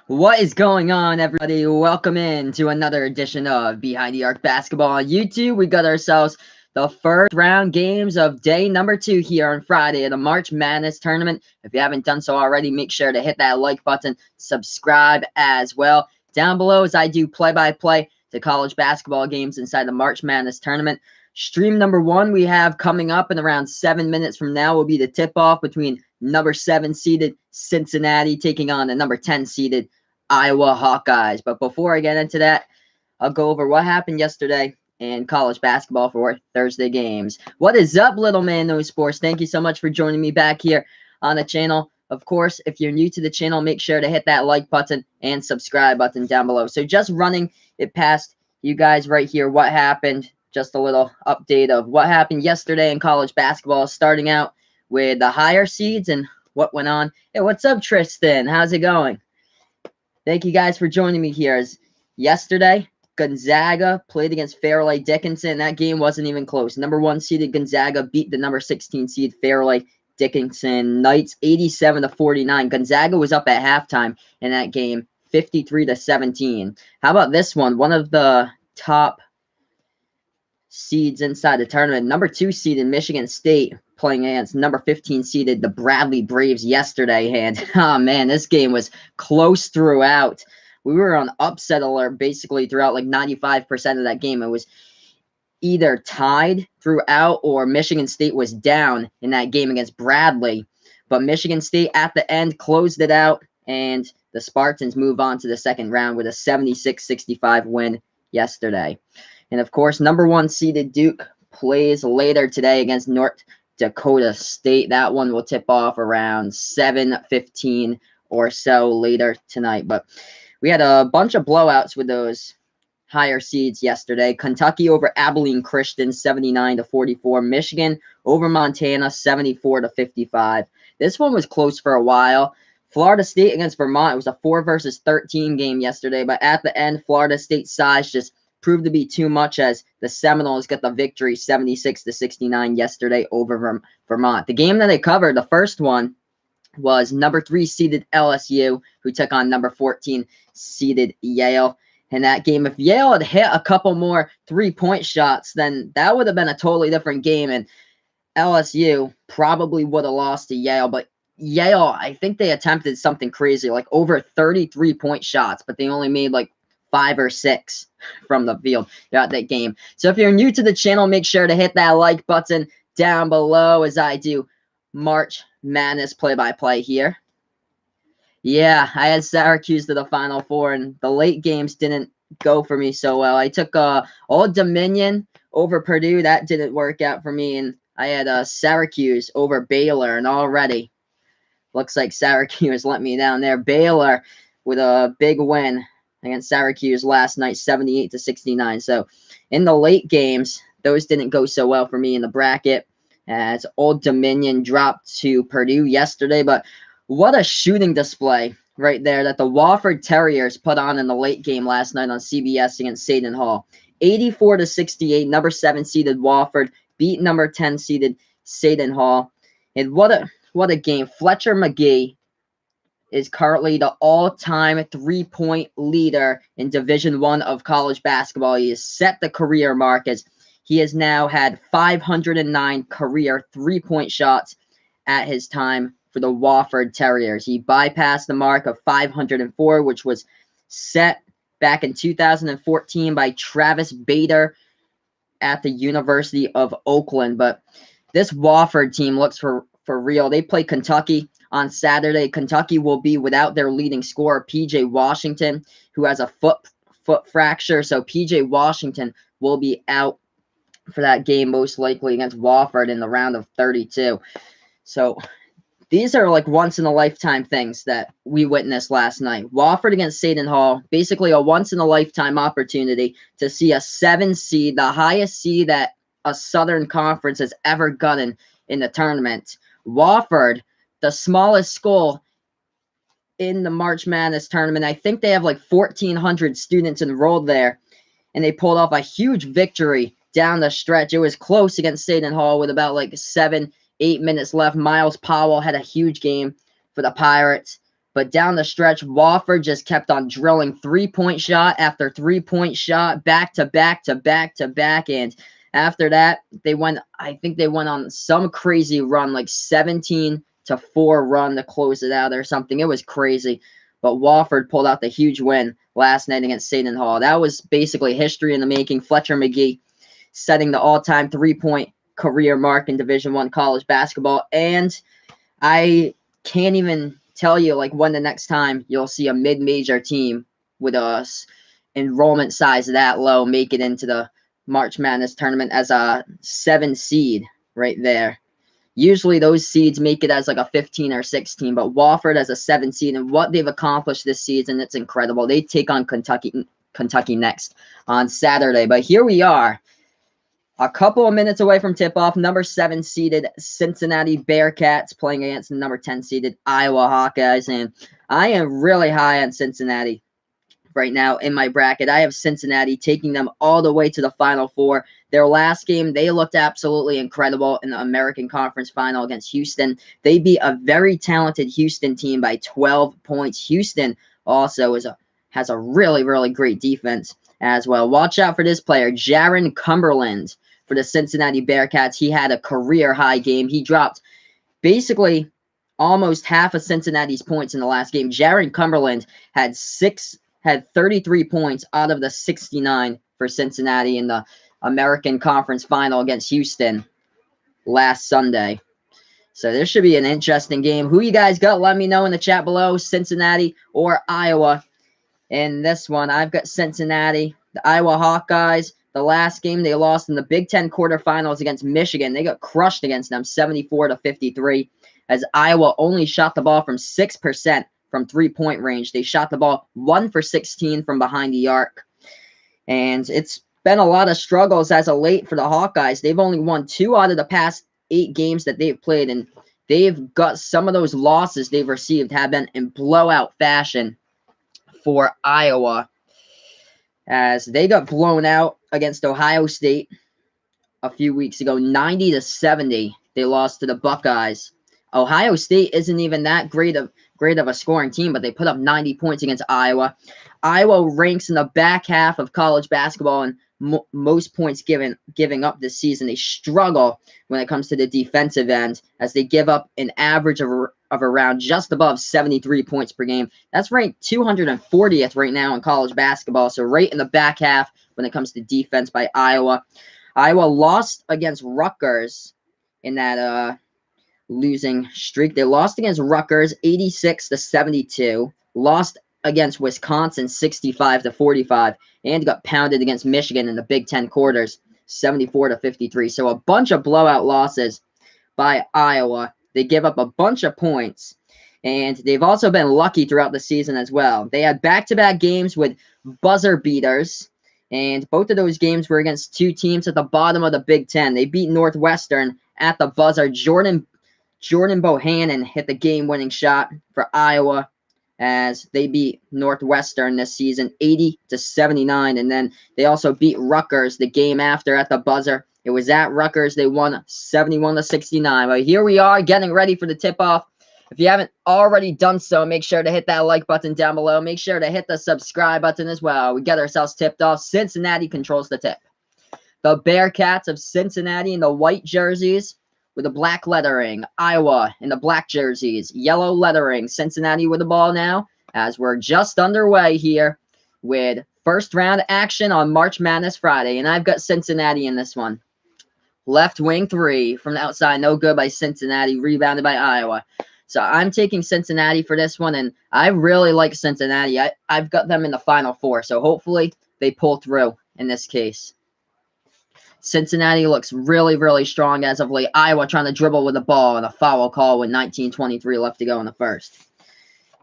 What is going on, everybody? Welcome in to another edition of Behind the Arc Basketball on YouTube. We got ourselves the first round games of day number 2 here on Friday of the March Madness tournament. If you haven't done so already, make sure to hit that like button, subscribe as well. Down below, as I do play-by-play to college basketball games inside the March Madness tournament. Stream number 1 we have coming up in around 7 minutes from now will be the tip-off between number 7 seeded Cincinnati taking on the number 10 seeded Iowa Hawkeyes. But before I get into that, I'll go over what happened yesterday in college basketball for Thursday games. What is up, little man knows sports? Thank you so much for joining me back here on the channel. Of course, if you're new to the channel, make sure to hit that like button and subscribe button down below. So just running it past you guys right here, what happened, just a little update of what happened yesterday in college basketball, starting out with the higher seeds and what went on. Hey, what's up, Tristan? How's it going? Thank you guys for joining me here. As yesterday, Gonzaga played against Fairleigh Dickinson. That game wasn't even close. Number 1 seeded Gonzaga beat the number 16 seed Fairleigh Dickinson Knights 87-49. Gonzaga was up at halftime in that game, 53-17. How about this one? One of the top seeds inside the tournament. Number 2 seeded Michigan State playing against number 15 seeded the Bradley Braves yesterday. And oh man, this game was close throughout. We were on upset alert basically throughout like 95% of that game. It was either tied throughout or Michigan State was down in that game against Bradley. But Michigan State at the end closed it out, and the Spartans move on to the second round with a 76-65 win yesterday. And of course, number 1 seeded Duke plays later today against North Dakota State. That one will tip off around 7:15 or so later tonight. But we had a bunch of blowouts with those higher seeds yesterday. Kentucky over Abilene Christian, 79-44. Michigan over Montana, 74-55. This one was close for a while. Florida State against Vermont. It was a 4-13 game yesterday. But at the end, Florida State's size just proved to be too much as the Seminoles got the victory 76-69 yesterday over Vermont. The game that they covered, the first one, was number 3 seeded LSU, who took on number 14 seeded Yale. In that game, if Yale had hit a couple more three-point shots, then that would have been a totally different game, and LSU probably would have lost to Yale. But Yale, I think they attempted something crazy, like over 33-point shots, but they only made like 5 or 6 from the field throughout that game. So if you're new to the channel, make sure to hit that like button down below as I do March Madness play-by-play here. Yeah, I had Syracuse to the Final Four, and the late games didn't go for me so well. I took Old Dominion over Purdue. That didn't work out for me, and I had Syracuse over Baylor, and already looks like Syracuse let me down there. Baylor with a big win against Syracuse last night, 78-69. So in the late games, those didn't go so well for me in the bracket, as Old Dominion dropped to Purdue yesterday. But what a shooting display right there that the Wofford Terriers put on in the late game last night on CBS against Seton Hall. 84-68, number 7 seeded Wofford beat number 10 seeded Seton Hall. And what a game. Fletcher McGee is currently the all-time three-point leader in Division I of college basketball. He has set the career mark as he has now had 509 career three-point shots at his time for the Wofford Terriers. He bypassed the mark of 504, which was set back in 2014 by Travis Bader at the University of Oakland. But this Wofford team looks for real. They play Kentucky on Saturday. Kentucky will be without their leading scorer, P.J. Washington, who has a foot fracture. So P.J. Washington will be out for that game, most likely against Wofford in the round of 32. So these are like once-in-a-lifetime things that we witnessed last night. Wofford against Seton Hall, basically a once-in-a-lifetime opportunity to see a 7 seed, the highest seed that a Southern Conference has ever gotten in the tournament. Wofford, the smallest school in the March Madness tournament. I think they have like 1,400 students enrolled there, and they pulled off a huge victory down the stretch. It was close against Seton Hall with about like 7-8 minutes left. Miles Powell had a huge game for the Pirates. But down the stretch, Wofford just kept on drilling three-point shot after three-point shot, back to back to back to back. And after that, I think they went on some crazy run, like 17-4 run to close it out or something. It was crazy. But Wofford pulled out the huge win last night against Seton Hall. That was basically history in the making. Fletcher McGee setting the all-time three-point career mark in Division I college basketball. And I can't even tell you like when the next time you'll see a mid-major team with a enrollment size that low make it into the March Madness tournament as a 7 seed right there. Usually those seeds make it as like a 15 or 16, but Wofford as a 7 seed, and what they've accomplished this season, it's incredible. They take on Kentucky next on Saturday. But here we are, a couple of minutes away from tip-off, number 7 seeded Cincinnati Bearcats playing against the number 10 seeded Iowa Hawkeyes. And I am really high on Cincinnati right now in my bracket. I have Cincinnati taking them all the way to the Final Four. Their last game, they looked absolutely incredible in the American Conference Final against Houston. They beat a very talented Houston team by 12 points. Houston also has a really, really great defense as well. Watch out for this player, Jaron Cumberland, for the Cincinnati Bearcats. He had a career-high game. He dropped basically almost half of Cincinnati's points in the last game. Jaron Cumberland had 33 points out of the 69 for Cincinnati in the American Conference Final against Houston last Sunday. So this should be an interesting game. Who you guys got? Let me know in the chat below, Cincinnati or Iowa. In this one, I've got Cincinnati. The Iowa Hawkeyes, the last game they lost in the Big Ten quarterfinals against Michigan. They got crushed against them 74-53 as Iowa only shot the ball from 6% from three-point range. They shot the ball 1 for 16 from behind the arc. And it's been a lot of struggles as of late for the Hawkeyes. They've only won 2 out of the past 8 games that they've played, and they've got some of those losses they've received have been in blowout fashion for Iowa, as they got blown out against Ohio State a few weeks ago, 90-70. They lost to the Buckeyes. Ohio State isn't even that great of a scoring team, but they put up 90 points against Iowa. Iowa ranks in the back half of college basketball in most points giving up this season. They struggle when it comes to the defensive end, as they give up an average of around just above 73 points per game. That's ranked 240th right now in college basketball, so right in the back half when it comes to defense by Iowa. Iowa lost against Rutgers in that losing streak. They lost against Rutgers 86-72, lost against Wisconsin 65-45, and got pounded against Michigan in the Big Ten quarters 74-53. So a bunch of blowout losses by Iowa. They give up a bunch of points, and they've also been lucky throughout the season as well. They had back-to-back games with buzzer beaters, and both of those games were against 2 teams at the bottom of the Big Ten. They beat Northwestern at the buzzer. Jordan Bohannon hit the game-winning shot for Iowa as they beat Northwestern this season 80-79, and then they also beat Rutgers the game after at the buzzer. It was at Rutgers. They won 71-69. But here we are getting ready for the tip-off. If you haven't already done so, make sure to hit that like button down below. Make sure to hit the subscribe button as well. We get ourselves tipped off. Cincinnati controls the tip. The Bearcats of Cincinnati in the white jerseys with the black lettering. Iowa in the black jerseys, yellow lettering. Cincinnati with the ball now as we're just underway here with first round action on March Madness Friday. And I've got Cincinnati in this one. Left wing 3 from the outside. No good by Cincinnati. Rebounded by Iowa. So I'm taking Cincinnati for this one, and I really like Cincinnati. I've got them in the Final Four, so hopefully they pull through in this case. Cincinnati looks really, really strong as of late. Iowa trying to dribble with the ball and a foul call with 19:23 left to go in the first.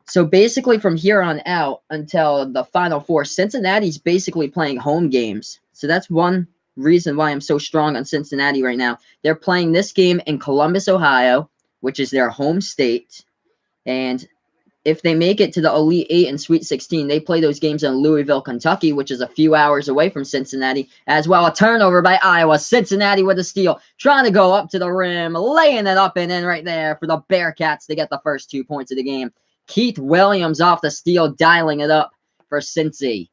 So basically from here on out until the Final Four, Cincinnati's basically playing home games. So that's one reason why I'm so strong on Cincinnati right now. They're playing this game in Columbus, Ohio, which is their home state. And if they make it to the Elite 8 and Sweet 16, they play those games in Louisville, Kentucky, which is a few hours away from Cincinnati as well. A turnover by Iowa. Cincinnati with a steal, trying to go up to the rim, laying it up and in right there for the Bearcats to get the first 2 points of the game. Keith Williams off the steal, dialing it up for Cincy.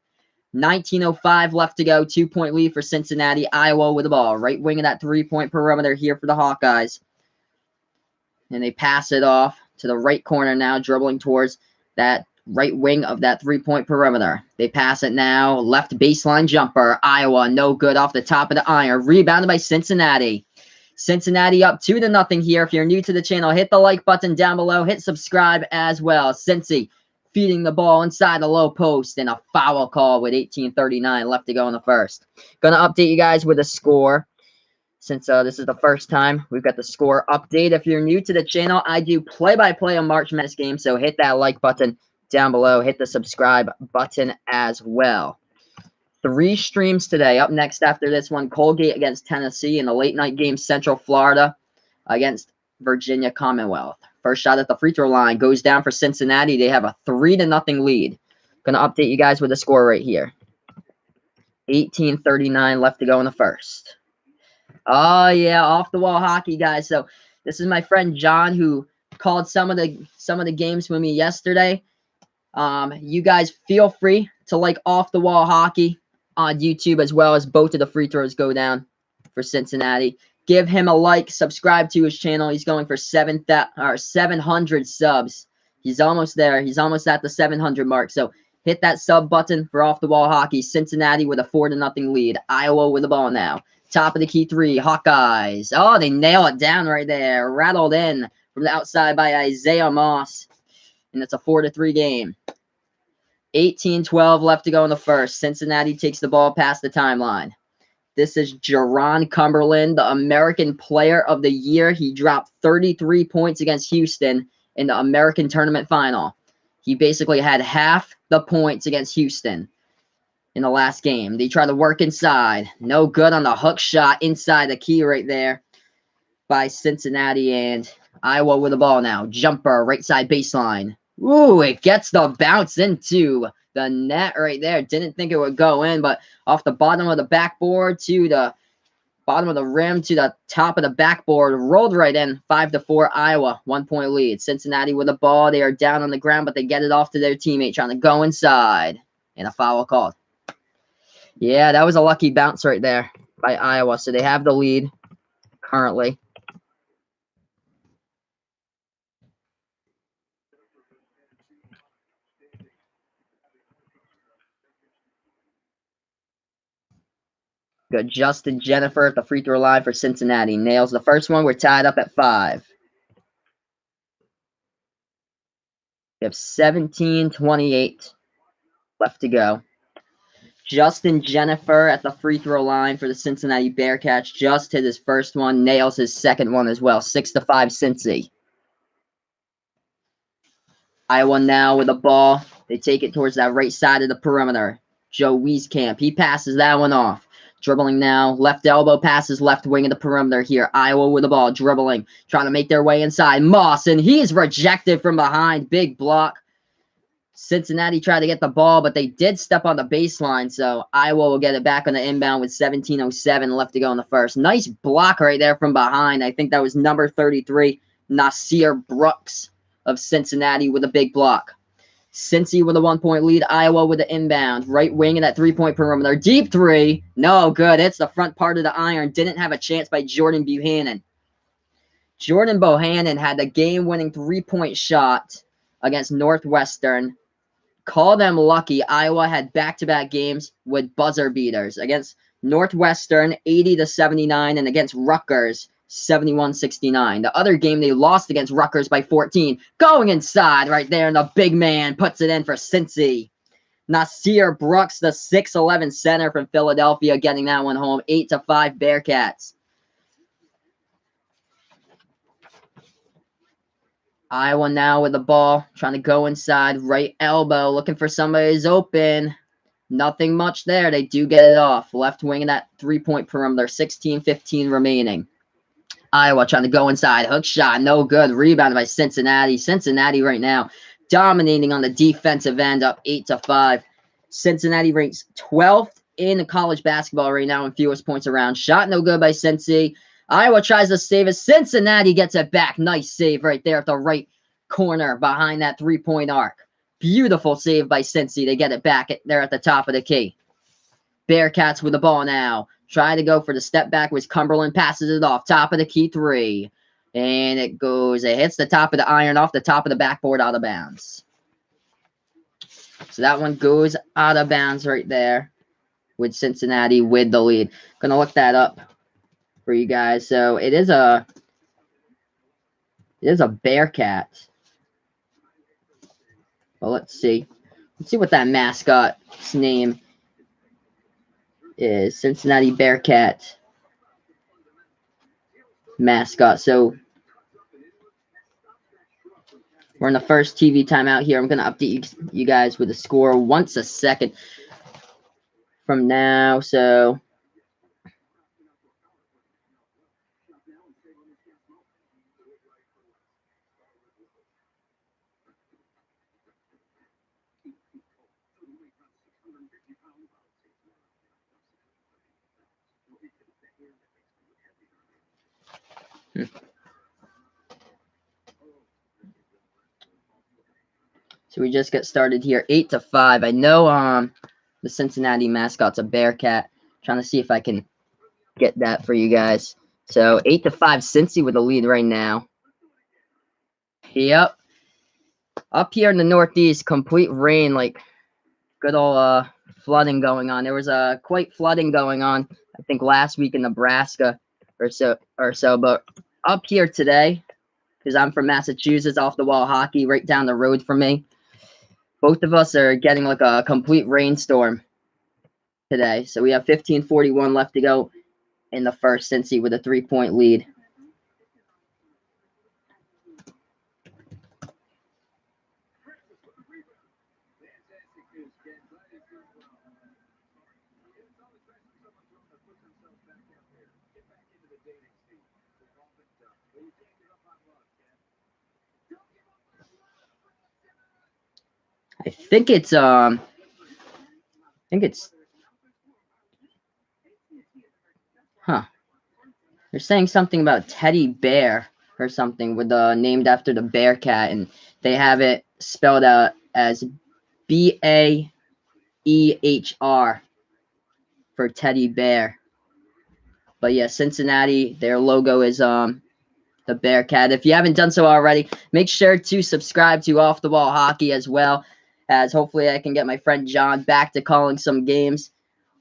19:05 left to go. 2-point lead for Cincinnati. Iowa with the ball. Right wing of that 3-point perimeter here for the Hawkeyes. And they pass it off to the right corner now, dribbling towards that right wing of that 3-point perimeter. They pass it now. Left baseline jumper. Iowa, no good off the top of the iron. Rebounded by Cincinnati. Cincinnati up 2-0 here. If you're new to the channel, hit the like button down below. Hit subscribe as well. Cincy feeding the ball inside the low post, and a foul call with 18:39 left to go in the first. Gonna update you guys with a score. Since this is the first time we've got the score update. If you're new to the channel, I do play-by-play on March Madness games, so hit that like button down below. Hit the subscribe button as well. 3 streams today. Up next after this one, Colgate against Tennessee in the late-night game, Central Florida against Virginia Commonwealth. First shot at the free throw line goes down for Cincinnati. They have a 3-0 lead. Going to update you guys with the score right here. 18:39 left to go in the first. Oh, yeah, off-the-wall hockey, guys. So this is my friend John who called some of the games with me yesterday. You guys feel free to like off-the-wall hockey on YouTube, as well as both of the free throws go down for Cincinnati. Give him a like, subscribe to his channel. He's going for 700 subs. He's almost there. He's almost at the 700 mark. So hit that sub button for off-the-wall hockey. Cincinnati with a 4-0 lead. Iowa with the ball now. Top of the key 3, Hawkeyes. Oh, they nail it down right there. Rattled in from the outside by Isaiah Moss. And it's a 4-3 game. 18:12 left to go in the first. Cincinnati takes the ball past the timeline. This is Jerron Cumberland, the American Player of the Year. He dropped 33 points against Houston in the American Tournament Final. He basically had half the points against Houston in the last game. They try to work inside. No good on the hook shot inside the key right there by Cincinnati, and Iowa with the ball now. Jumper, right side baseline. Ooh, it gets the bounce into the net right there. Didn't think it would go in, but off the bottom of the backboard to the bottom of the rim to the top of the backboard, rolled right in. 5-4 Iowa, 1-point lead. Cincinnati with the ball. They are down on the ground, but they get it off to their teammate trying to go inside. And a foul called. Yeah, that was a lucky bounce right there by Iowa. So they have the lead currently. Got Justin Jennifer at the free throw line for Cincinnati. Nails the first one. We're tied up at 5. We have 17:28 left to go. Justin Jennifer at the free throw line for the Cincinnati Bearcats. Just hit his first one. Nails his second one as well. 6-5 Cincy. Iowa now with the ball. They take it towards that right side of the perimeter. Joe Wieskamp. He passes that one off. Dribbling now. Left elbow passes left wing of the perimeter here. Iowa with the ball. Dribbling. Trying to make their way inside. Moss. And he's rejected from behind. Big block. Cincinnati tried to get the ball, but they did step on the baseline. So Iowa will get it back on the inbound with 17:07 left to go in the first. Nice block right there from behind. I think that was number 33, Nasir Brooks of Cincinnati with a big block. Cincy with a 1-point lead. Iowa with the inbound. Right wing in that 3-point perimeter. Deep 3. No good. It's the front part of the iron. Didn't have a chance by Jordan Buchanan. Jordan Bohannon had the game-winning 3-point shot against Northwestern. Call them lucky. Iowa had back-to-back games with buzzer beaters. Against Northwestern, 80-79, and against Rutgers, 71-69. The other game, they lost against Rutgers by 14. Going inside right there, and the big man puts it in for Cincy. Nasir Brooks, the 6'11 center from Philadelphia, getting that one home. 8-5 Bearcats. Iowa now with the ball, trying to go inside, right elbow, looking for somebody who's open. Nothing much there. They do get it off. Left wing in that 3-point perimeter, 16:15 remaining. Iowa trying to go inside, hook shot, no good. Rebounded by Cincinnati. Cincinnati right now dominating on the defensive end, up 8-5. Cincinnati ranks 12th in college basketball right now in fewest points around. Shot no good by Cincy. Iowa tries to save it. Cincinnati gets it back. Nice save right there at the right corner behind that three-point arc. Beautiful save by Cincy. They get it back there at the top of the key. Bearcats with the ball now. Try to go for the step back with Cumberland. Passes it off. Top of the key three. And it hits the top of the iron off the top of the backboard out of bounds. So that one goes out of bounds right there with Cincinnati with the lead. Gonna look that up for you guys. So it is a Bearcat. Well, let's see. Let's see what that mascot's name is. Cincinnati Bearcat mascot. So we're in the first TV timeout here. I'm going to update you guys with the score once a second from now. So So we just get started here, 8-5. I know the Cincinnati mascot's a Bearcat. Trying to see if I can get that for you guys. So 8-5, Cincy with the lead right now. Yep. Up here in the Northeast, complete rain, like good old flooding going on. There was quite flooding going on, I think last week in Nebraska or so. But up here today, because I'm from Massachusetts, off the wall hockey right down the road from me. Both of us are getting like a complete rainstorm today. So we have 15:41 left to go in the first, Cincy with a 3-point lead. I think it's they're saying something about teddy bear or something with named after the Bearcat, and they have it spelled out as BAEHR for teddy bear. But yeah, Cincinnati, their logo is the Bearcat. If you haven't done so already, make sure to subscribe to Off the Wall Hockey, as well as hopefully I can get my friend John back to calling some games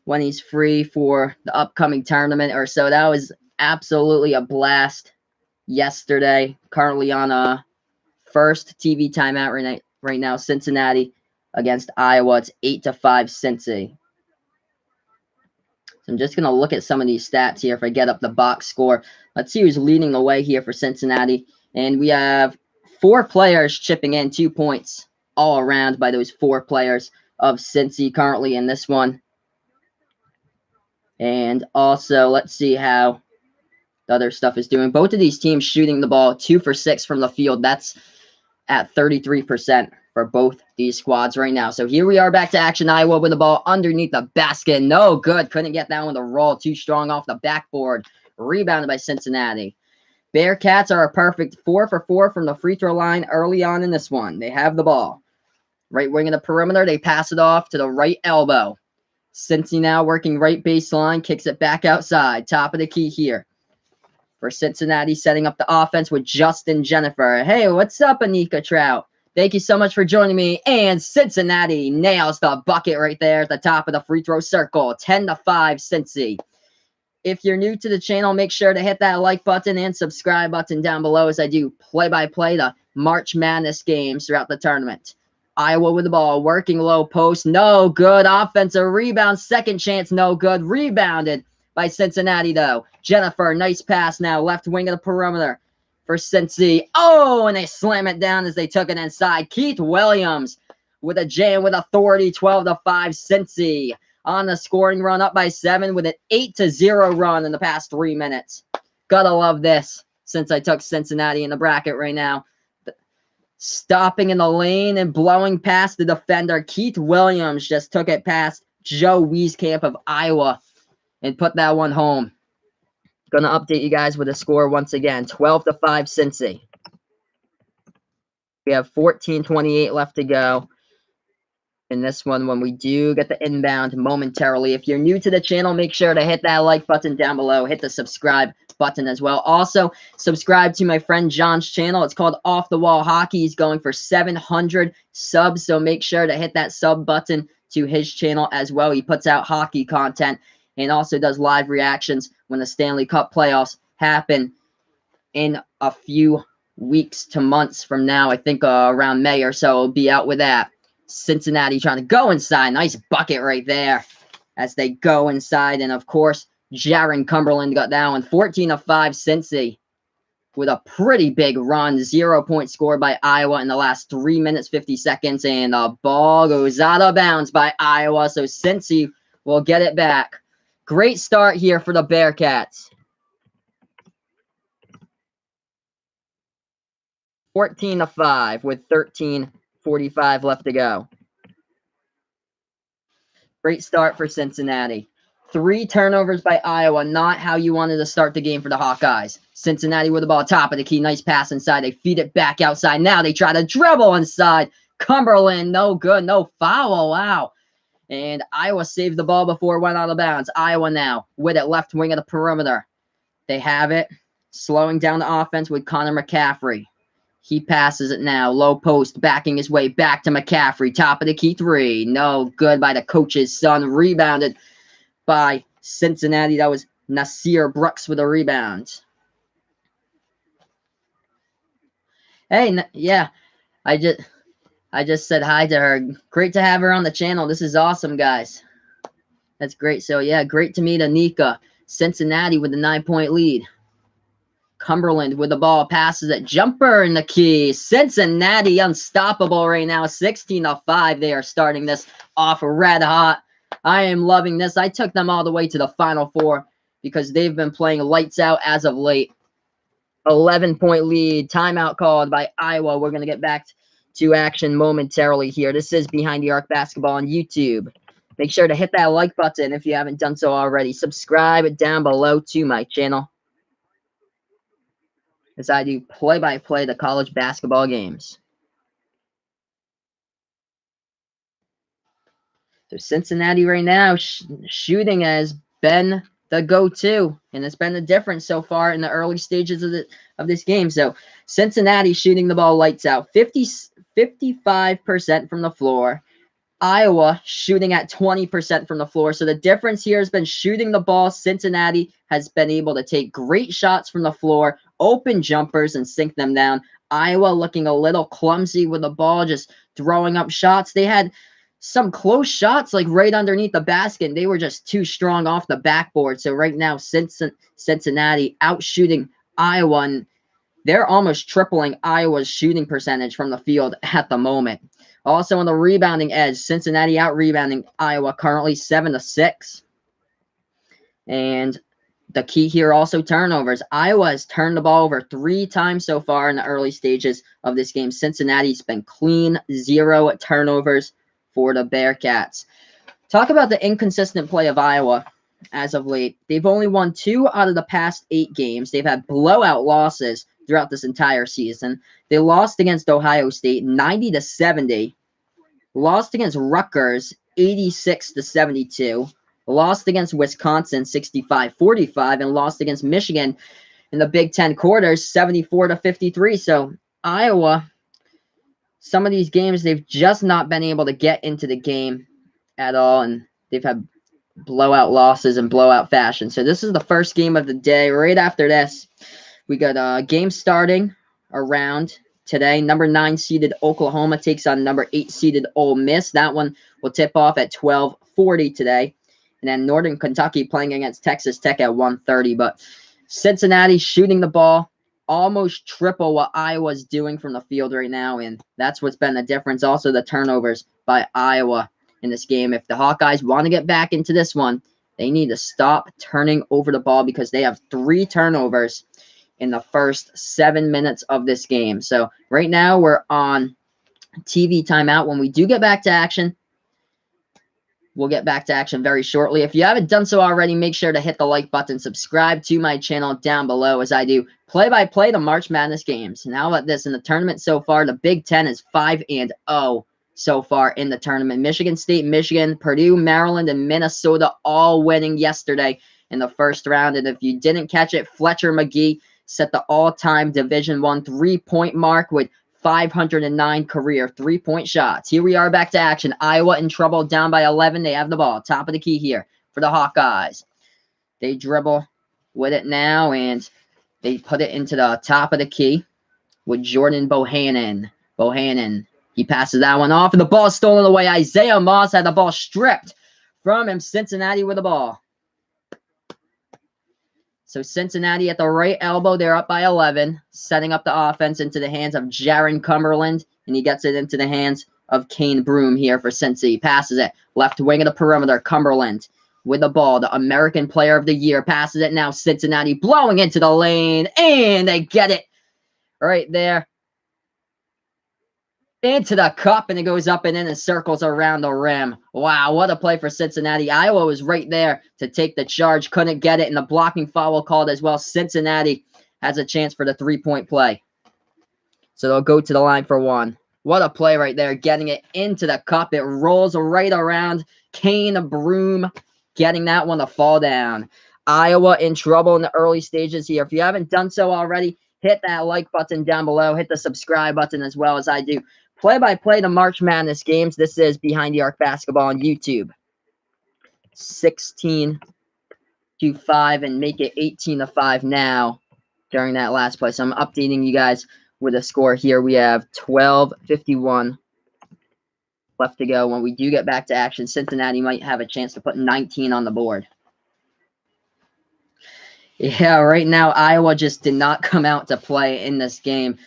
when he's free for the upcoming tournament or so. That was absolutely a blast yesterday. Currently on a first TV timeout right now. Cincinnati against Iowa. It's 8-5 Cincy. So I'm just going to look at some of these stats here if I get up the box score. Let's see who's leading the way here for Cincinnati. And we have 4 players chipping in 2 points all around by those 4 players of Cincy currently in this one. And also, let's see how the other stuff is doing. Both of these teams shooting the ball 2 for 6 from the field. That's at 33% for both these squads right now. So here we are back to action. Iowa with the ball underneath the basket. No good. Couldn't get that one to roll. Too strong off the backboard. Rebounded by Cincinnati. Bearcats are a perfect 4 for 4 from the free throw line early on in this one. They have the ball. Right wing of the perimeter. They pass it off to the right elbow. Cincy now working right baseline. Kicks it back outside. Top of the key here for Cincinnati, setting up the offense with Justin Jennifer. Hey, what's up, Anika Trout? Thank you so much for joining me. And Cincinnati nails the bucket right there at the top of the free throw circle. 10-5 Cincy. If you're new to the channel, make sure to hit that like button and subscribe button down below as I do play-by-play the March Madness games throughout the tournament. Iowa with the ball, working low post. No good. Offensive rebound. Second chance, no good. Rebounded by Cincinnati, though. Jennifer, nice pass now. Left wing of the perimeter for Cincy. Oh, and they slam it down as they took it inside. Keith Williams with a jam with authority. 12-5 Cincy on the scoring run, up by 7 with an 8-0 run in the past 3 minutes. Gotta love this since I took Cincinnati in the bracket right now. Stopping in the lane and blowing past the defender. Keith Williams just took it past Joe Wieskamp of Iowa and put that one home. Gonna update you guys with the score once again. 12-5 Cincy. We have 14:28 left to go in this one when we do get the inbound momentarily. If you're new to the channel, make sure to hit that like button down below. Hit the subscribe button as well. Also, subscribe to my friend John's channel. It's called Off the Wall Hockey. He's going for 700 subs, so make sure to hit that sub button to his channel as well. He puts out hockey content and also does live reactions when the Stanley Cup playoffs happen in a few weeks to months from now. I think around May or so, we'll be out with that. Cincinnati trying to go inside. Nice bucket right there as they go inside. And, of course, Jaron Cumberland got that one. 14-5 Cincy with a pretty big run. 0-point score by Iowa in the last 3 minutes, 50 seconds. And the ball goes out of bounds by Iowa. So Cincy will get it back. Great start here for the Bearcats. 14-5 with 13:45 left to go. Great start for Cincinnati. 3 turnovers by Iowa, not how you wanted to start the game for the Hawkeyes. Cincinnati with the ball top of the key. Nice pass inside. They feed it back outside. Now they try to dribble inside. Cumberland, no good. No foul. Wow. And Iowa saved the ball before it went out of bounds. Iowa now with it left wing of the perimeter. They have it. Slowing down the offense with Connor McCaffrey. He passes it now. Low post, backing his way back to McCaffrey. Top of the key 3. No good by the coach's son. Rebounded by Cincinnati. That was Nasir Brooks with a rebound. Hey, yeah, I just said hi to her. Great to have her on the channel. This is awesome, guys. That's great. So, yeah, great to meet Anika. Cincinnati with the 9-point lead. Cumberland with the ball, passes it, jumper in the key. Cincinnati unstoppable right now, 16-5. They are starting this off red hot. I am loving this. I took them all the way to the Final Four because they've been playing lights out as of late. 11-point lead, timeout called by Iowa. We're going to get back to action momentarily here. This is Behind the Arc Basketball on YouTube. Make sure to hit that like button if you haven't done so already. Subscribe down below to my channel, as I do play-by-play the college basketball games. So Cincinnati right now, shooting has been the go-to, and it's been the difference so far in the early stages of this game. So Cincinnati shooting the ball lights out, 55% from the floor. Iowa shooting at 20% from the floor. So the difference here has been shooting the ball. Cincinnati has been able to take great shots from the floor, open jumpers, and sink them down. Iowa looking a little clumsy with the ball, just throwing up shots. They had some close shots like right underneath the basket, and they were just too strong off the backboard. So right now, Cincinnati out shooting Iowa, and they're almost tripling Iowa's shooting percentage from the field at the moment. Also on the rebounding edge, Cincinnati out-rebounding Iowa currently 7-6. And the key here also turnovers. Iowa has turned the ball over 3 times so far in the early stages of this game. Cincinnati's been clean, 0 turnovers for the Bearcats. Talk about the inconsistent play of Iowa as of late. They've only won 2 out of the past 8 games. They've had blowout losses throughout this entire season. They lost against Ohio State 90-70. Lost against Rutgers 86-72. Lost against Wisconsin 65-45, and lost against Michigan in the Big Ten quarters 74-53. So Iowa, some of these games they've just not been able to get into the game at all, and they've had blowout losses in blowout fashion. So this is the first game of the day. Right after this, we got a game starting around today. Number 9 seeded Oklahoma takes on number 8 seeded Ole Miss. That one will tip off at 12:40 today. And then Northern Kentucky playing against Texas Tech at 1:30. But Cincinnati shooting the ball almost triple what Iowa's doing from the field right now, and that's what's been the difference. Also the turnovers by Iowa in this game. If the Hawkeyes want to get back into this one, they need to stop turning over the ball because they have 3 turnovers in the first 7 minutes of this game. So right now we're on TV timeout. When we do get back to action, We'll get back to action very shortly. If you haven't done so already, make sure to hit the like button, subscribe to my channel down below as I do play-by-play the March Madness games. And how about this? In the tournament so far, the Big Ten is 5-0 so far in the tournament. Michigan State, Michigan, Purdue, Maryland, and Minnesota all winning yesterday in the first round. And if you didn't catch it, Fletcher McGee set the all-time Division I three-point mark with 509 career three-point shots. Here we are back to action. Iowa in trouble, down by 11. They have the ball. Top of the key here for the Hawkeyes. They dribble with it now, and they put it into the top of the key with Jordan Bohannon. He passes that one off, and the ball is stolen away. Isaiah Moss had the ball stripped from him. Cincinnati with the ball. So Cincinnati at the right elbow, they're up by 11, setting up the offense into the hands of Jaron Cumberland, and he gets it into the hands of Kane Broome here for Cincy. He passes it, left wing of the perimeter, Cumberland with the ball. The American Player of the Year passes it now. Cincinnati blowing into the lane, and they get it right there into the cup, and it goes up and in and circles around the rim. Wow, what a play for Cincinnati. Iowa was right there to take the charge, couldn't get it, and the blocking foul called as well. Cincinnati has a chance for the three-point play. So they'll go to the line for one. What a play right there, getting it into the cup. It rolls right around. Kane Broome getting that one to fall down. Iowa in trouble in the early stages here. If you haven't done so already, hit that like button down below. Hit the subscribe button as well as I do play-by-play the March Madness games. This is Behind the Arc Basketball on YouTube. 16-5 and make it 18-5 now during that last play. So I'm updating you guys with a score here. We have 12:51 left to go. When we do get back to action, Cincinnati might have a chance to put 19 on the board. Yeah, right now Iowa just did not come out to play in this game,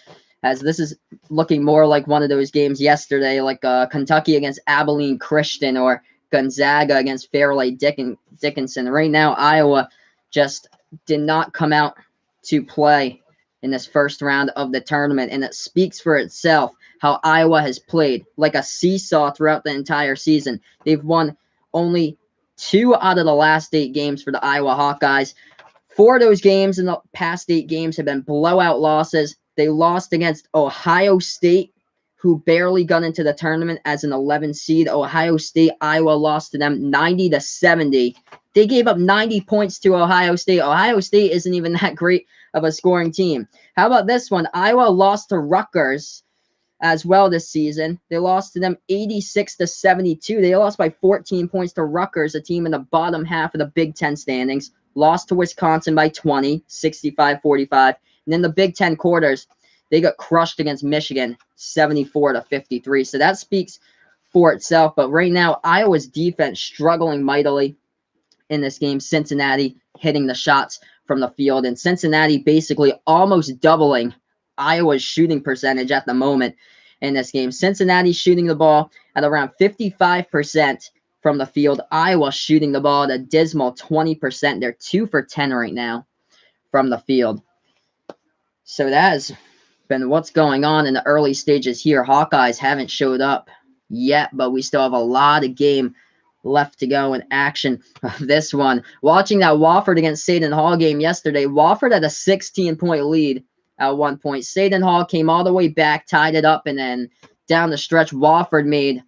as this is looking more like one of those games yesterday, like Kentucky against Abilene Christian or Gonzaga against Fairleigh Dickinson. Right now, Iowa just did not come out to play in this first round of the tournament, and it speaks for itself how Iowa has played like a seesaw throughout the entire season. They've won only 2 out of the last 8 games for the Iowa Hawkeyes. 4 of those games in the past 8 games have been blowout losses. They lost against Ohio State, who barely got into the tournament as an 11 seed. Ohio State, Iowa lost to them 90-70. They gave up 90 points to Ohio State. Ohio State isn't even that great of a scoring team. How about this one? Iowa lost to Rutgers as well this season. They lost to them 86-72. They lost by 14 points to Rutgers, a team in the bottom half of the Big Ten standings. Lost to Wisconsin by 20, 65-45. And in the Big Ten quarters, they got crushed against Michigan, 74-53. So that speaks for itself. But right now, Iowa's defense struggling mightily in this game. Cincinnati hitting the shots from the field, and Cincinnati basically almost doubling Iowa's shooting percentage at the moment in this game. Cincinnati shooting the ball at around 55% from the field. Iowa shooting the ball at a dismal 20%. They're 2 for 10 right now from the field. So that has been what's going on in the early stages here. Hawkeyes haven't showed up yet, but we still have a lot of game left to go in action of this one. Watching that Wofford against Seton Hall game yesterday, Wofford had a 16-point lead at one point. Seton Hall came all the way back, tied it up, and then down the stretch, Wofford made,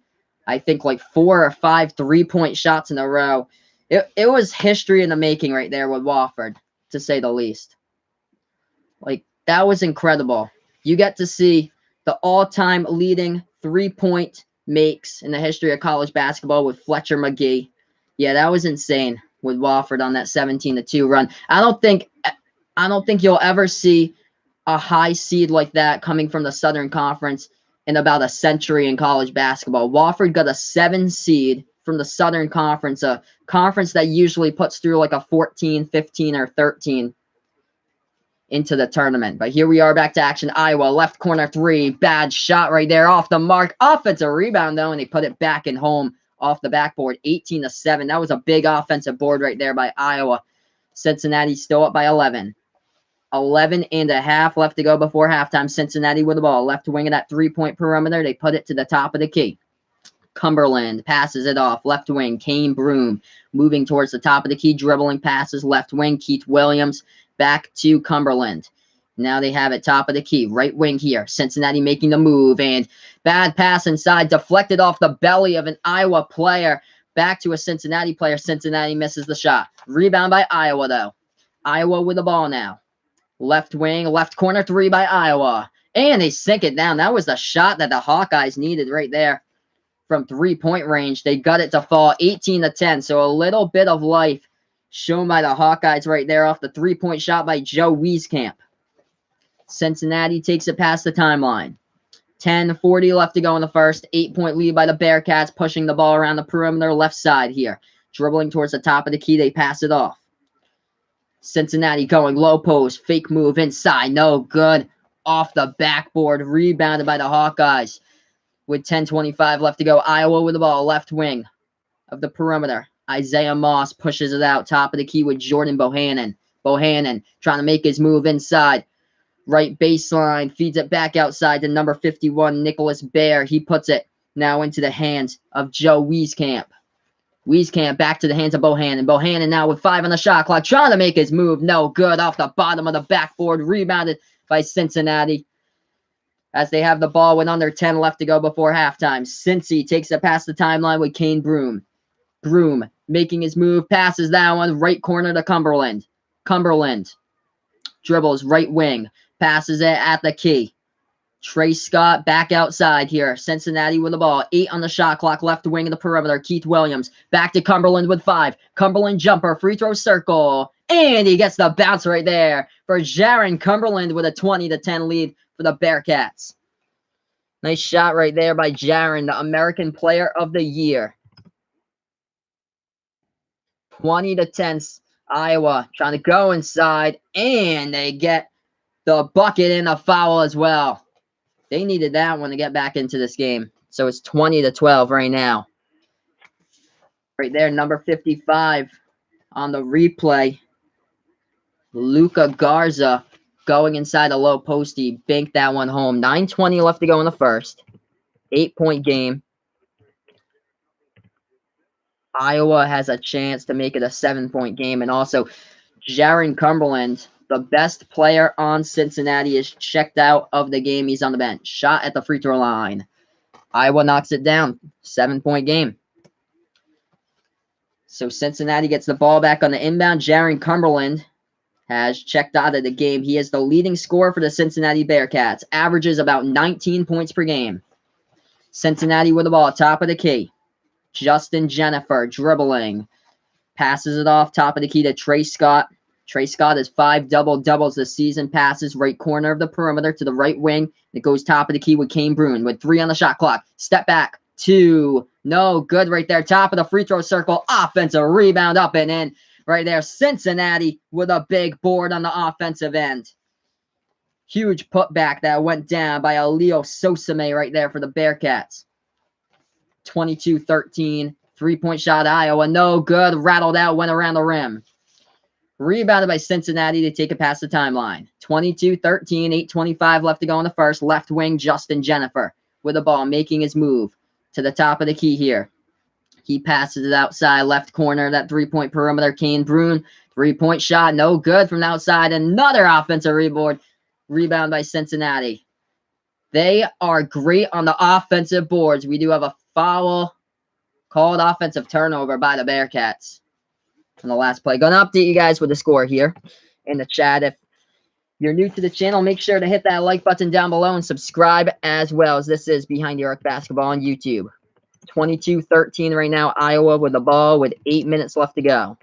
I think, like 4 or 5 3-point shots in a row. It was history in the making right there with Wofford, to say the least. Like, that was incredible. You get to see the all-time leading 3-point makes in the history of college basketball with Fletcher McGee. Yeah, that was insane with Wofford on that 17-2 run. I don't think you'll ever see a high seed like that coming from the Southern Conference in about a century in college basketball. Wofford got a 7 seed from the Southern Conference, a conference that usually puts through like a 14, 15, or 13 into the tournament. But here we are back to action. Iowa, left corner 3. Bad shot right there off the mark. Offensive rebound, though, and they put it back and home off the backboard. 18-7. That was a big offensive board right there by Iowa. Cincinnati still up by 11. 11.5 left to go before halftime. Cincinnati with the ball. Left wing of that 3-point perimeter. They put it to the top of the key. Cumberland passes it off. Left wing, Kane Broom. Moving towards the top of the key, dribbling passes. Left wing, Keith Williams. Back to Cumberland. Now they have it top of the key. Right wing here. Cincinnati making the move. And bad pass inside. Deflected off the belly of an Iowa player. Back to a Cincinnati player. Cincinnati misses the shot. Rebound by Iowa, though. Iowa with the ball now. Left wing, left corner, three by Iowa. And they sink it down. That was the shot that the Hawkeyes needed right there. From three-point range, they got it to fall 18-10. So a little bit of life shown by the Hawkeyes right there off the three-point shot by Joe Wieskamp. Cincinnati takes it past the timeline. 10:40 left to go in the first. 8-point lead by the Bearcats, pushing the ball around the perimeter left side here. Dribbling towards the top of the key, they pass it off. Cincinnati going low post. Fake move inside. No good. Off the backboard. Rebounded by the Hawkeyes. With 10:25 left to go, Iowa with the ball, left wing of the perimeter. Isaiah Moss pushes it out, top of the key with Jordan Bohannon. Bohannon trying to make his move inside. Right baseline, feeds it back outside to number 51, Nicholas Baer. He puts it now into the hands of Joe Wieskamp. Wieskamp back to the hands of Bohannon. Bohannon now with 5 on the shot clock, trying to make his move. No good, off the bottom of the backboard, rebounded by Cincinnati. As they have the ball with under 10 left to go before halftime. Cincy takes it past the timeline with Kane Broom. Broom making his move, passes that one, right corner to Cumberland. Cumberland dribbles right wing, passes it at the key. Trey Scott back outside here. Cincinnati with the ball. 8 on the shot clock, left wing of the perimeter. Keith Williams back to Cumberland with 5. Cumberland jumper, free throw circle. And he gets the bounce right there for Jaron Cumberland with a 20-10 lead for the Bearcats. Nice shot right there by Jaron, the American Player of the Year. 20-10, Iowa trying to go inside, and they get the bucket and a foul as well. They needed that one to get back into this game. So it's 20-12 right now. Right there, number 55 on the replay. Luca Garza going inside the low post. He banked that one home. 9:20 left to go in the first. 8-point game. Iowa has a chance to make it a 7-point game. And also, Jaron Cumberland, the best player on Cincinnati, is checked out of the game. He's on the bench. Shot at the free throw line. Iowa knocks it down. 7-point game. So Cincinnati gets the ball back on the inbound. Jaron Cumberland has checked out of the game. He is the leading scorer for the Cincinnati Bearcats. Averages about 19 points per game. Cincinnati with the ball, top of the key. Justin Jennifer dribbling. Passes it off, top of the key to Trey Scott. Trey Scott has 5 double-doubles this season. Passes right corner of the perimeter to the right wing. It goes top of the key with Kane Broom with 3 on the shot clock. Step back. 2. No good right there. Top of the free throw circle. Offensive rebound up and in. Right there, Cincinnati with a big board on the offensive end. Huge putback that went down by Alio Sosame right there for the Bearcats. 22-13, 3-point shot Iowa, no good, rattled out, went around the rim. Rebounded by Cincinnati to take it past the timeline. 22-13, 8:25 left to go in the first. Left wing, Justin Jennifer with the ball, making his move to the top of the key here. He passes it outside, left corner, that 3-point perimeter. Kane Broom, 3-point shot, no good from the outside. Another offensive rebound by Cincinnati. They are great on the offensive boards. We do have a foul called offensive turnover by the Bearcats on the last play. Going to update you guys with the score here in the chat. If you're new to the channel, make sure to hit that like button down below and subscribe as well, as this is Behind the Arc Basketball on YouTube. 22-13 right now, Iowa with the ball with 8 minutes left to go.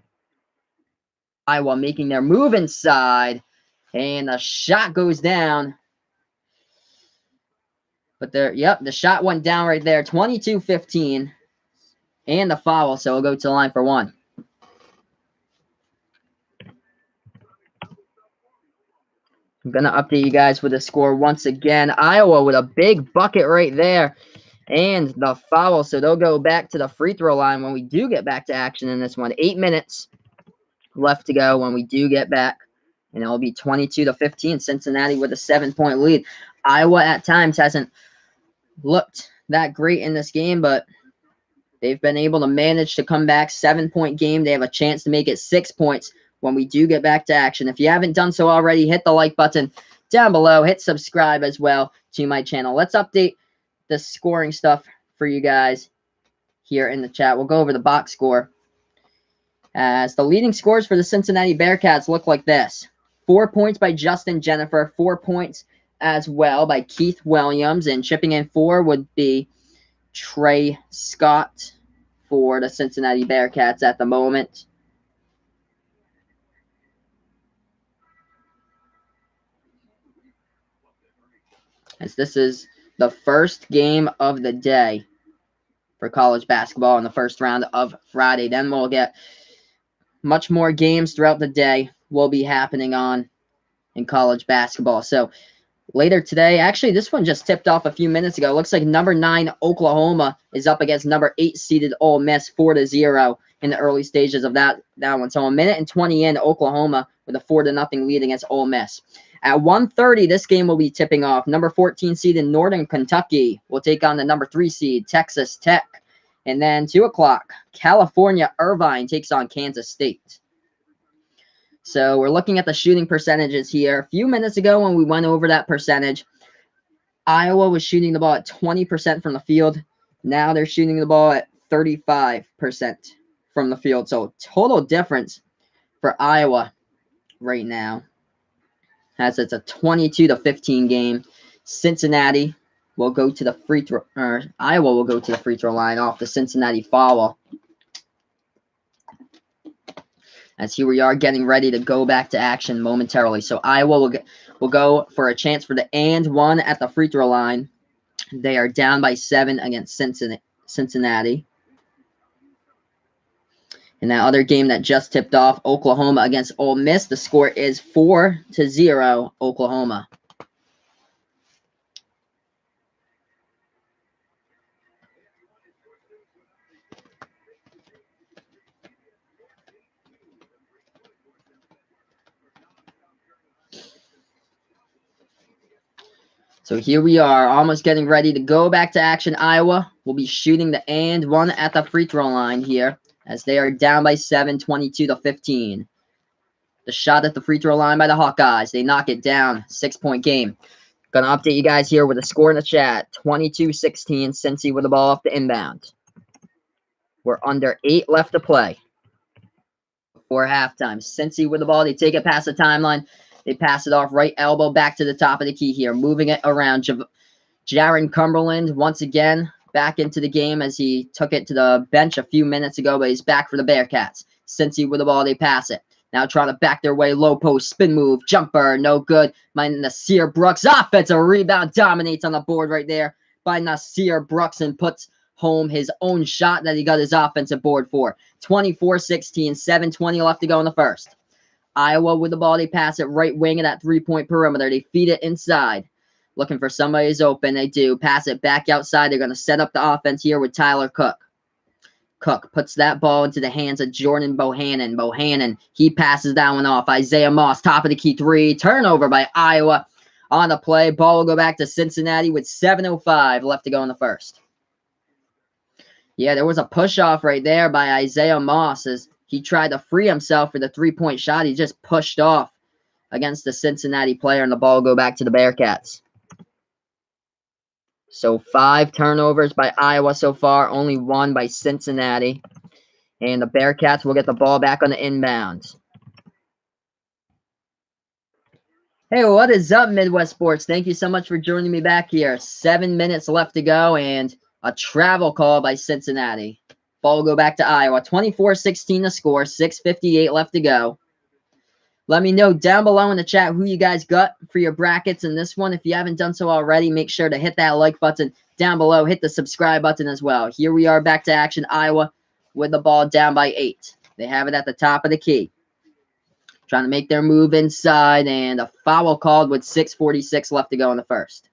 Iowa making their move inside, and the shot goes down. But the shot went down right there. 22-15, and the foul, so we'll go to the line for 1. I'm going to update you guys with the score once again. Iowa with a big bucket right there. And the foul, so they'll go back to the free throw line when we do get back to action in this one. 8 minutes left to go when we do get back. And it'll be 22-15. Cincinnati with a 7-point lead. Iowa at times hasn't looked that great in this game, but They've been able to manage to come back. 7-point game. They have a chance to make it 6 points when we do get back to action. If you haven't done so already, hit the like button down below. Hit subscribe as well to my channel. Let's update the scoring stuff for you guys here in the chat. We'll go over the box score. As the leading scores for the Cincinnati Bearcats look like this. 4 points by Justin Jennifer. 4 points as well by Keith Williams. And chipping in 4 would be Trey Scott for the Cincinnati Bearcats at the moment. As this is the first game of the day for college basketball in the first round of Friday. Then we'll get much more games throughout the day will be happening on in college basketball. So later today, actually this one just tipped off a few minutes ago. It looks like number 9 Oklahoma is up against number 8 seeded Ole Miss 4-0 in the early stages of that one. So a minute and 20 in, Oklahoma with a 4-0 lead against Ole Miss. At 1:30, this game will be tipping off. Number 14 seed in Northern Kentucky will take on the number 3 seed Texas Tech. And then 2 o'clock, California Irvine takes on Kansas State. So we're looking at the shooting percentages here. A few minutes ago when we went over that percentage, Iowa was shooting the ball at 20% from the field. Now they're shooting the ball at 35% from the field. So total difference for Iowa right now, as it's a 22-15 game. Cincinnati will go to the free throw, or Iowa will go to the free throw line off the Cincinnati foul. As here we are getting ready to go back to action momentarily. So Iowa will go for a chance for the and one at the free throw line. They are down by 7 against Cincinnati. In that other game that just tipped off, Oklahoma against Ole Miss, the score is 4-0 Oklahoma. So here we are, almost getting ready to go back to action. Iowa will be shooting the and one at the free throw line here, as they are down by 7, 22-15. The shot at the free throw line by the Hawkeyes. They knock it down. 6-point game. Gonna update you guys here with a score in the chat. 22-16, Cincy with the ball off the inbound. We're under 8 left to play before halftime. Cincy with the ball. They take it past the timeline. They pass it off right elbow back to the top of the key here. Moving it around. Jaron Cumberland once again back into the game as he took it to the bench a few minutes ago, but he's back for the Bearcats. Cincy with the ball. They pass it. Now trying to back their way. Low post. Spin move. Jumper. No good. By Nasir Brooks. Offensive rebound. Dominates on the board right there by Nasir Brooks and puts home his own shot that he got his offensive board for. 24-16. 7:20 left to go in the first. Iowa with the ball. They pass it right wing of that 3-point perimeter. They feed it inside. Looking for somebody who's open. They do. Pass it back outside. They're going to set up the offense here with Tyler Cook. Cook puts that ball into the hands of Jordan Bohannon. Bohannon, he passes that one off. Isaiah Moss, top of the key 3. Turnover by Iowa on the play. Ball will go back to Cincinnati with 7:05 left to go in the first. Yeah, there was a push-off right there by Isaiah Moss as he tried to free himself for the 3-point shot. He just pushed off against the Cincinnati player, and the ball will go back to the Bearcats. So 5 turnovers by Iowa so far, only 1 by Cincinnati. And the Bearcats will get the ball back on the inbound. Hey, what is up, Midwest Sports? Thank you so much for joining me back here. 7 minutes left to go and a travel call by Cincinnati. Ball will go back to Iowa. 24-16 to score, 6:58 left to go. Let me know down below in the chat who you guys got for your brackets in this one. If you haven't done so already, make sure to hit that like button down below. Hit the subscribe button as well. Here we are back to action. Iowa with the ball down by 8. They have it at the top of the key. Trying to make their move inside, and a foul called with 6:46 left to go in the first.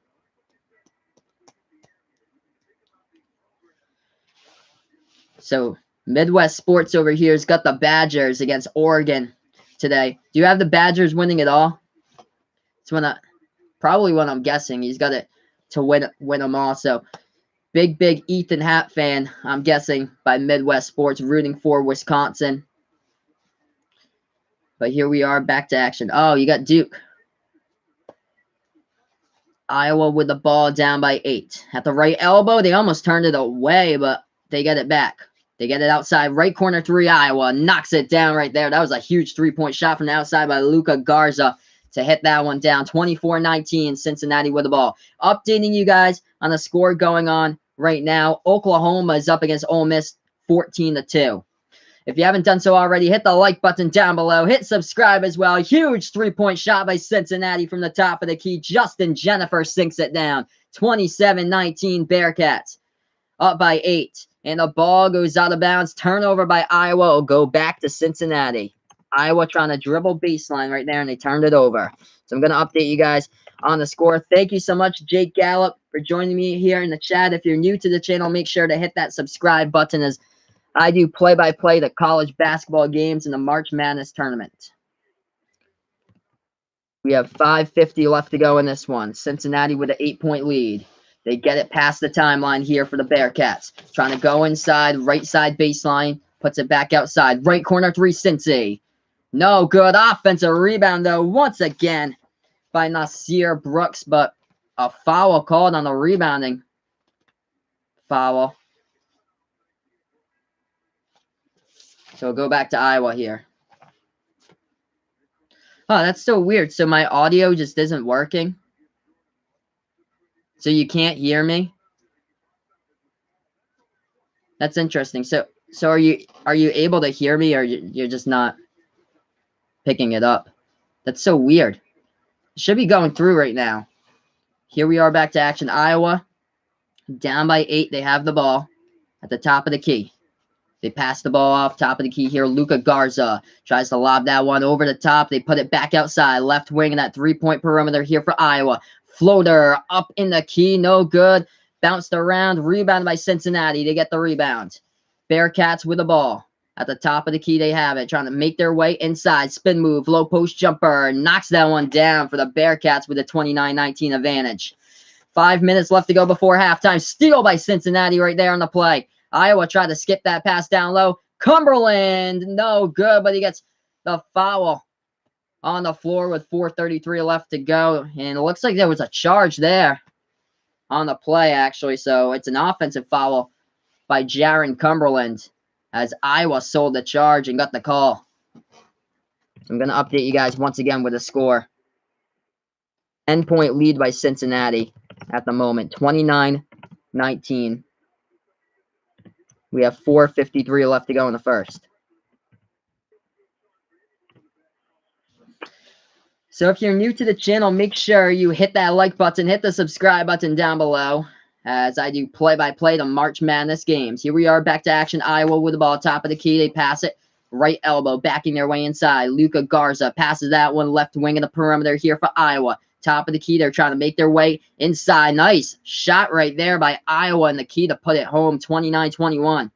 So Midwest Sports over here has got the Badgers against Oregon today. Do you have the Badgers winning it all? It's probably what I'm guessing. He's got it to win them all. So big Ethan Happ fan, I'm guessing, by Midwest Sports, rooting for Wisconsin. But here we are, back to action. Oh, you got Duke. Iowa with the ball down by 8. At the right elbow, they almost turned it away, but they get it back. They get it outside, right corner 3, Iowa. Knocks it down right there. That was a huge three-point shot from the outside by Luka Garza to hit that one down. 24-19, Cincinnati with the ball. Updating you guys on the score going on right now. Oklahoma is up against Ole Miss 14-2. If you haven't done so already, hit the like button down below. Hit subscribe as well. Huge three-point shot by Cincinnati from the top of the key. Justin Jennifer sinks it down. 27-19 Bearcats. Up by 8. And the ball goes out of bounds. Turnover by Iowa. Will go back to Cincinnati. Iowa trying to dribble baseline right there, and they turned it over. So I'm going to update you guys on the score. Thank you so much, Jake Gallup, for joining me here in the chat. If you're new to the channel, make sure to hit that subscribe button as I do play-by-play the college basketball games in the March Madness tournament. We have 5:50 left to go in this one. Cincinnati with an 8-point lead. They get it past the timeline here for the Bearcats. Trying to go inside, right side baseline. Puts it back outside. Right corner 3, Cincy. No good. Offensive rebound, though, once again by Nasir Brooks. But a foul called on the rebounding foul. So we'll go back to Iowa here. Oh, that's so weird. So my audio just isn't working. So you can't hear me? That's interesting. So are you able to hear me, or you're just not picking it up? That's so weird. It should be going through right now. Here we are back to action. Iowa down by 8. They have the ball at the top of the key. They pass the ball off top of the key here. Luka Garza tries to lob that one over the top. They put it back outside. Left wing in that three-point perimeter here for Iowa. Floater up in the key. No good. Bounced around. Rebounded by Cincinnati. They get the rebound. Bearcats with the ball. At the top of the key, they have it. Trying to make their way inside. Spin move. Low post jumper. Knocks that one down for the Bearcats with a 29-19 advantage. 5 minutes left to go before halftime. Steal by Cincinnati right there on the play. Iowa tried to skip that pass down low. Cumberland, no good, but he gets the foul on the floor with 4:33 left to go. And it looks like there was a charge there on the play, actually. So it's an offensive foul by Jaron Cumberland as Iowa sold the charge and got the call. I'm going to update you guys once again with the score. 10-point lead by Cincinnati at the moment, 29-19. We have 4:53 left to go in the first. So if you're new to the channel, make sure you hit that like button, hit the subscribe button down below, as I do play-by-play the March Madness games. Here we are back to action. Iowa with the ball, top of the key. They pass it. Right elbow, backing their way inside. Luka Garza passes that one left wing of the perimeter here for Iowa. Top of the key, they're trying to make their way inside. Nice shot right there by Iowa in the key to put it home, 29-21.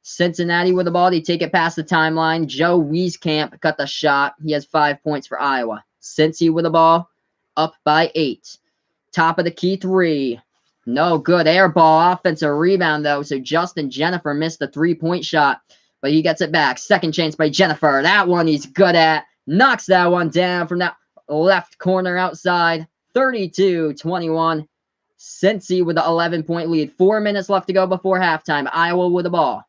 Cincinnati with the ball. They take it past the timeline. Joe Wieskamp got the shot. He has 5 points for Iowa. Cincy with the ball, up by 8. Top of the key 3. No good. Air ball. Offensive rebound, though. So Justin Jennifer missed the 3-point shot, but he gets it back. Second chance by Jennifer. That one he's good at. Knocks that one down from that left corner outside. 32-21. Cincy with the 11-point lead. 4 minutes left to go before halftime. Iowa with the ball.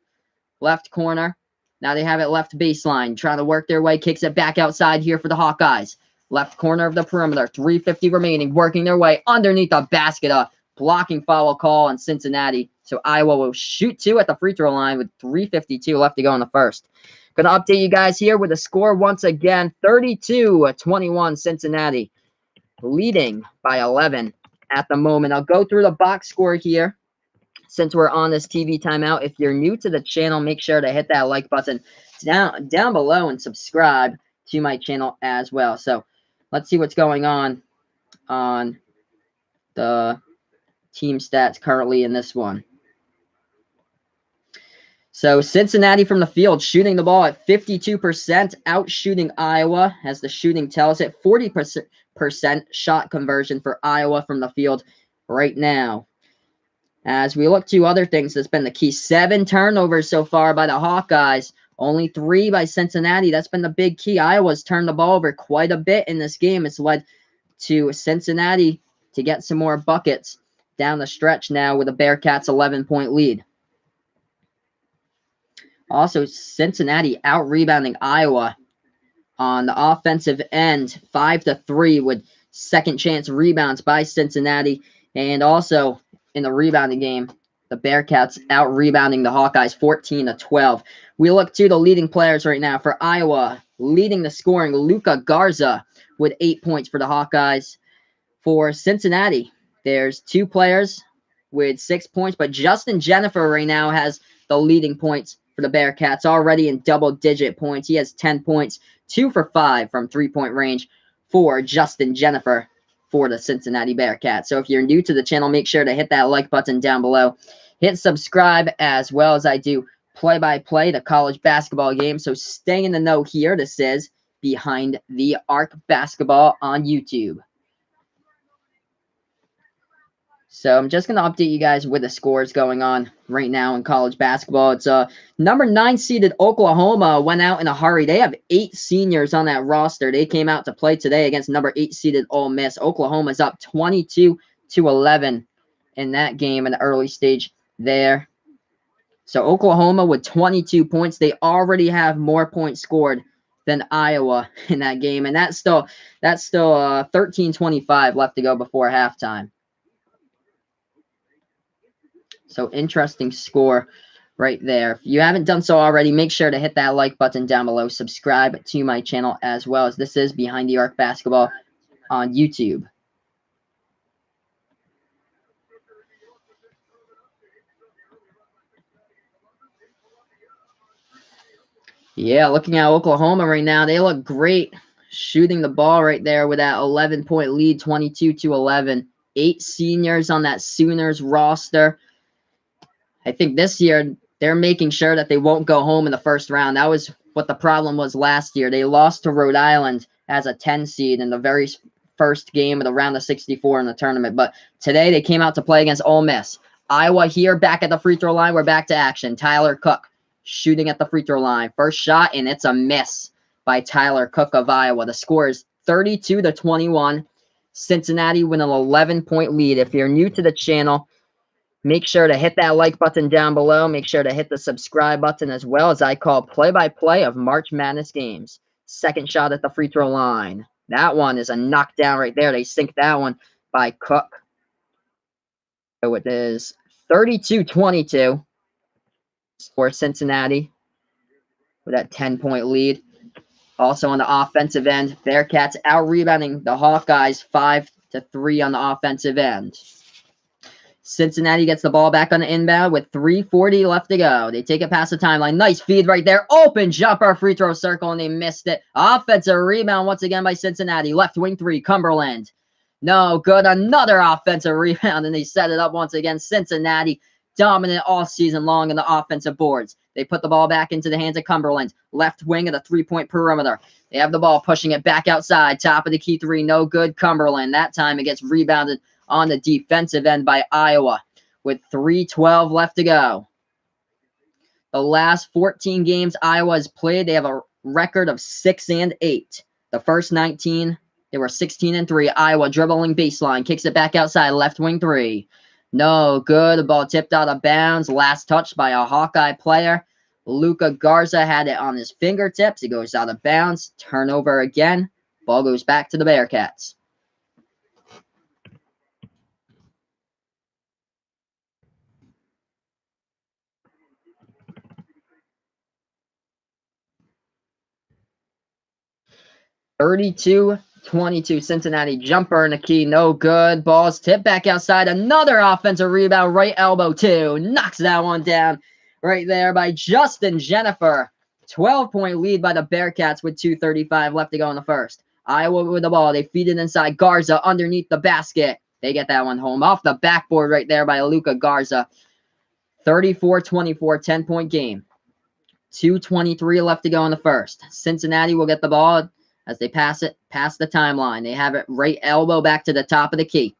Left corner. Now they have it left baseline. Trying to work their way. Kicks it back outside here for the Hawkeyes. Left corner of the perimeter. 3:50 remaining. Working their way underneath the basket. Blocking foul call on Cincinnati. So Iowa will shoot 2 at the free throw line with 3:52 left to go in the first. Going to update you guys here with the score once again. 32-21 Cincinnati. Leading by 11 at the moment. I'll go through the box score here since we're on this TV timeout. If you're new to the channel, make sure to hit that like button down below and subscribe to my channel as well. So let's see what's going on the team stats currently in this one. So Cincinnati from the field shooting the ball at 52%, out shooting Iowa as the shooting tells it. 40% shot conversion for Iowa from the field right now. As we look to other things, that's been the key. 7 turnovers so far by the Hawkeyes. Only 3 by Cincinnati. That's been the big key. Iowa's turned the ball over quite a bit in this game. It's led to Cincinnati to get some more buckets down the stretch now with the Bearcats' 11-point lead. Also, Cincinnati out-rebounding Iowa on the offensive end, 5-3 with second-chance rebounds by Cincinnati. And also in the rebounding game, the Bearcats out-rebounding the Hawkeyes 14-12. We look to the leading players right now for Iowa. Leading the scoring, Luka Garza with 8 points for the Hawkeyes. For Cincinnati, there's 2 players with 6 points, but Justin Jennifer right now has the leading points for the Bearcats, already in double-digit points. He has 10 points, 2 for 5 from three-point range for Justin Jennifer for the Cincinnati Bearcats. So if you're new to the channel, make sure to hit that like button down below. Hit subscribe as well as I do play-by-play the college basketball game. So stay in the know here. This is Behind the Arc Basketball on YouTube. So I'm just going to update you guys with the scores going on right now in college basketball. It's number 9 seeded Oklahoma went out in a hurry. They have 8 seniors on that roster. They came out to play today against number 8 seeded Ole Miss. Oklahoma's up 22-11 in that game in the early stage there. So Oklahoma with 22 points. They already have more points scored than Iowa in that game, and that's still 13-25 left to go before halftime. So interesting score right there. If you haven't done so already, make sure to hit that like button down below. Subscribe to my channel as well, as this is Behind the Arc Basketball on YouTube. Yeah, looking at Oklahoma right now, they look great shooting the ball right there with that 11-point lead, 22-11. 8 seniors on that Sooners roster. I think this year they're making sure that they won't go home in the first round. That was what the problem was last year. They lost to Rhode Island as a 10 seed in the very first game of the round of 64 in the tournament. But today they came out to play against Ole Miss. Iowa here back at the free throw line. We're back to action. Tyler Cook shooting at the free throw line. First shot, and it's a miss by Tyler Cook of Iowa. The score is 32-21. Cincinnati with an 11-point lead. If you're new to the channel, make sure to hit that like button down below. Make sure to hit the subscribe button as well, as I call play-by-play of March Madness games. Second shot at the free throw line. That one is a knockdown right there. They sink that one by Cook. So it is 32-22 for Cincinnati with that 10-point lead. Also on the offensive end, Bearcats out-rebounding the Hawkeyes 5-3 on the offensive end. Cincinnati gets the ball back on the inbound with 3:40 left to go. They take it past the timeline. Nice feed right there. Open jumper, free throw circle, and they missed it. Offensive rebound once again by Cincinnati. Left wing 3, Cumberland. No good. Another offensive rebound, and they set it up once again. Cincinnati dominant all season long in the offensive boards. They put the ball back into the hands of Cumberland. Left wing of the three-point perimeter. They have the ball, pushing it back outside. Top of the key 3, no good. Cumberland. That time it gets rebounded on the defensive end by Iowa with 3:12 left to go. The last 14 games Iowa has played, they have a record of 6-8. The first 19, they were 16-3. Iowa dribbling baseline, kicks it back outside, left wing 3. No good. The ball tipped out of bounds. Last touch by a Hawkeye player. Luka Garza had it on his fingertips. It goes out of bounds. Turnover again. Ball goes back to the Bearcats. (32-22) Cincinnati jumper in the key, no good. Ball's tipped back outside. Another offensive rebound, right elbow 2. Knocks that one down right there by Justin Jennifer. 12-point lead by the Bearcats with 2:35 left to go in the first. Iowa with the ball. They feed it inside. Garza underneath the basket. They get that one home. Off the backboard right there by Luka Garza. 34-24, 10-point game. 2:23 left to go in the first. Cincinnati will get the ball as they pass it past the timeline. They have it right elbow back to the top of the key.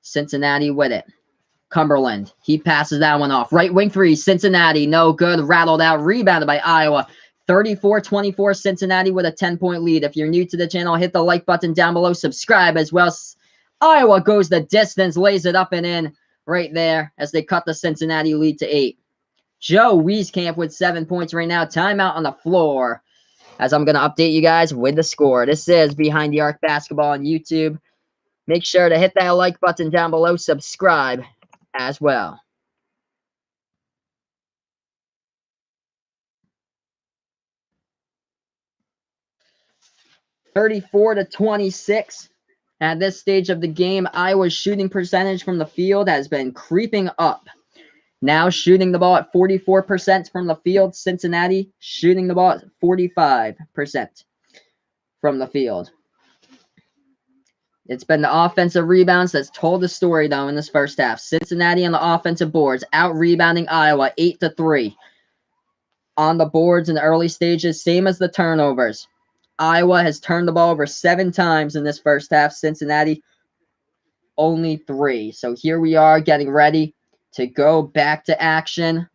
Cincinnati with it. Cumberland. He passes that one off. Right wing three, Cincinnati. No good. Rattled out. Rebounded by Iowa. 34-24, Cincinnati with a 10-point lead. If you're new to the channel, hit the like button down below. Subscribe as well. Iowa goes the distance, lays it up and in right there as they cut the Cincinnati lead to 8. Joe Wieskamp with 7 points right now. Timeout on the floor as I'm going to update you guys with the score. This is Behind the Arc Basketball on YouTube. Make sure to hit that like button down below. Subscribe as well. (34-26). At this stage of the game, Iowa's shooting percentage from the field has been creeping up. Now shooting the ball at 44% from the field. Cincinnati shooting the ball at 45% from the field. It's been the offensive rebounds that's told the story, though, in this first half. Cincinnati on the offensive boards, out-rebounding Iowa 8-3. On the boards in the early stages, same as the turnovers. Iowa has turned the ball over 7 times in this first half. Cincinnati, only 3. So here we are getting ready to go back to action.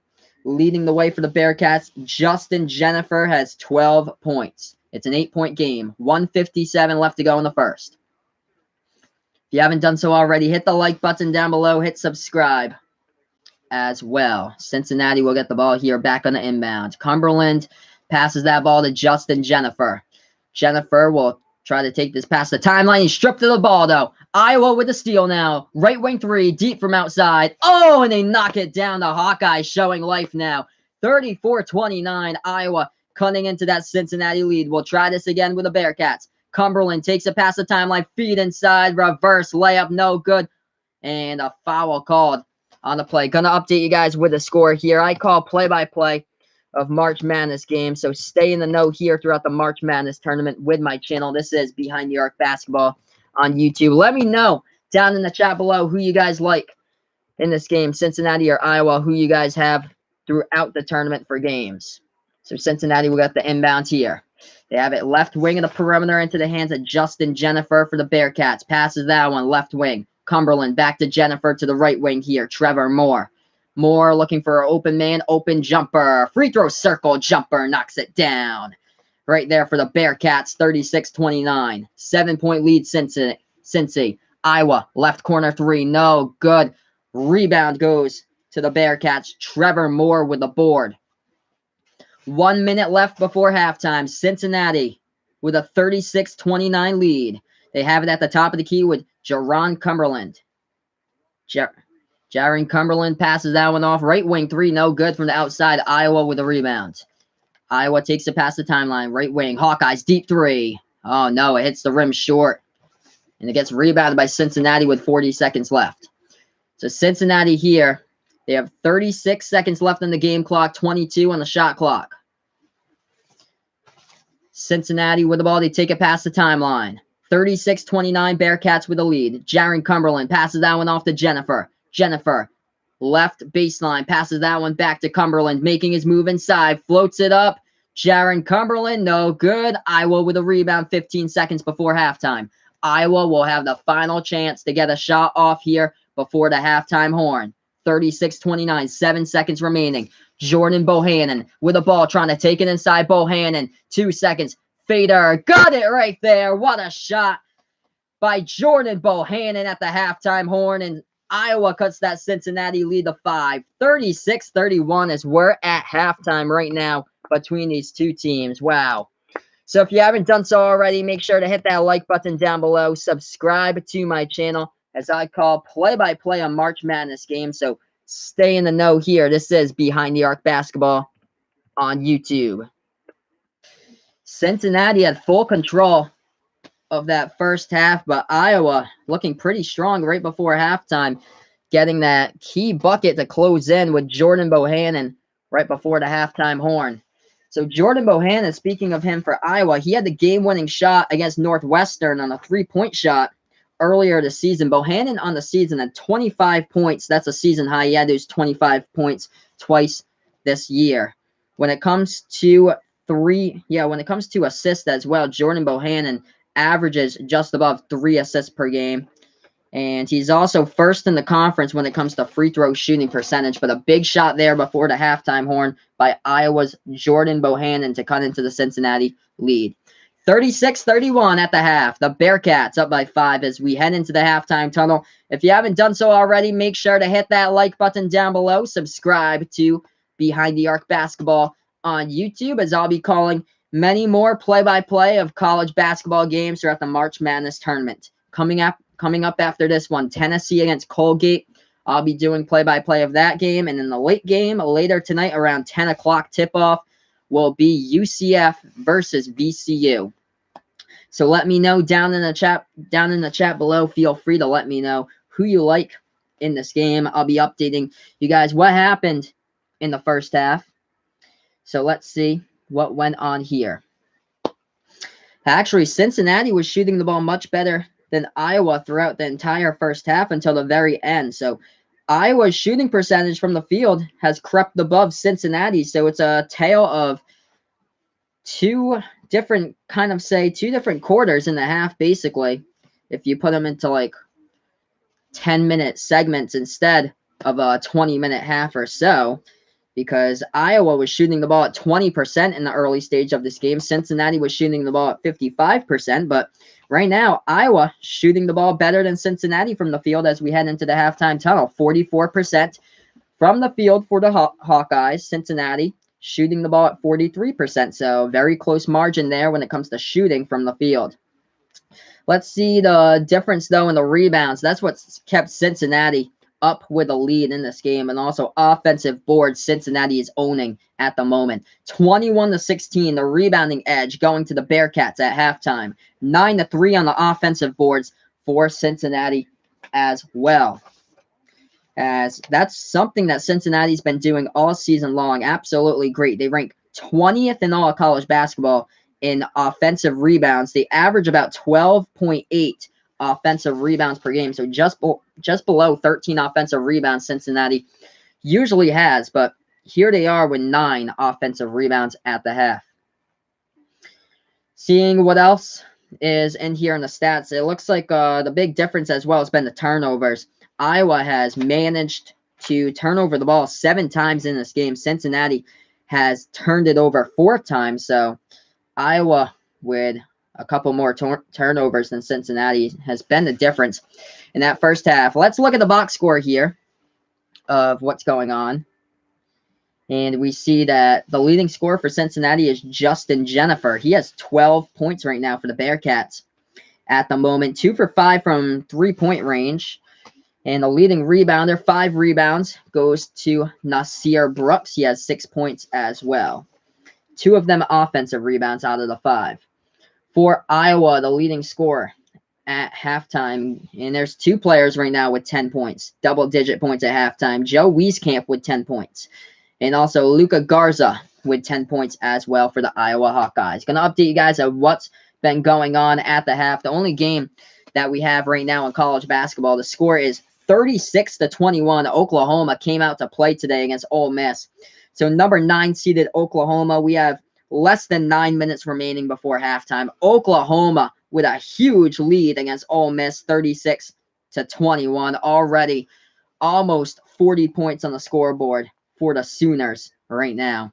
Leading the way for the Bearcats, Justin Jennifer has 12 points. It's an 8-point game. 1:57 left to go in the first. If you haven't done so already, hit the like button down below. Hit subscribe as well. Cincinnati will get the ball here back on the inbound. Cumberland passes that ball to Justin Jennifer. Jennifer will try to take this past the timeline. He's stripped of the ball, though. Iowa with the steal now. Right wing three, deep from outside. Oh, and they knock it down. The Hawkeyes showing life now. 34-29. Iowa cutting into that Cincinnati lead. We'll try this again with the Bearcats. Cumberland takes it past the timeline. Feed inside. Reverse layup. No good. And a foul called on the play. Gonna update you guys with the score here. I call play-by-play of March Madness games, so stay in the know here throughout the March Madness tournament with my channel. This is Behind the Arc Basketball on YouTube. Let me know down in the chat below who you guys like in this game, Cincinnati or Iowa, who you guys have throughout the tournament for games. So Cincinnati will get the inbound here. They have it left wing of the perimeter into the hands of Justin Jennifer for the Bearcats. Passes that one left wing. Cumberland back to Jennifer to the right wing here. Trevor Moore. Moore looking for an open man, open jumper. Free throw circle jumper, knocks it down. Right there for the Bearcats, 36-29. 7-point lead, Cincy. Iowa, left corner three, no good. Rebound goes to the Bearcats. Trevor Moore with the board. 1 minute left before halftime. Cincinnati with a 36-29 lead. They have it at the top of the key with Jaron Cumberland. Jaron Cumberland passes that one off. Right wing three, no good from the outside. Iowa with a rebound. Iowa takes it past the timeline. Right wing. Hawkeyes deep three. Oh, no. It hits the rim short. And it gets rebounded by Cincinnati with 40 seconds left. So Cincinnati here, they have 36 seconds left on the game clock, 22 on the shot clock. Cincinnati with the ball. They take it past the timeline. 36-29, Bearcats with the lead. Jaron Cumberland passes that one off to Jennifer. Jennifer, left baseline, passes that one back to Cumberland, making his move inside, floats it up. Jaron Cumberland, no good. Iowa with a rebound 15 seconds before halftime. Iowa will have the final chance to get a shot off here before the halftime horn. 36-29, 7 seconds remaining. Jordan Bohannon with the ball, trying to take it inside. Bohannon, 2 seconds. Fader, got it right there. What a shot by Jordan Bohannon at the halftime horn, and Iowa cuts that Cincinnati lead to 5. 36-31 as we're at halftime right now between these two teams. Wow. So if you haven't done so already, make sure to hit that like button down below. Subscribe to my channel as I call play-by-play on March Madness games. So stay in the know here. This is Behind the Arc Basketball on YouTube. Cincinnati had full control of that first half, but Iowa looking pretty strong right before halftime, getting that key bucket to close in with Jordan Bohannon right before the halftime horn. So Jordan Bohannon, speaking of him for Iowa, he had the game-winning shot against Northwestern on a three-point shot earlier this season. Bohannon on the season had 25 points. That's a season high. He had those 25 points twice this year. When it comes to assists as well, Jordan Bohannon averages just above 3 assists per game. And he's also first in the conference when it comes to free throw shooting percentage. But a big shot there before the halftime horn by Iowa's Jordan Bohannon to cut into the Cincinnati lead. 36-31 at the half. The Bearcats up by 5 as we head into the halftime tunnel. If you haven't done so already, make sure to hit that like button down below. Subscribe to Behind the Arc Basketball on YouTube, as I'll be calling many more play-by-play of college basketball games throughout the March Madness tournament. Coming up after this one, Tennessee against Colgate. I'll be doing play-by-play of that game. And in the late game, later tonight around 10 o'clock tip-off, will be UCF versus VCU. So let me know down in the chat below. Feel free to let me know who you like in this game. I'll be updating you guys what happened in the first half. So let's see what went on here. Actually, Cincinnati was shooting the ball much better than Iowa throughout the entire first half until the very end. So Iowa's shooting percentage from the field has crept above Cincinnati. So it's a tale of two different quarters in the half, basically, if you put them into like 10-minute segments instead of a 20-minute half or so, because Iowa was shooting the ball at 20% in the early stage of this game. Cincinnati was shooting the ball at 55%, but right now, Iowa shooting the ball better than Cincinnati from the field as we head into the halftime tunnel. 44% from the field for the Hawkeyes. Cincinnati shooting the ball at 43%, so very close margin there when it comes to shooting from the field. Let's see the difference, though, in the rebounds. That's what's kept Cincinnati up with a lead in this game, and also offensive boards Cincinnati is owning at the moment. 21-16, the rebounding edge going to the Bearcats at halftime. 9-3 on the offensive boards for Cincinnati as well, as that's something that Cincinnati's been doing all season long. Absolutely great. They rank 20th in all of college basketball in offensive rebounds. They average about 12.8 offensive rebounds per game, so just below 13 offensive rebounds Cincinnati usually has, but here they are with 9 offensive rebounds at the half. Seeing what else is in here in the stats, it looks like the big difference as well has been the turnovers. Iowa has managed to turn over the ball 7 times in this game. Cincinnati has turned it over 4 times, so Iowa with a couple more turnovers than Cincinnati has been the difference in that first half. Let's look at the box score here of what's going on. And we see that the leading scorer for Cincinnati is Justin Jennifer. He has 12 points right now for the Bearcats at the moment. 2 for 5 from three-point range. And the leading rebounder, 5 rebounds, goes to Nasir Brooks. He has 6 points as well. 2 of them offensive rebounds out of the 5. For Iowa, the leading scorer at halftime, and there's 2 players right now with 10 points, double-digit points at halftime. Joe Wieskamp with 10 points, and also Luka Garza with 10 points as well for the Iowa Hawkeyes. Going to update you guys on what's been going on at the half. The only game that we have right now in college basketball, the score is 36-21. Oklahoma came out to play today against Ole Miss. So number 9 seeded Oklahoma, we have less than 9 minutes remaining before halftime. Oklahoma with a huge lead against Ole Miss, 36-21. Already almost 40 points on the scoreboard for the Sooners right now.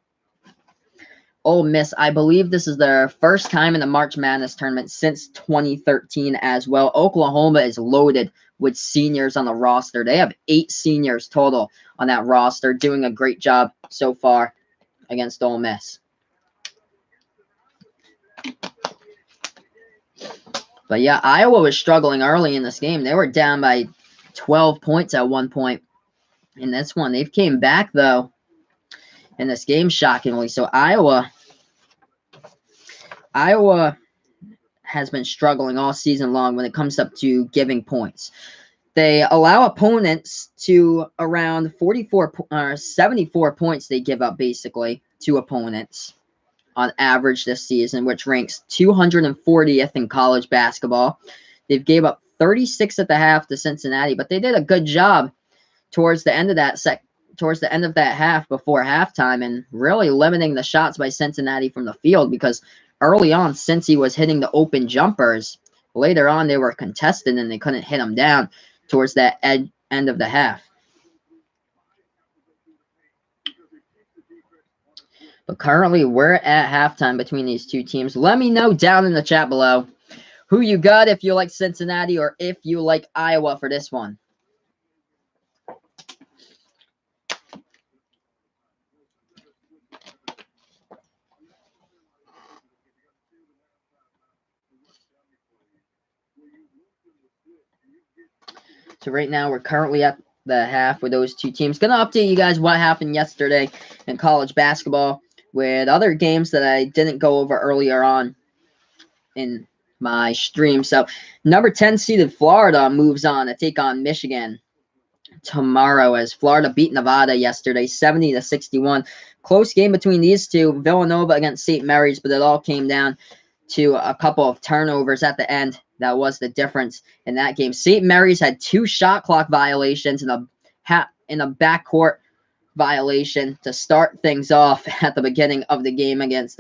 Ole Miss, I believe this is their first time in the March Madness tournament since 2013 as well. Oklahoma is loaded with seniors on the roster. They have 8 seniors total on that roster, doing a great job so far against Ole Miss. But yeah, Iowa was struggling early in this game. They were down by 12 points at one point in this one. They've came back, though, in this game, shockingly. So Iowa has been struggling all season long when it comes up to giving points. They allow opponents to around 74 points they give up, basically, to opponents on average this season, which ranks 240th in college basketball. They've gave up 36 at the half to Cincinnati, but they did a good job towards the end of that half before halftime, and really limiting the shots by Cincinnati from the field, because early on, Cincy was hitting the open jumpers. Later on, they were contested and they couldn't hit them down. towards that end of the half. But currently, we're at halftime between these two teams. Let me know down in the chat below who you got, if you like Cincinnati or if you like Iowa for this one. So right now, we're currently at the half with those two teams. Going to update you guys what happened yesterday in college basketball with other games that I didn't go over earlier on in my stream. So number 10 seeded Florida moves on to take on Michigan tomorrow, as Florida beat Nevada yesterday 70-61. Close game between these two. Villanova against St. Mary's, but it all came down to a couple of turnovers at the end. That was the difference in that game. St. Mary's had 2 shot clock violations and a backcourt violation to start things off at the beginning of the game against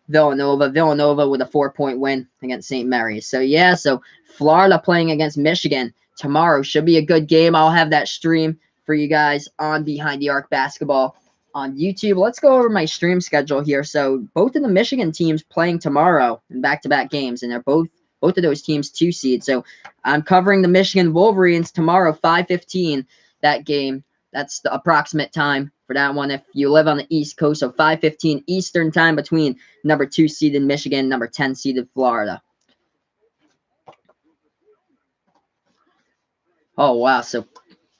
Villanova. Villanova with a 4-point win against St. Mary's. So yeah, so Florida playing against Michigan tomorrow should be a good game. I'll have that stream for you guys on Behind the Arc Basketball on YouTube. Let's go over my stream schedule here. So both of the Michigan teams playing tomorrow in back-to-back games, and they're both of those teams 2 seed. So I'm covering the Michigan Wolverines tomorrow, 5:15. That game. That's the approximate time for that one if you live on the East Coast. So 5:15 Eastern time between number 2 seeded Michigan, number 10 seeded Florida. Oh, wow. So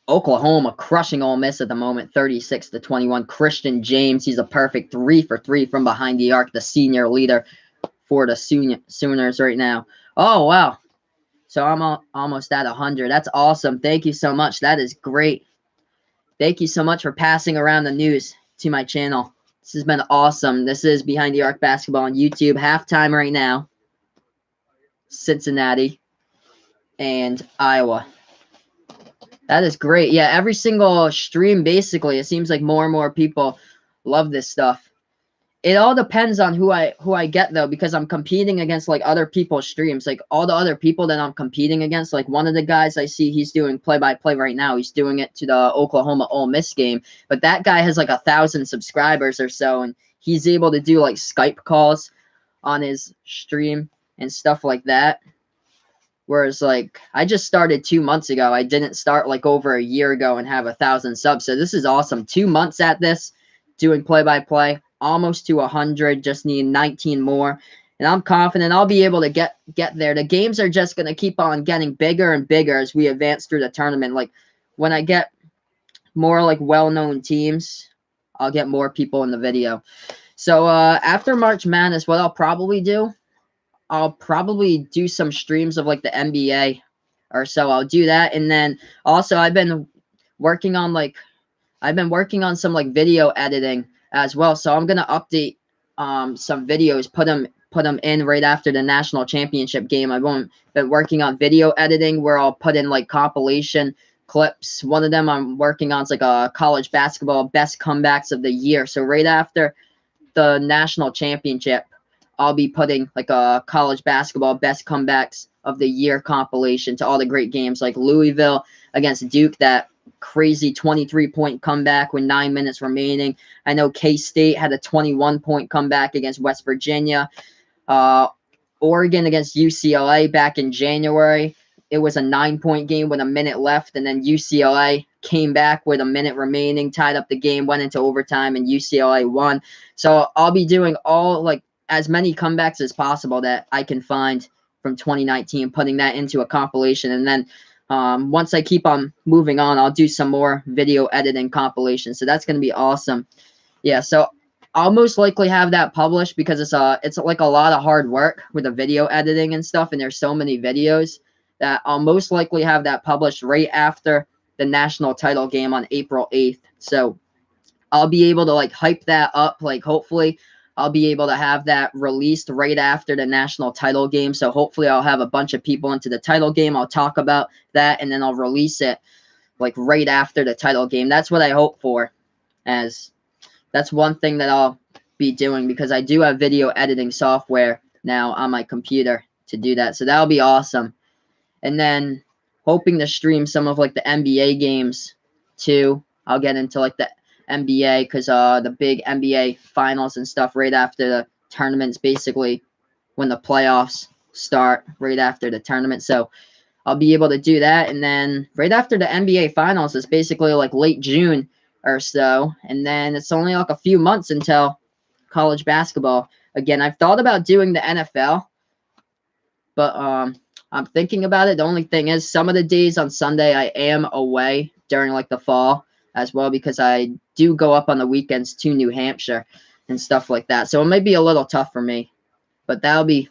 Oklahoma crushing Ole Miss at the moment, 36-21. Christian James, he's a perfect 3 for 3 from behind the arc, the senior leader for the Sooners right now. Oh, wow. So I'm almost at 100. That's awesome. Thank you so much. That is great. Thank you so much for passing around the news to my channel. This has been awesome. This is Behind the Arc Basketball on YouTube. Halftime right now. Cincinnati and Iowa. That is great. Yeah, every single stream, basically, it seems like more and more people love this stuff. It all depends on who I get, though, because I'm competing against, like, other people's streams. Like, all the other people that I'm competing against, like, one of the guys I see, he's doing play-by-play right now. He's doing it to the Oklahoma Ole Miss game. But that guy has, like, 1,000 subscribers or so, and he's able to do, like, Skype calls on his stream and stuff like that. Whereas, like, I just started 2 months ago. I didn't start, like, over a year ago and have 1,000 subs. So this is awesome. 2 months at this, doing play-by-play. Almost to 100, just need 19 more, and I'm confident I'll be able to get there. The games are just going to keep on getting bigger and bigger as we advance through the tournament. Like, when I get more, like, well-known teams, I'll get more people in the video. So after March Madness, what I'll probably do some streams of, like, the NBA or so. I'll do that, and then also I've been working on some, like, video editing as well. So I'm gonna update some videos, put them in right after the national championship game. I've been working on video editing where I'll put in, like, compilation clips. One of them I'm working on is, like, a college basketball best comebacks of the year. So right after the national championship, I'll be putting, like, a college basketball best comebacks of the year compilation to all the great games, like Louisville against Duke, that crazy 23-point comeback with 9 minutes remaining. I know K-State had a 21-point comeback against West Virginia. Oregon against UCLA back in January. It was a 9-point game with a minute left, and then UCLA came back with a minute remaining, tied up the game, went into overtime, and UCLA won. So I'll be doing as many comebacks as possible that I can find from 2019, putting that into a compilation, and then once I keep on moving on, I'll do some more video editing compilations. So that's going to be awesome. Yeah, so I'll most likely have that published because it's like a lot of hard work with the video editing and stuff, and there's so many videos that I'll most likely have that published right after the national title game on April 8th. So I'll be able to, like, hype that up. Like, hopefully I'll be able to have that released right after the national title game. So hopefully I'll have a bunch of people into the title game. I'll talk about that, and then I'll release it, like, right after the title game. That's what I hope for, as that's one thing that I'll be doing, because I do have video editing software now on my computer to do that. So that'll be awesome. And then hoping to stream some of like the NBA games too. I'll get into like the NBA because the big NBA finals and stuff right after the tournaments, basically when the playoffs start right after the tournament. So I'll be able to do that. And then right after the NBA finals is basically like late June or so. And then it's only like a few months until college basketball. Again, I've thought about doing the NFL, but I'm thinking about it. The only thing is some of the days on Sunday I am away during like the fall as well because I do go up on the weekends to New Hampshire and stuff like that. So it might be a little tough for me, but that'll be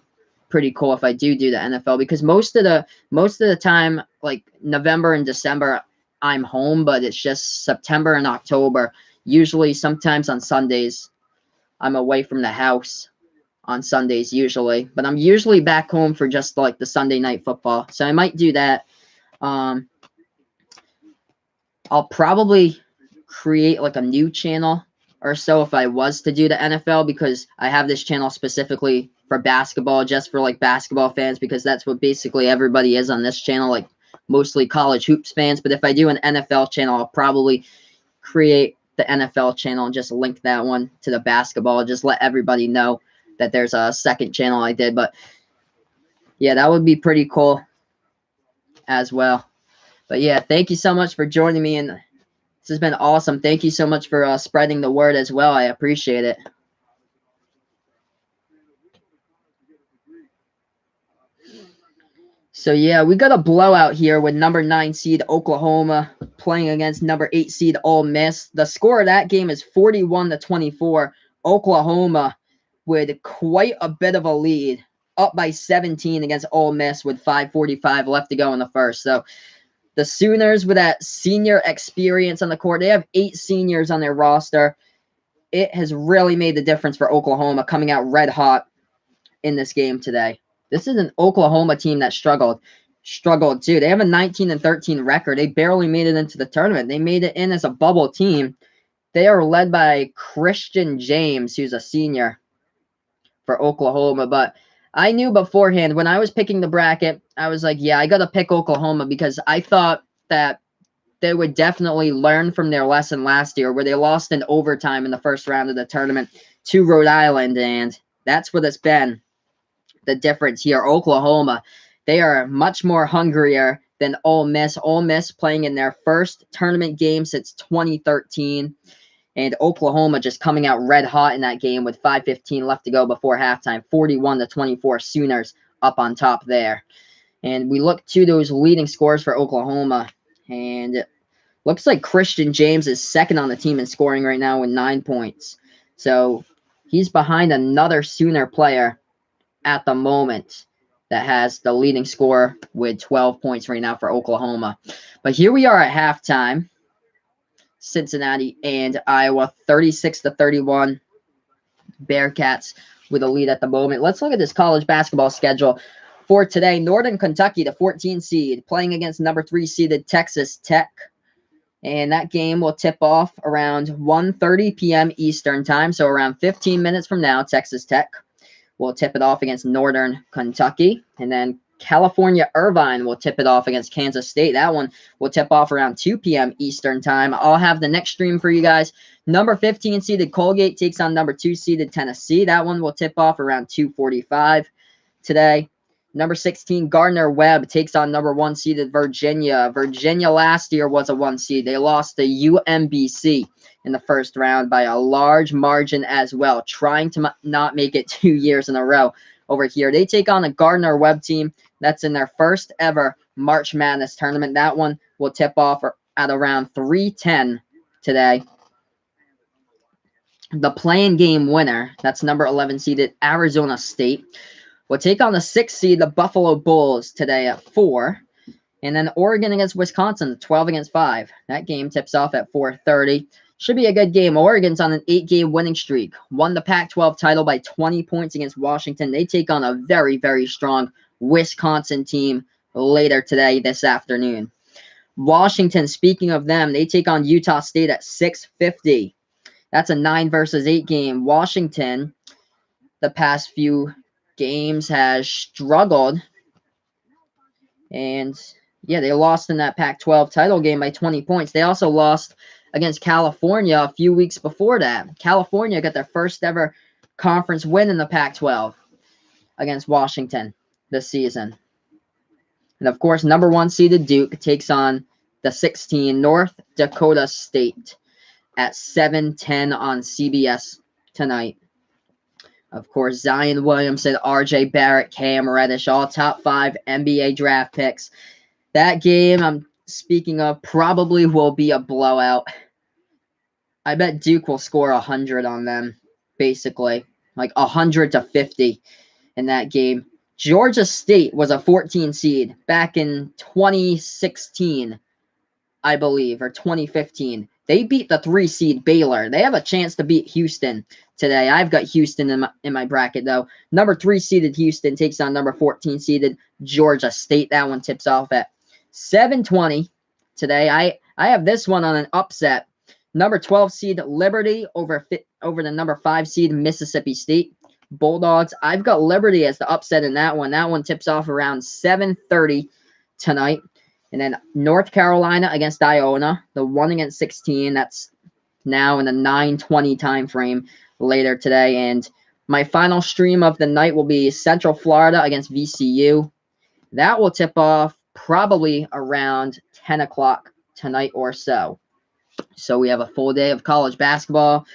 pretty cool if I do the NFL because most of the time, like November and December, I'm home, but it's just September and October. Usually, sometimes on Sundays, I'm away from the house on Sundays usually, but I'm usually back home for just like the Sunday night football. So I might do that. I'll probably create like a new channel or so if I was to do the NFL because I have this channel specifically for basketball, just for like basketball fans, because that's what basically everybody is on this channel, like mostly college hoops fans. But if I do an NFL channel, I'll probably create the NFL channel and just link that one to the basketball. Just let everybody know that there's a second channel I did. But yeah, that would be pretty cool as well. But yeah, thank you so much for joining me, and this has been awesome. Thank you so much for spreading the word as well. I appreciate it. So yeah, we got a blowout here with number 9 seed Oklahoma playing against number 8 seed Ole Miss. The score of that game is 41-24. Oklahoma with quite a bit of a lead, up by 17 against Ole Miss with 5:45 left to go in the first. So the Sooners with that senior experience on the court, they have 8 seniors on their roster. It has really made the difference for Oklahoma coming out red hot in this game today. This is an Oklahoma team that struggled too. They have a 19-13 record. They barely made it into the tournament. They made it in as a bubble team. They are led by Christian James, who's a senior for Oklahoma. But I knew beforehand when I was picking the bracket, I was like, yeah, I got to pick Oklahoma because I thought that they would definitely learn from their lesson last year where they lost in overtime in the first round of the tournament to Rhode Island. And that's what it's been. The difference here, Oklahoma, they are much more hungrier than Ole Miss. Ole Miss playing in their first tournament game since 2013, and Oklahoma just coming out red hot in that game with 5:15 left to go before halftime, 41-24 Sooners up on top there. And we look to those leading scores for Oklahoma, and it looks like Christian James is second on the team in scoring right now with 9 points. So he's behind another Sooner player at the moment that has the leading score with 12 points right now for Oklahoma. But here we are at halftime. Cincinnati and Iowa, 36-31. Bearcats with a lead at the moment. Let's look at this college basketball schedule for today. Northern Kentucky, the 14 seed, playing against number 3 seeded Texas Tech. And that game will tip off around 1:30 p.m. Eastern time. So around 15 minutes from now, Texas Tech will tip it off against Northern Kentucky. And then California Irvine will tip it off against Kansas State. That one will tip off around 2 p.m. Eastern time. I'll have the next stream for you guys. Number 15 seeded Colgate takes on number 2 seeded Tennessee. That one will tip off around 2:45 today. Number 16, Gardner-Webb takes on number 1 seeded Virginia. Virginia last year was a 1 seed. They lost to UMBC in the first round by a large margin as well, trying to not make it 2 years in a row over here. They take on a Gardner-Webb team that's in their first ever March Madness tournament. That one will tip off at around 3:10 today. The play-in game winner, that's number 11 seeded Arizona State, will take on the 6th seed, the Buffalo Bulls, today at 4. And then Oregon against Wisconsin, 12 against 5. That game tips off at 4:30. Should be a good game. Oregon's on an 8-game winning streak. Won the Pac-12 title by 20 points against Washington. They take on a very, very strong Wisconsin team later today, this afternoon. Washington, speaking of them, they take on Utah State at 6:50. That's a 9 versus 8 game. Washington, the past few games, has struggled. And Yeah, they lost in that Pac-12 title game by 20 points. They also lost against California a few weeks before that. California got their first ever conference win in the Pac-12 against Washington this season. And of course, number 1 seeded Duke takes on the 16 North Dakota State at 7:10 on CBS tonight. Of course, Zion Williamson, RJ Barrett, Cam Reddish, all top 5 NBA draft picks. That game I'm speaking of probably will be a blowout. I bet Duke will score 100 on them, basically. Like 100 to 50 in that game. Georgia State was a 14 seed back in 2016, I believe, or 2015. They beat the 3 seed Baylor. They have a chance to beat Houston today. I've got Houston in my bracket, though. Number 3 seeded Houston takes on number 14 seeded Georgia State. That one tips off at 7:20 today. I have this one on an upset. Number 12 seed Liberty over the number 5 seed Mississippi State Bulldogs. I've got Liberty as the upset in that one. That one tips off around 7:30 tonight. And then North Carolina against Iona, the 1 against 16. That's now in the 9:20 time frame later today. And my final stream of the night will be Central Florida against VCU. That will tip off probably around 10 o'clock tonight or so. So we have a full day of college basketball.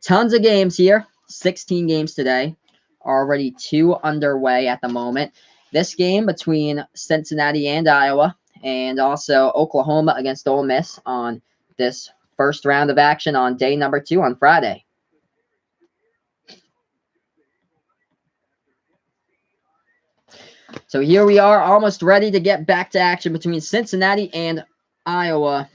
Tons of games here. 16 games today. Already 2 underway at the moment. This game between Cincinnati and Iowa, and also Oklahoma against Ole Miss on this first round of action on day number 2 on Friday. So here we are, almost ready to get back to action between Cincinnati and Iowa,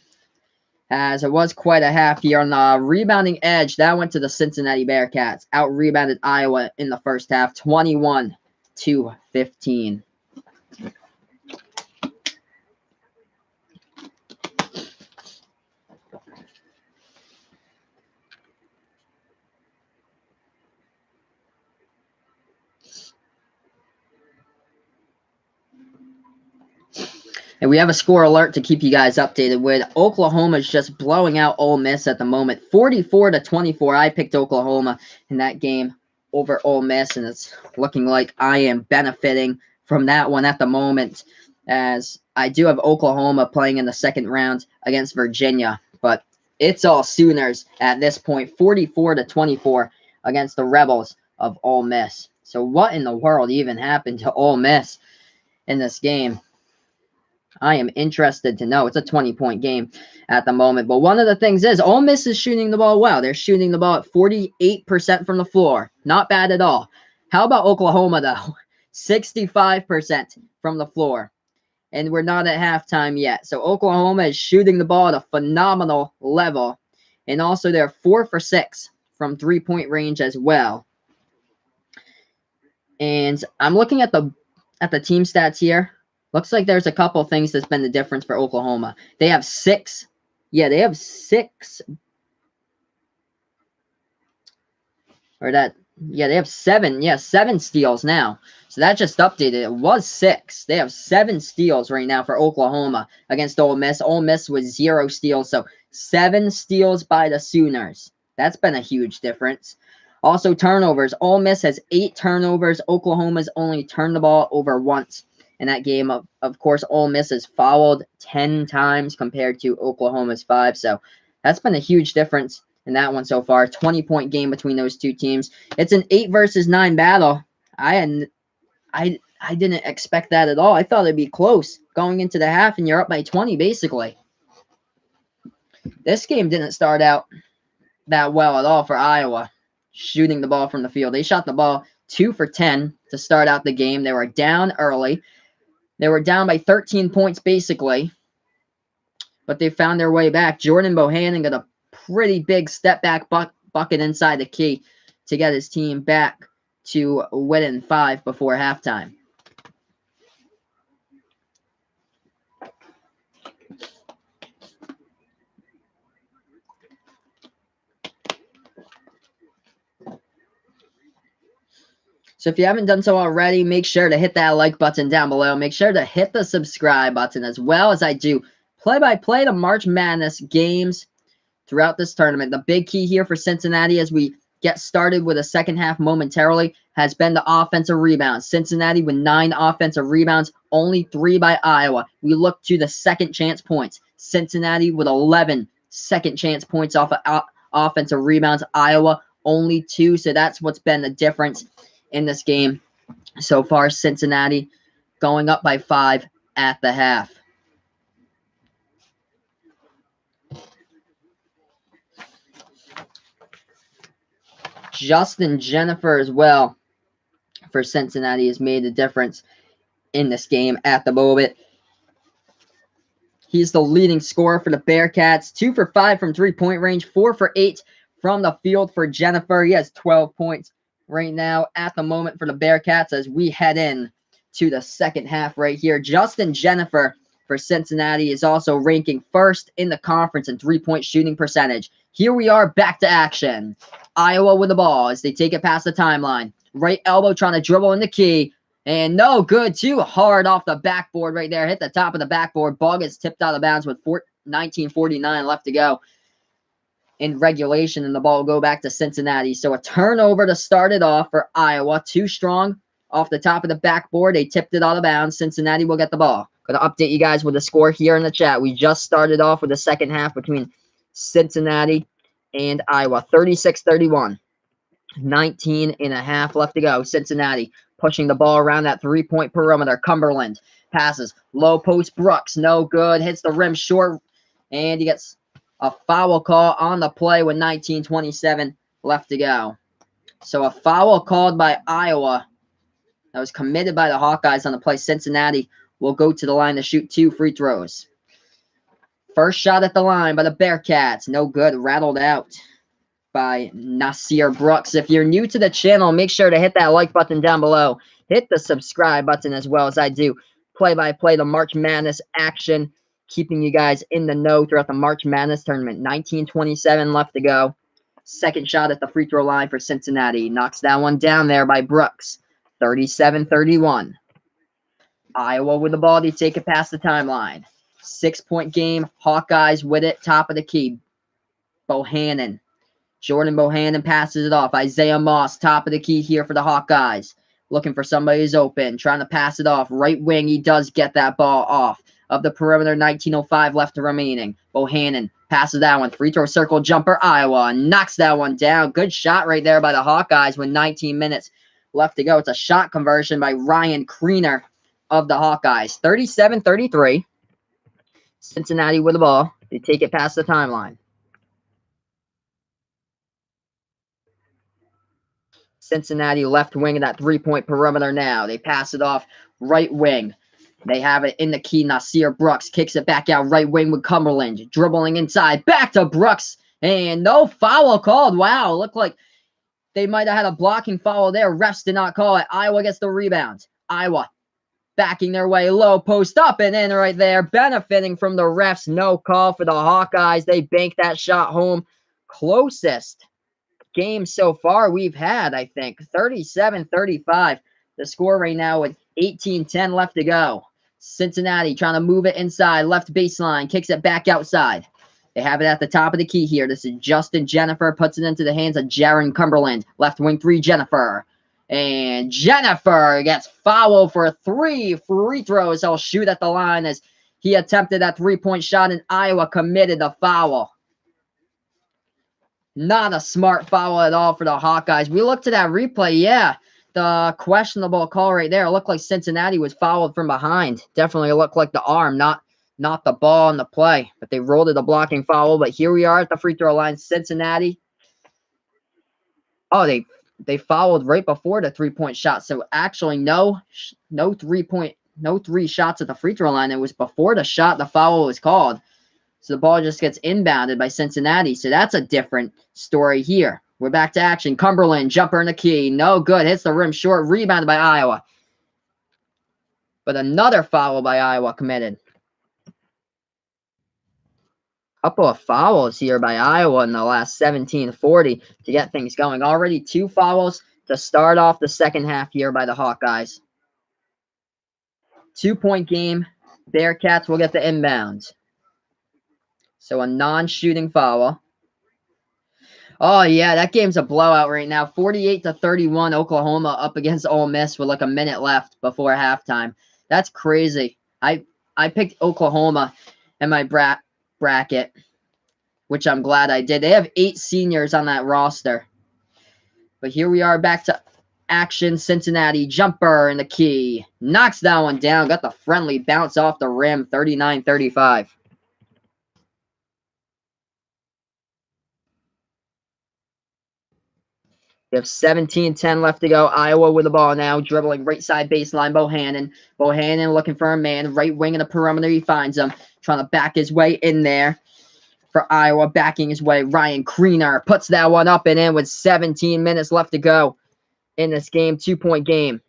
as it was quite a half here. On the rebounding edge, that went to the Cincinnati Bearcats. Out-rebounded Iowa in the first half, 21-15. And we have a score alert to keep you guys updated with. Oklahoma's just blowing out Ole Miss at the moment. 44-24. I picked Oklahoma in that game over Ole Miss, and it's looking like I am benefiting from that one at the moment, as I do have Oklahoma playing in the second round against Virginia. But it's all Sooners at this point. 44-24 against the Rebels of Ole Miss. So what in the world even happened to Ole Miss in this game? I am interested to know. It's a 20-point game at the moment. But one of the things is Ole Miss is shooting the ball well. They're shooting the ball at 48% from the floor. Not bad at all. How about Oklahoma, though? 65% from the floor. And we're not at halftime yet. So Oklahoma is shooting the ball at a phenomenal level. And also they're 4 for 6 from three-point range as well. And I'm looking at the team stats here. Looks like there's a couple things that's been the difference for Oklahoma. They have 6. Yeah, they have 6. Or that. Yeah, they have 7. Yeah, 7 steals now. So that just updated. It was 6. They have 7 steals right now for Oklahoma against Ole Miss. Ole Miss was 0 steals. So 7 steals by the Sooners. That's been a huge difference. Also, turnovers. Ole Miss has 8 turnovers. Oklahoma's only turned the ball over once. In that game, of course, Ole Miss has fouled 10 times compared to Oklahoma's 5. So that's been a huge difference in that one so far. 20-point game between those two teams. It's an 8 versus 9 battle. I didn't expect that at all. I thought it'd be close going into the half, and you're up by 20 basically. This game didn't start out that well at all for Iowa, shooting the ball from the field. They shot the ball 2 for 10 to start out the game. They were down early. They were down by 13 points, basically, but they found their way back. Jordan Bohannon got a pretty big step-back bucket inside the key to get his team back to within 5 before halftime. So if you haven't done so already, make sure to hit that like button down below. Make sure to hit the subscribe button as well as I do play-by-play the March Madness games throughout this tournament. The big key here for Cincinnati as we get started with a second half momentarily has been the offensive rebounds. Cincinnati with 9 offensive rebounds, only 3 by Iowa. We look to the second chance points. Cincinnati with 11 second chance points off of offensive rebounds. Iowa only 2, so that's what's been the difference in this game so far. Cincinnati going up by 5 at the half. Justin Jennifer as well for Cincinnati has made the difference in this game at the moment. He's the leading scorer for the Bearcats. 2 for 5 from three-point range, 4 for 8 from the field for Jennifer. He has 12 points right now at the moment for the Bearcats as we head in to the second half right here. Justin Jennifer for Cincinnati is also ranking first in the conference in three-point shooting percentage. Here we are back to action. Iowa with the ball as they take it past the timeline. Right elbow trying to dribble in the key. And no good. Too hard off the backboard right there. Hit the top of the backboard. Ball gets tipped out of bounds with 19:49 left to go in regulation, and the ball will go back to Cincinnati. So a turnover to start it off for Iowa. Too strong off the top of the backboard. They tipped it out of bounds. Cincinnati will get the ball. Going to update you guys with the score here in the chat. We just started off with the second half between Cincinnati and Iowa. 36-31. 19 and a half left to go. Cincinnati pushing the ball around that three-point perimeter. Cumberland passes. Low post Brooks. No good. Hits the rim short. And he gets a foul call on the play with 19:27 left to go. So a foul called by Iowa that was committed by the Hawkeyes on the play. Cincinnati will go to the line to shoot 2 free throws. First shot at the line by the Bearcats. No good. Rattled out by Nasir Brooks. If you're new to the channel, make sure to hit that like button down below. Hit the subscribe button as well as I do play-by-play the March Madness action, keeping you guys in the know throughout the March Madness tournament. 19:27 left to go. Second shot at the free throw line for Cincinnati. Knocks that one down there by Brooks. 37-31. Iowa with the ball. They take it past the timeline. 6-point game. Hawkeyes with it. Top of the key. Bohannon. Jordan Bohannon passes it off. Isaiah Moss, top of the key here for the Hawkeyes. Looking for somebody who's open. Trying to pass it off. Right wing, he does get that ball off of the perimeter. 19:05 left remaining. Bohannon passes that one. Free throw circle jumper, Iowa. Knocks that one down. Good shot right there by the Hawkeyes with 19 minutes left to go. It's a shot conversion by Ryan Kriener of the Hawkeyes. 37-33. Cincinnati with the ball. They take it past the timeline. Cincinnati left wing of that three-point perimeter now. They pass it off right wing. They have it in the key. Nasir Brooks kicks it back out right wing with Cumberland. Dribbling inside. Back to Brooks. And no foul called. Wow, looked like they might have had a blocking foul there. Refs did not call it. Iowa gets the rebound. Iowa backing their way. Low post up and in right there. Benefiting from the refs. No call for the Hawkeyes. They bank that shot home. Closest game so far we've had, I think. 37-35. The score right now with 18:10 left to go. Cincinnati trying to move it inside. Left baseline. Kicks it back outside. They have it at the top of the key here. This is Justin Jennifer. Puts it into the hands of Jaron Cumberland. Left wing 3, Jennifer. And Jennifer gets fouled for 3 free throws. He'll shoot at the line as he attempted that three-point shot, and Iowa committed the foul. Not a smart foul at all for the Hawkeyes. We looked at that replay. Yeah, the questionable call right there. It looked like Cincinnati was fouled from behind. Definitely looked like the arm, not the ball in the play. But they rolled it a blocking foul. But here we are at the free throw line. Cincinnati. Oh, they fouled right before the three-point shot. So actually no 3 shots at the free throw line. It was before the shot the foul was called. So the ball just gets inbounded by Cincinnati. So that's a different story here. We're back to action. Cumberland, jumper in the key. No good. Hits the rim short. Rebounded by Iowa. But another foul by Iowa committed. Couple of fouls here by Iowa in the last 17-40 to get things going. Already 2 fouls to start off the second half here by the Hawkeyes. 2-point game. Bearcats will get the inbound. So a non-shooting foul. Oh, yeah, that game's a blowout right now. 48-31, Oklahoma up against Ole Miss with like a minute left before halftime. That's crazy. I picked Oklahoma in my bracket, which I'm glad I did. They have 8 seniors on that roster. But here we are back to action. Cincinnati jumper in the key. Knocks that one down. Got the friendly bounce off the rim. 39-35. We have 17-10 left to go. Iowa with the ball now. Dribbling right side baseline. Bohannon. Bohannon looking for a man. Right wing in the perimeter. He finds him. Trying to back his way in there. For Iowa, backing his way. Ryan Kriener puts that one up and in with 17 minutes left to go in this game. 2-point game.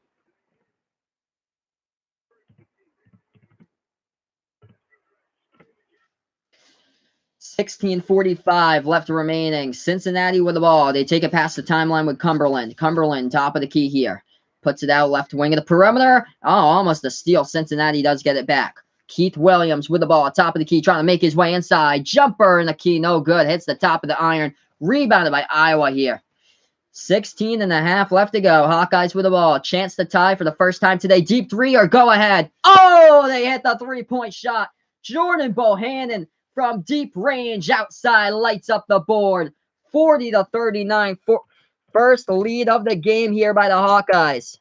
$16:45 left remaining. Cincinnati with the ball. They take it past the timeline with Cumberland. Cumberland, top of the key here. Puts it out left wing of the perimeter. Oh, almost a steal. Cincinnati does get it back. Keith Williams with the ball, top of the key, trying to make his way inside. Jumper in the key, no good. Hits the top of the iron. Rebounded by Iowa here. 16.5 left to go. Hawkeyes with the ball. Chance to tie for the first time today. Deep three or go ahead. Oh, they hit the three-point shot. Jordan Bohannon from deep range outside lights up the board. 40-39. First lead of the game here by the Hawkeyes.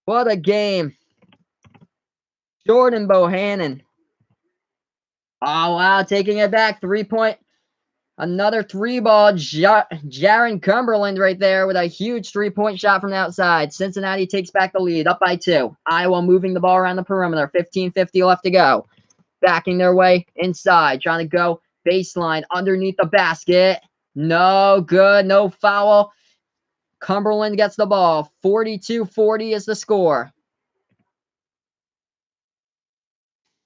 What a game. Jordan Bohannon. Oh, wow. Taking it back. 3-point. Another 3-ball. Jaron Cumberland right there with a huge 3-point shot from the outside. Cincinnati takes back the lead. Up by 2. Iowa moving the ball around the perimeter. 15:50 left to go. Backing their way inside. Trying to go baseline underneath the basket. No good. No foul. Cumberland gets the ball. 42-40 is the score.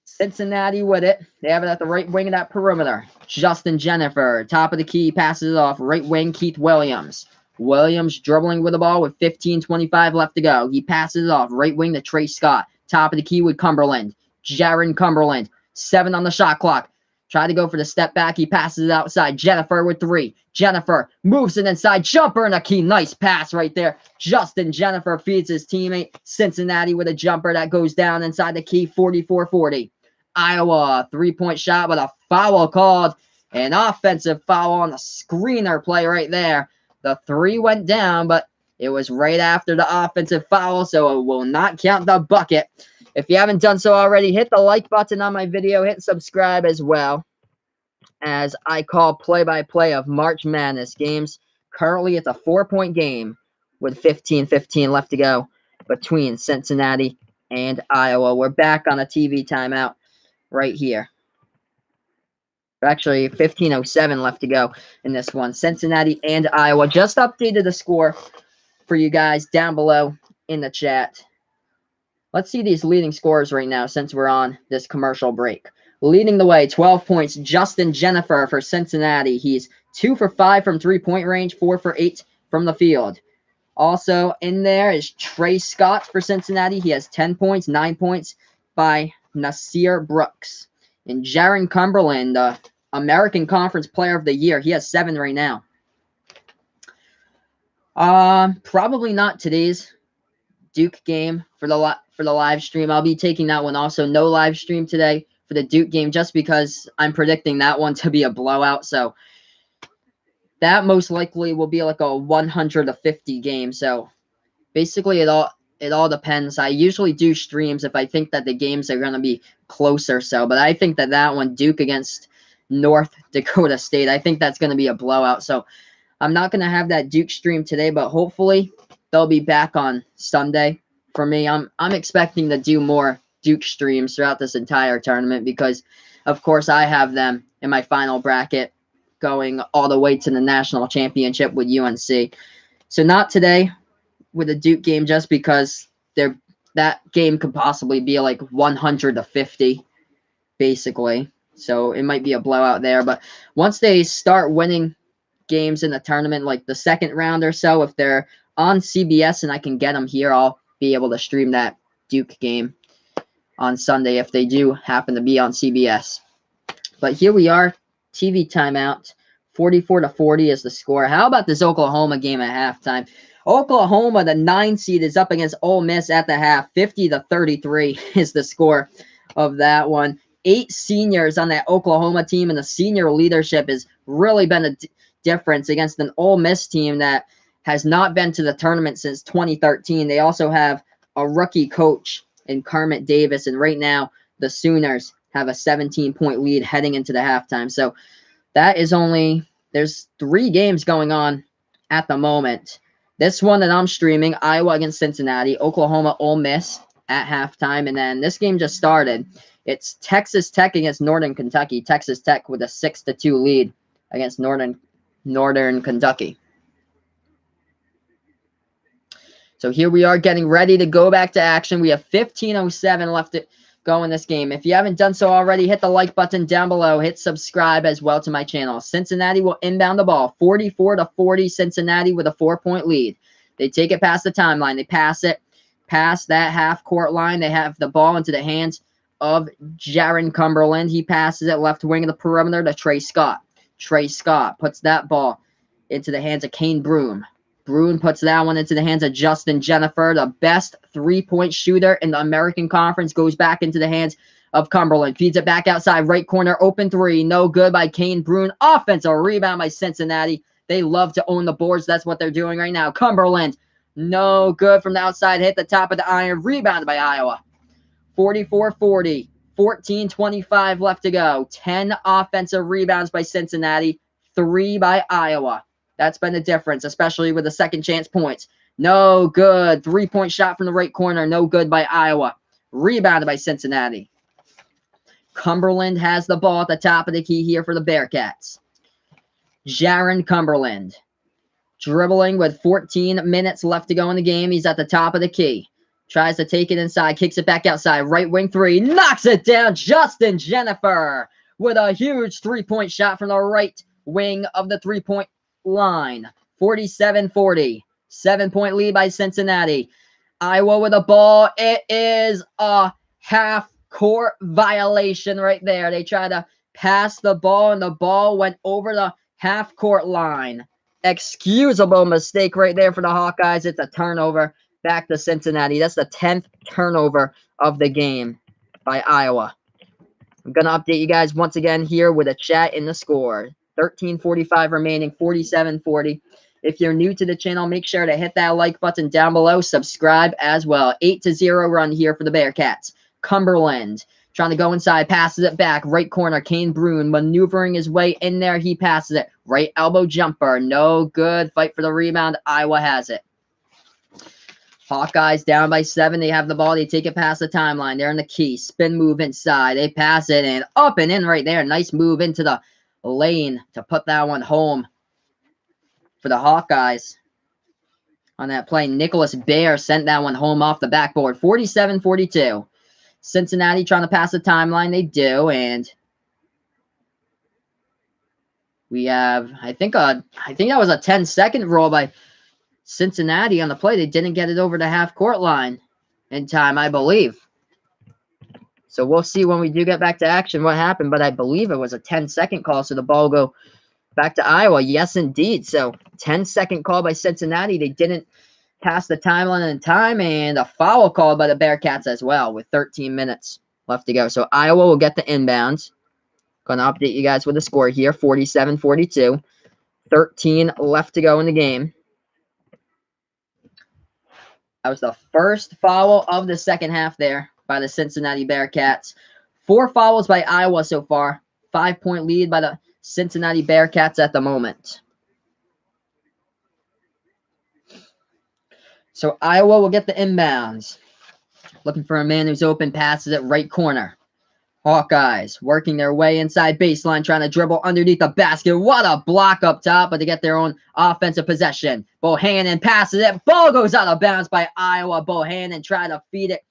Cincinnati with it. They have it at the right wing of that perimeter. Justin Jennifer, top of the key, passes it off. Right wing, Keith Williams. Williams dribbling with the ball with 15:25 left to go. He passes it off. Right wing to Trey Scott. Top of the key with Cumberland. Jaron Cumberland. 7 on the shot clock. Tried to go for the step back. He passes it outside. Jennifer with 3. Jennifer moves it inside. Jumper in the key. Nice pass right there. Justin Jennifer feeds his teammate. Cincinnati with a jumper that goes down inside the key. 44-40. Iowa, 3-point shot with a foul called. An offensive foul on the screener play right there. The 3 went down, but it was right after the offensive foul, so it will not count the bucket. If you haven't done so already, hit the like button on my video. Hit subscribe as well, as I call play-by-play of March Madness games. Currently, it's a 4-point game with 15:15 left to go between Cincinnati and Iowa. We're back on a TV timeout right here. Actually, 15:07 left to go in this one. Cincinnati and Iowa. Just updated the score for you guys down below in the chat. Let's see these leading scorers right now since we're on this commercial break. Leading the way, 12 points, Justin Jennifer for Cincinnati. He's 2 for 5 from 3-point range, 4 for 8 from the field. Also in there is Trey Scott for Cincinnati. He has 10 points, 9 points by Nasir Brooks. And Jaron Cumberland, the American Conference Player of the Year. He has 7 right now. Probably not today's Duke game for the live stream. I'll be taking that one also. No live stream today for the Duke game just because I'm predicting that one to be a blowout. So that most likely will be like a 100-50 game. So basically it all depends. I usually do streams if I think that the games are going to be closer. So, but I think that one, Duke against North Dakota State, I think that's going to be a blowout. So I'm not going to have that Duke stream today, but hopefully they'll be back on Sunday for me. I'm expecting to do more Duke streams throughout this entire tournament because, of course, I have them in my final bracket going all the way to the national championship with UNC. So not today with a Duke game just because that game could possibly be like 100-50, basically. So it might be a blowout there. But once they start winning games in the tournament, like the second round or so, if they're on CBS and I can get them here, I'll be able to stream that Duke game on Sunday if they do happen to be on CBS. But here we are, TV timeout. 44-40 is the score. How about this Oklahoma game at halftime? Oklahoma, the 9 seed, is up against Ole Miss at the half. 50-33 is the score of that one. 8 seniors on that Oklahoma team, and the senior leadership has really been a difference against an Ole Miss team that has not been to the tournament since 2013. They also have a rookie coach in Kermit Davis, and right now the Sooners have a 17-point lead heading into the halftime. So that is there's 3 games going on at the moment. This one that I'm streaming, Iowa against Cincinnati, Oklahoma, Ole Miss at halftime, and then this game just started. It's Texas Tech against Northern Kentucky. Texas Tech with a 6-2 lead against Northern Kentucky. So here we are getting ready to go back to action. We have 15:07 left to go in this game. If you haven't done so already, hit the like button down below. Hit subscribe as well to my channel. Cincinnati will inbound the ball. 44-40, Cincinnati with a 4-point lead. They take it past the timeline. They pass it past that half-court line. They have the ball into the hands of Jaron Cumberland. He passes it left wing of the perimeter to Trey Scott. Trey Scott puts that ball into the hands of Kane Broome. Broome puts that one into the hands of Justin Jennifer. The best 3-point shooter in the American Conference goes back into the hands of Cumberland. Feeds it back outside, right corner, open 3. No good by Kane Broome. Offensive rebound by Cincinnati. They love to own the boards. That's what they're doing right now. Cumberland, no good from the outside. Hit the top of the iron. Rebounded by Iowa. 44-40. 14:25 left to go. 10 offensive rebounds by Cincinnati. 3 by Iowa. That's been the difference, especially with the second chance points. No good. 3-point shot from the right corner. No good by Iowa. Rebounded by Cincinnati. Cumberland has the ball at the top of the key here for the Bearcats. Jaron Cumberland. Dribbling with 14 minutes left to go in the game. He's at the top of the key. Tries to take it inside. Kicks it back outside. Right wing 3. Knocks it down. Justin Jennifer with a huge 3-point shot from the right wing of the 3-point line. 47-40. 7-point lead by Cincinnati. Iowa with the ball. It is a half-court violation right there. They try to pass the ball, and the ball went over the half-court line. Excusable mistake right there for the Hawkeyes. It's a turnover back to Cincinnati. That's the 10th turnover of the game by Iowa. I'm going to update you guys once again here with a chat in the score. 13:45 remaining, 47-40. If you're new to the channel, make sure to hit that like button down below. Subscribe as well. 8-0 run here for the Bearcats. Cumberland trying to go inside, passes it back. Right corner, Kane Broome maneuvering his way in there. He passes it. Right elbow jumper. No good. Fight for the rebound. Iowa has it. Hawkeyes down by 7. They have the ball. They take it past the timeline. They're in the key. Spin move inside. They pass it and up and in right there. Nice move into the lane to put that one home for the Hawkeyes. On that play, Nicholas Baer sent that one home off the backboard. 47-42. Cincinnati trying to pass the timeline. They do, and we have, I think that was a 10-second roll by Cincinnati on the play. They didn't get it over the half-court line in time, I believe. So we'll see when we do get back to action what happened, but I believe it was a 10-second call, so the ball will go back to Iowa. Yes, indeed. So 10-second call by Cincinnati. They didn't pass the timeline in time, and a foul called by the Bearcats as well with 13 minutes left to go. So Iowa will get the inbounds. Going to update you guys with the score here, 47-42. 13 left to go in the game. That was the first foul of the second half there by the Cincinnati Bearcats. 4 fouls by Iowa so far. 5-point lead by the Cincinnati Bearcats at the moment. So Iowa will get the inbounds. Looking for a man who's open, passes it right corner. Hawkeyes working their way inside baseline, trying to dribble underneath the basket. What a block up top, but they get their own offensive possession. Bohannon passes it. Ball goes out of bounds by Iowa. Bohannon trying to feed it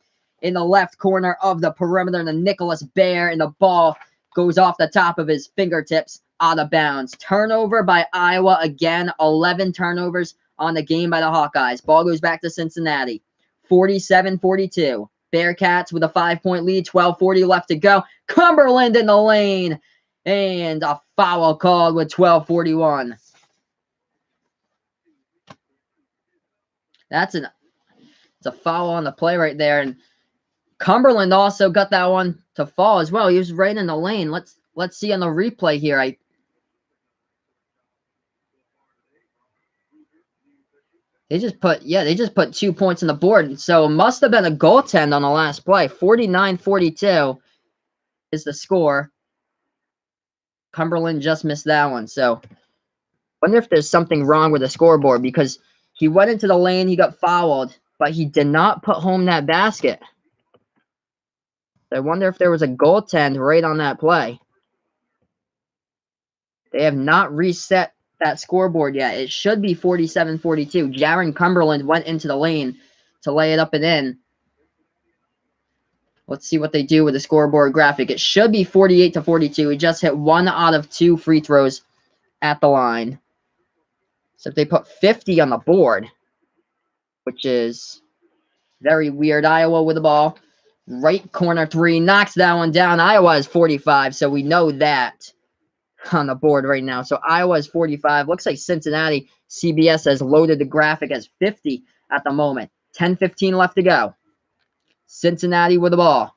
in the left corner of the perimeter to Nicholas Baer, and the ball goes off the top of his fingertips out of bounds. Turnover by Iowa again. 11 turnovers on the game by the Hawkeyes. Ball goes back to Cincinnati. 47-42. Bearcats with a 5-point lead. 12:40 left to go. Cumberland in the lane. And a foul called with 12:41. It's a foul on the play right there. And Cumberland also got that one to fall as well. He was right in the lane. Let's see on the replay here. They just put 2 points on the board. So it must have been a goaltend on the last play. 49-42 is the score. Cumberland just missed that one. So I wonder if there's something wrong with the scoreboard, because he went into the lane, he got fouled, but he did not put home that basket. I wonder if there was a goaltend right on that play. They have not reset that scoreboard yet. It should be 47-42. Jaron Cumberland went into the lane to lay it up and in. Let's see what they do with the scoreboard graphic. It should be 48-42. He just hit 1 out of 2 free throws at the line. So if they put 50 on the board, which is very weird. Iowa with the ball. Right corner 3. Knocks that one down. Iowa is 45, so we know that on the board right now. So Iowa is 45. Looks like Cincinnati, CBS has loaded the graphic as 50 at the moment. 10:15 left to go. Cincinnati with the ball.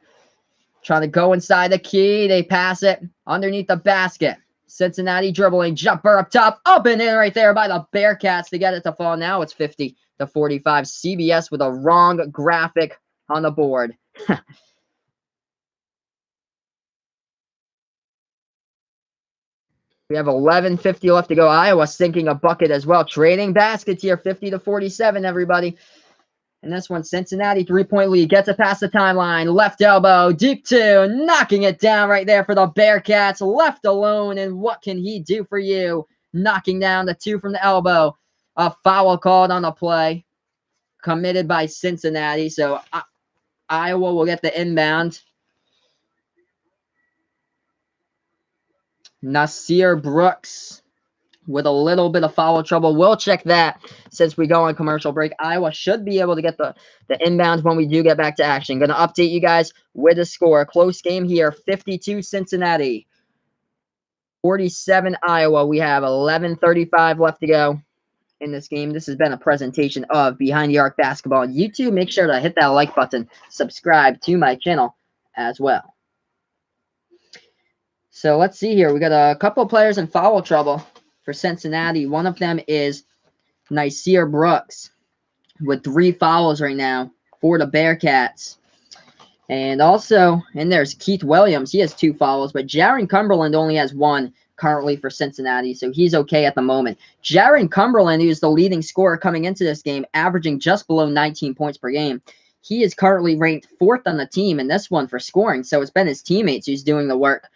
Trying to go inside the key. They pass it underneath the basket. Cincinnati dribbling. Jumper up top. Up and in right there by the Bearcats to get it to fall. Now it's 50-45. CBS with a wrong graphic on the board. We have 11:50 left to go. Iowa sinking a bucket as well. Trading baskets here, 50-47, everybody. And this one, Cincinnati 3-point lead. Gets it past the timeline. Left elbow, deep 2. Knocking it down right there for the Bearcats. Left alone, and what can he do for you? Knocking down the 2 from the elbow. A foul called on the play. Committed by Cincinnati. So Iowa will get the inbound. Nasir Brooks with a little bit of foul trouble. We'll check that since we go on commercial break. Iowa should be able to get the inbound when we do get back to action. Going to update you guys with the score. Close game here. 52 Cincinnati. 47 Iowa. We have 11:35 left to go in this game. This has been a presentation of Behind the Arc Basketball on YouTube. Make sure to hit that like button. Subscribe to my channel as well. So let's see here. We got a couple of players in foul trouble for Cincinnati. One of them is Nasir Brooks with 3 fouls right now for the Bearcats. And also, and there's Keith Williams. He has 2 fouls, but Jaron Cumberland only has 1 currently for Cincinnati, so he's okay at the moment. Jaron Cumberland, who's the leading scorer coming into this game, averaging just below 19 points per game. He is currently ranked 4th on the team in this one for scoring, so it's been his teammates who's doing the work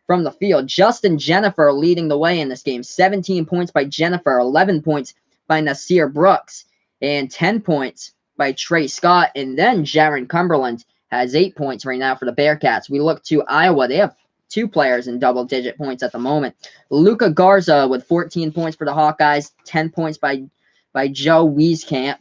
from the field. Justin Jennifer leading the way in this game. 17 points by Jennifer, 11 points by Nasir Brooks, and 10 points by Trey Scott. And then Jaron Cumberland has 8 points right now for the Bearcats. We look to Iowa. They have 2 players in double-digit points at the moment. Luka Garza with 14 points for the Hawkeyes, 10 points by Joe Wieskamp,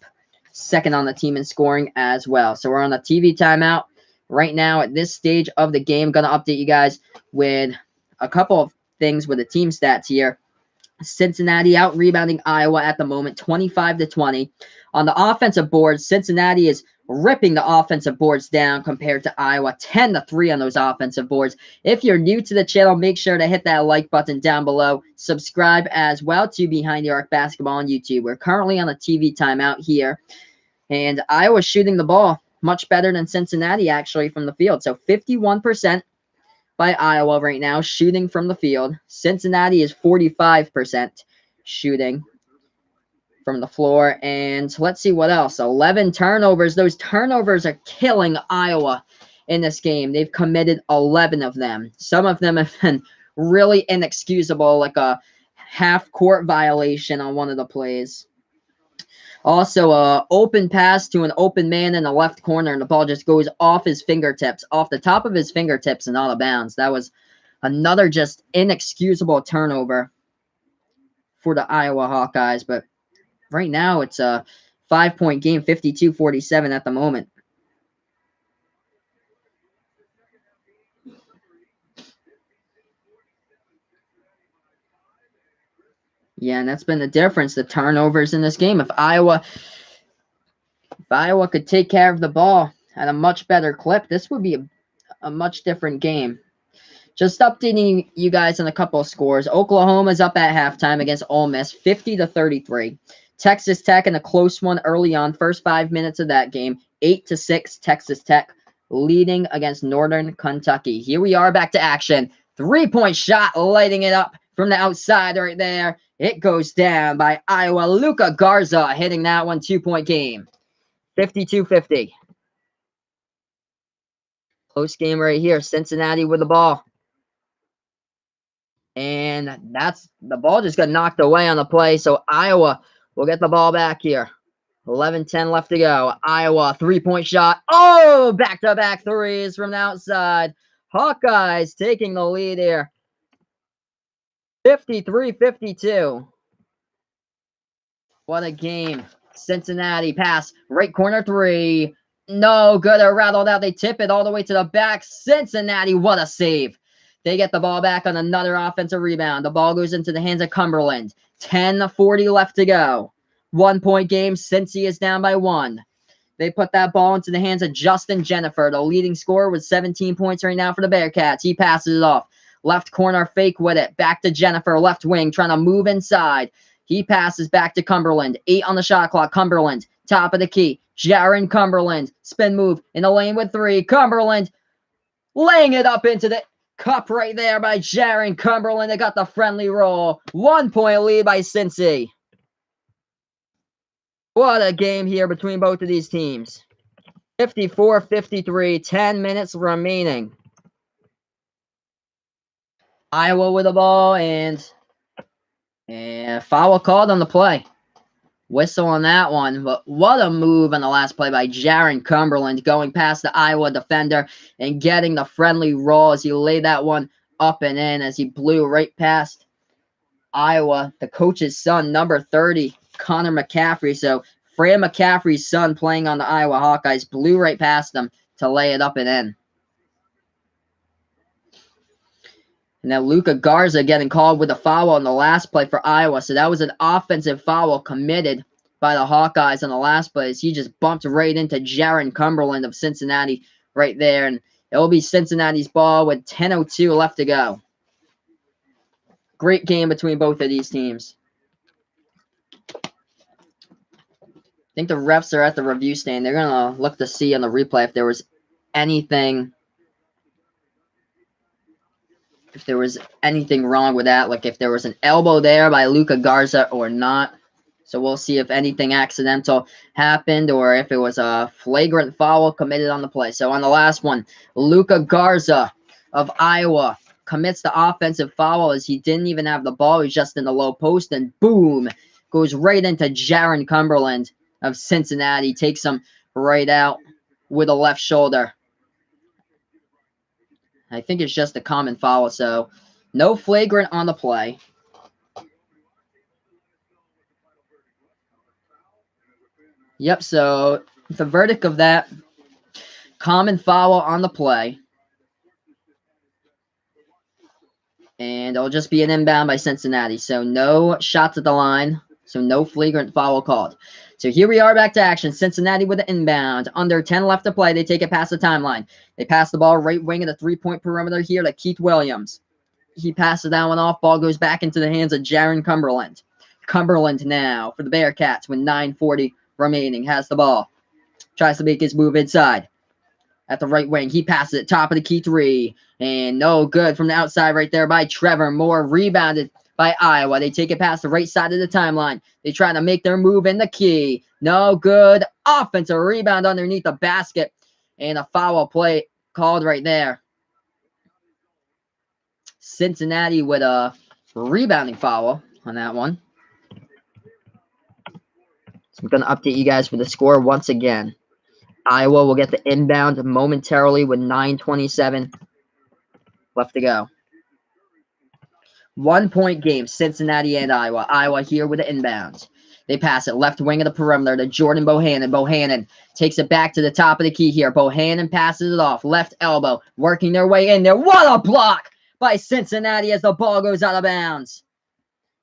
2nd on the team in scoring as well. So we're on a TV timeout right now at this stage of the game. Going to update you guys with a couple of things with the team stats here. Cincinnati out rebounding Iowa at the moment, 25-20. On the offensive board, Cincinnati is ripping the offensive boards down compared to Iowa, 10-3 on those offensive boards. If you're new to the channel, make sure to hit that like button down below. Subscribe as well to Behind the Arc Basketball on YouTube. We're currently on a TV timeout here, and Iowa's shooting the ball much better than Cincinnati actually from the field. So 51% by Iowa right now shooting from the field. Cincinnati is 45% shooting from the floor. And let's see what else. 11 turnovers. Those turnovers are killing Iowa in this game. They've committed 11 of them. Some of them have been really inexcusable, like a half-court violation on one of the plays. Also, open pass to an open man in the left corner, and the ball just goes off his fingertips, off the top of his fingertips and out of bounds. That was another just inexcusable turnover for the Iowa Hawkeyes, but right now it's a 5-point game, 52-47 at the moment. Yeah, and that's been the difference, the turnovers in this game. If Iowa could take care of the ball at a much better clip, this would be a much different game. Just updating you guys on a couple of scores. Oklahoma's up at halftime against Ole Miss, 50-33. Texas Tech in a close one early on, first 5 minutes of that game, 8-6. Texas Tech leading against Northern Kentucky. Here we are back to action. 3-point shot, lighting it up from the outside right there. It goes down by Iowa. Luka Garza hitting that one, 2-point game. 52-50. Close game right here. Cincinnati with the ball. And that's the ball just got knocked away on the play. So Iowa will get the ball back here. 11-10 left to go. Iowa 3-point shot. Oh, back-to-back threes from the outside. Hawkeyes taking the lead here. 53-52. What a game. Cincinnati pass. Right corner three. No good. They're rattled out. They tip it all the way to the back. Cincinnati, what a save. They get the ball back on another offensive rebound. The ball goes into the hands of Cumberland. 10:40 left to go. 1-point game. Cincy is down by 1. They put that ball into the hands of Justin Jennifer, the leading scorer with 17 points right now for the Bearcats. He passes it off. Left corner fake with it. Back to Jennifer, left wing, trying to move inside. He passes back to Cumberland. 8 on the shot clock. Cumberland, top of the key. Jaron Cumberland, spin move in the lane with 3. Cumberland laying it up into the cup right there by Jaron Cumberland. They got the friendly roll. 1-point lead by Cincy. What a game here between both of these teams. 54-53, 10 minutes remaining. Iowa with the ball and foul called on the play. Whistle on that one, but what a move on the last play by Jaron Cumberland, going past the Iowa defender and getting the friendly roll as he laid that one up and in as he blew right past Iowa, the coach's son, number 30, Connor McCaffrey. So Fran McCaffrey's son playing on the Iowa Hawkeyes blew right past them to lay it up and in. And then Luka Garza getting called with a foul on the last play for Iowa. So that was an offensive foul committed by the Hawkeyes on the last play. He just bumped right into Jaron Cumberland of Cincinnati right there. And it will be Cincinnati's ball with 10:02 left to go. Great game between both of these teams. I think the refs are at the review stand. They're going to look to see on the replay if there was anything wrong with that, like if there was an elbow there by Luka Garza or not. So we'll see if anything accidental happened or if it was a flagrant foul committed on the play. So on the last one, Luka Garza of Iowa commits the offensive foul as he didn't even have the ball. He's just in the low post, and boom, goes right into Jaron Cumberland of Cincinnati. Takes him right out with a left shoulder. I think it's just a common foul, so no flagrant on the play. Yep, so the verdict of that, common foul on the play. And it'll just be an inbound by Cincinnati. So no shots at the line, so no flagrant foul called. So here we are back to action. Cincinnati with the inbound. Under 10 left to play. They take it past the timeline. They pass the ball right wing of the 3-point perimeter here to Keith Williams. He passes that one off. Ball goes back into the hands of Jaron Cumberland. Cumberland now for the Bearcats with 9:40 remaining. Has the ball. Tries to make his move inside. At the right wing. He passes it. Top of the key 3. And no good from the outside right there by Trevor Moore. Rebounded by Iowa. They take it past the right side of the timeline. They try to make their move in the key. No good. Offensive rebound underneath the basket. And a foul play called right there. Cincinnati with a rebounding foul on that one. So I'm going to update you guys for the score once again. Iowa will get the inbound momentarily with 9:27 left to go. 1-point game, Cincinnati and Iowa. Iowa here with the inbound. They pass it left wing of the perimeter to Jordan Bohannon. Bohannon takes it back to the top of the key here. Bohannon passes it off. Left elbow. Working their way in there. What a block by Cincinnati as the ball goes out of bounds.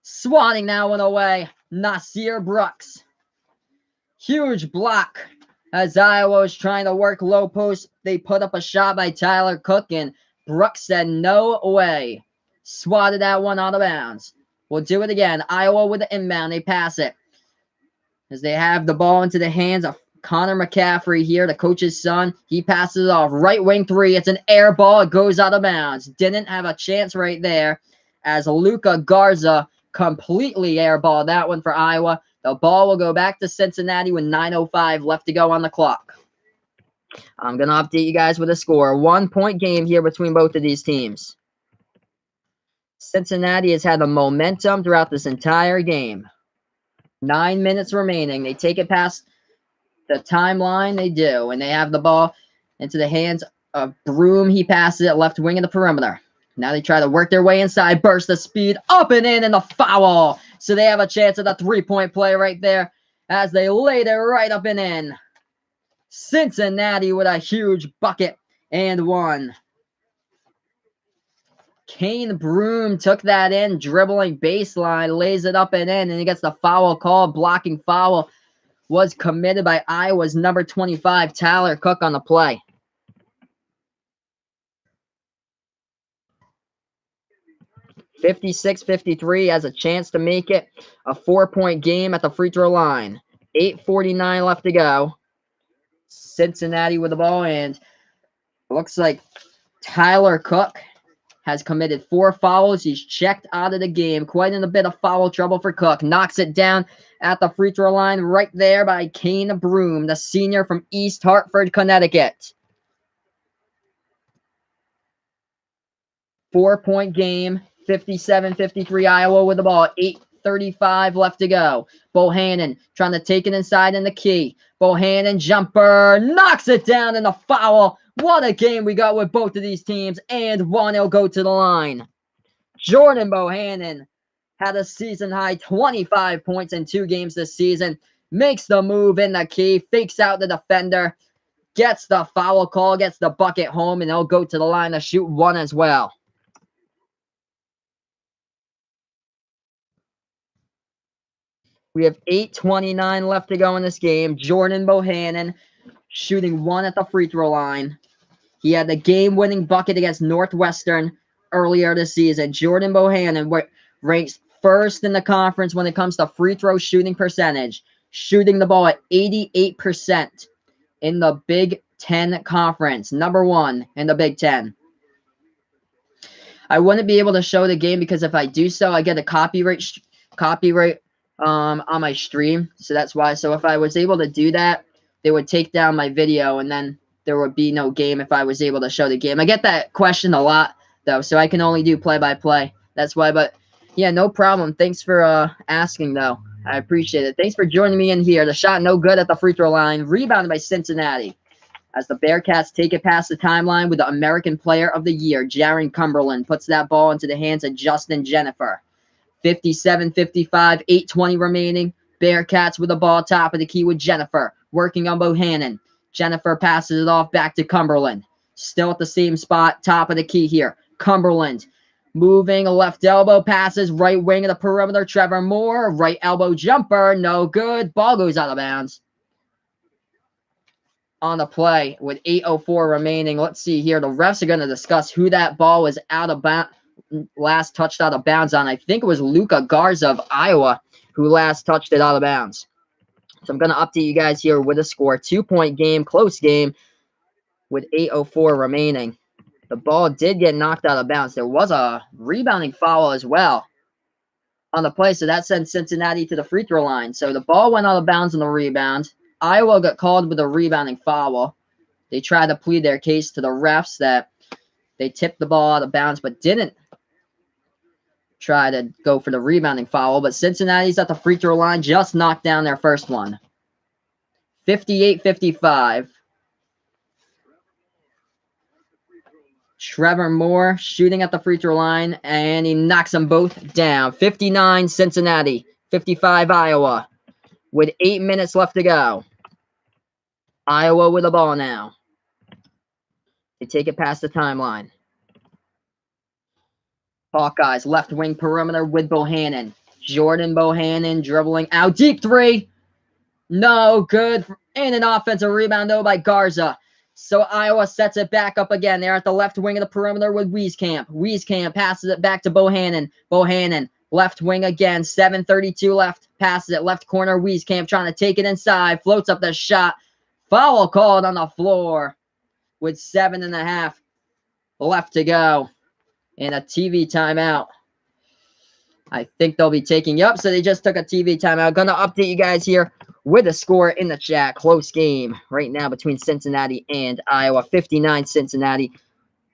Swatting that one away. Nasir Brooks. Huge block as Iowa was trying to work low post. They put up a shot by Tyler Cook, and Brooks said no way. Swatted that one out of bounds. We'll do it again. Iowa with the inbound. They pass it as they have the ball into the hands of Connor McCaffrey here, the coach's son. He passes it off. Right wing three. It's an air ball. It goes out of bounds. Didn't have a chance right there as Luka Garza completely airballed that one for Iowa. The ball will go back to Cincinnati with 9:05 left to go on the clock. I'm going to update you guys with a score. 1-point game here between both of these teams. Cincinnati has had the momentum throughout this entire game. 9 minutes remaining. They take it past the timeline. They do. And they have the ball into the hands of Broom. He passes it left wing of the perimeter. Now they try to work their way inside. Burst the speed up and in, and the foul. So they have a chance at a three-point play right there as they laid it right up and in. Cincinnati with a huge bucket and one. Kane Broom took that in, dribbling baseline, lays it up and in, and he gets the foul call. Blocking foul was committed by Iowa's number 25, Tyler Cook, on the play. (56-53) has a chance to make it a 4-point game at the free throw line. 8:49 left to go. Cincinnati with the ball, and it looks like Tyler Cook has committed 4 fouls. He's checked out of the game. Quite in a bit of foul trouble for Cook. Knocks it down at the free throw line right there by Kane Broom, the senior from East Hartford, Connecticut. 4-point game. 57-53 Iowa with the ball. 8:35 left to go. Bohannon trying to take it inside in the key. Bohannon jumper. Knocks it down in the foul. What a game we got with both of these teams. And one, he'll go to the line. Jordan Bohannon had a season-high 25 points in 2 games this season. Makes the move in the key. Fakes out the defender. Gets the foul call. Gets the bucket home. And he'll go to the line to shoot one as well. We have 8:29 left to go in this game. Jordan Bohannon shooting 1 at the free throw line. He had the game-winning bucket against Northwestern earlier this season. Jordan Bohannon ranks first in the conference when it comes to free throw shooting percentage, shooting the ball at 88% in the Big Ten Conference, number 1 in the Big Ten. I wouldn't be able to show the game because if I do so, I get a copyright on my stream, so that's why. So if I was able to do that, they would take down my video, and then there would be no game if I was able to show the game. I get that question a lot, though, so I can only do play-by-play. That's why, but yeah, no problem. Thanks for asking, though. I appreciate it. Thanks for joining me in here. The shot no good at the free throw line. Rebounded by Cincinnati as the Bearcats take it past the timeline with the American Player of the Year. Jaron Cumberland puts that ball into the hands of Justin Jennifer. 57-55, 8:20 remaining. Bearcats with the ball top of the key with Jennifer. Working on Bohannon. Jennifer passes it off back to Cumberland. Still at the same spot, top of the key here. Cumberland moving, a left elbow, passes right wing of the perimeter. Trevor Moore, right elbow jumper, no good. Ball goes out of bounds. On the play with 8:04 remaining. Let's see here. The refs are going to discuss who that ball was out of bounds. Last touched out of bounds on. I think it was Luka Garza of Iowa who last touched it out of bounds. So I'm going to update you guys here with a score. 2-point game, close game with 8:04 remaining. The ball did get knocked out of bounds. There was a rebounding foul as well on the play, so that sent Cincinnati to the free throw line. So the ball went out of bounds on the rebound. Iowa got called with a rebounding foul. They tried to plead their case to the refs that they tipped the ball out of bounds but didn't try to go for the rebounding foul, but Cincinnati's at the free throw line, just knocked down their first one. 58-55. Trevor Moore shooting at the free throw line, and he knocks them both down. 59 Cincinnati, 55 Iowa. with 8 minutes left to go. Iowa with the ball now. They take it past the timeline. Hawkeyes left wing perimeter with Bohannon. Jordan Bohannon dribbling out deep three. No good. And an offensive rebound though by Garza. So Iowa sets it back up again. They're at the left wing of the perimeter with Wieskamp. Wieskamp passes it back to Bohannon. Bohannon left wing again. 7:32 left. Passes it left corner. Wieskamp trying to take it inside. Floats up the shot. Foul called on the floor with 7.5 left to go. And a TV timeout. I think they'll be taking you up. So they just took a TV timeout. Gonna update you guys here with the score in the chat. Close game right now between Cincinnati and Iowa. 59 Cincinnati.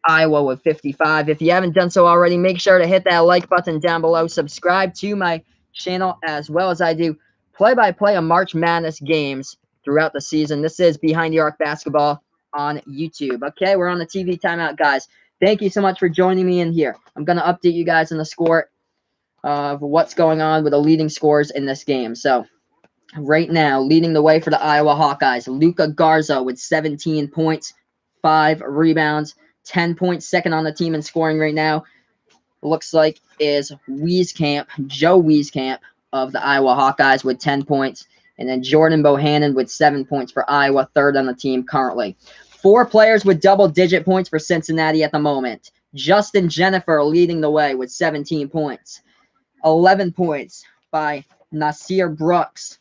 Iowa with 55. If you haven't done so already, make sure to hit that like button down below. Subscribe to my channel as well as I do play-by-play of March Madness games throughout the season. This is Behind the Arc Basketball on YouTube. Okay, we're on the TV timeout, guys. Thank you so much for joining me in here. I'm going to update you guys on the score of what's going on with the leading scores in this game. So, right now, leading the way for the Iowa Hawkeyes, Luka Garza with 17 points, 5 rebounds, 10 points, second on the team in scoring right now. Looks like is Wieskamp, Joe Wieskamp of the Iowa Hawkeyes with 10 points. And then Jordan Bohannon with 7 points for Iowa, third on the team currently. 4 players with double-digit points for Cincinnati at the moment. Justin Jennifer leading the way with 17 points. 11 points by Nasir Brooks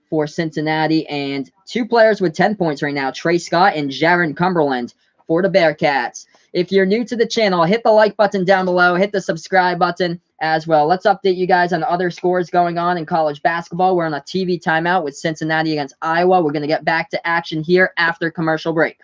for Cincinnati. And 2 players with 10 points right now, Trey Scott and Jaron Cumberland for the Bearcats. If you're new to the channel, hit the like button down below. Hit the subscribe button as well. Let's update you guys on other scores going on in college basketball. We're on a TV timeout with Cincinnati against Iowa. We're going to get back to action here after commercial break.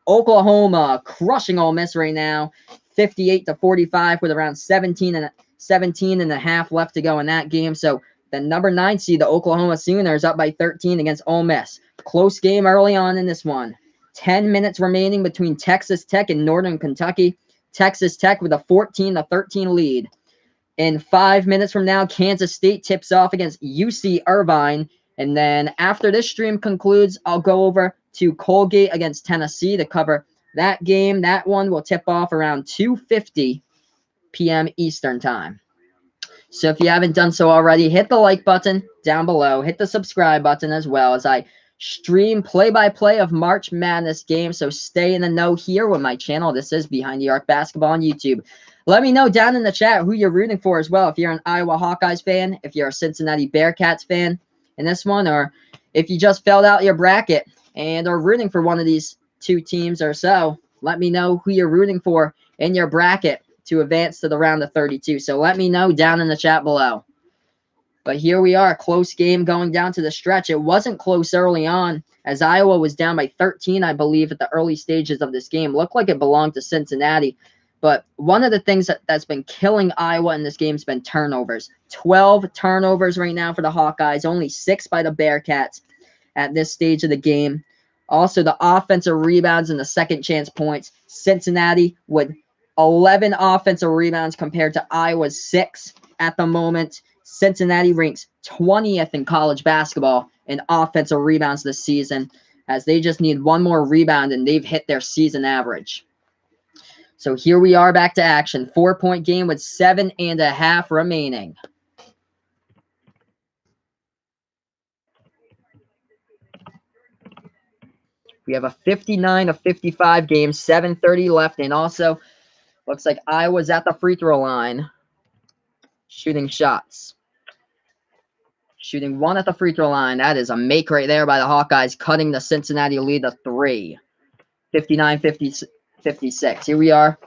Oklahoma crushing Ole Miss right now, 58-45 with around 17 and a half left to go in that game. So the number 9 seed, the Oklahoma Sooners, up by 13 against Ole Miss. Close game early on in this one. 10 minutes remaining between Texas Tech and Northern Kentucky. Texas Tech with a 14-13 lead. In 5 minutes from now, Kansas State tips off against UC Irvine. And then after this stream concludes, I'll go over to Colgate against Tennessee to cover that game. That one will tip off around 2:50 p.m. Eastern Time. So if you haven't done so already, hit the like button down below. Hit the subscribe button as well as I stream play-by-play of March Madness games. So stay in the know here with my channel. This is Behind the Arc Basketball on YouTube. Let me know down in the chat who you're rooting for as well. If you're an Iowa Hawkeyes fan, if you're a Cincinnati Bearcats fan in this one, or if you just filled out your bracket and are rooting for one of these 2 teams or so, let me know who you're rooting for in your bracket to advance to the round of 32. So let me know down in the chat below. But here we are, close game going down to the stretch. It wasn't close early on as Iowa was down by 13, I believe, at the early stages of this game. Looked like it belonged to Cincinnati. But one of the things that's been killing Iowa in this game has been turnovers. 12 turnovers right now for the Hawkeyes, only 6 by the Bearcats at this stage of the game. Also, the offensive rebounds and the second chance points. Cincinnati with 11 offensive rebounds compared to Iowa's 6 at the moment. Cincinnati ranks 20th in college basketball in offensive rebounds this season, as they just need one more rebound and they've hit their season average. So here we are back to action. 4-point game with 7.5 remaining. We have a 59-55 game, 7:30 left, and also looks like Iowa's at the free throw line shooting shots. Shooting 1 at the free throw line. That is a make right there by the Hawkeyes, cutting the Cincinnati lead to 3. 59-56. Here we are.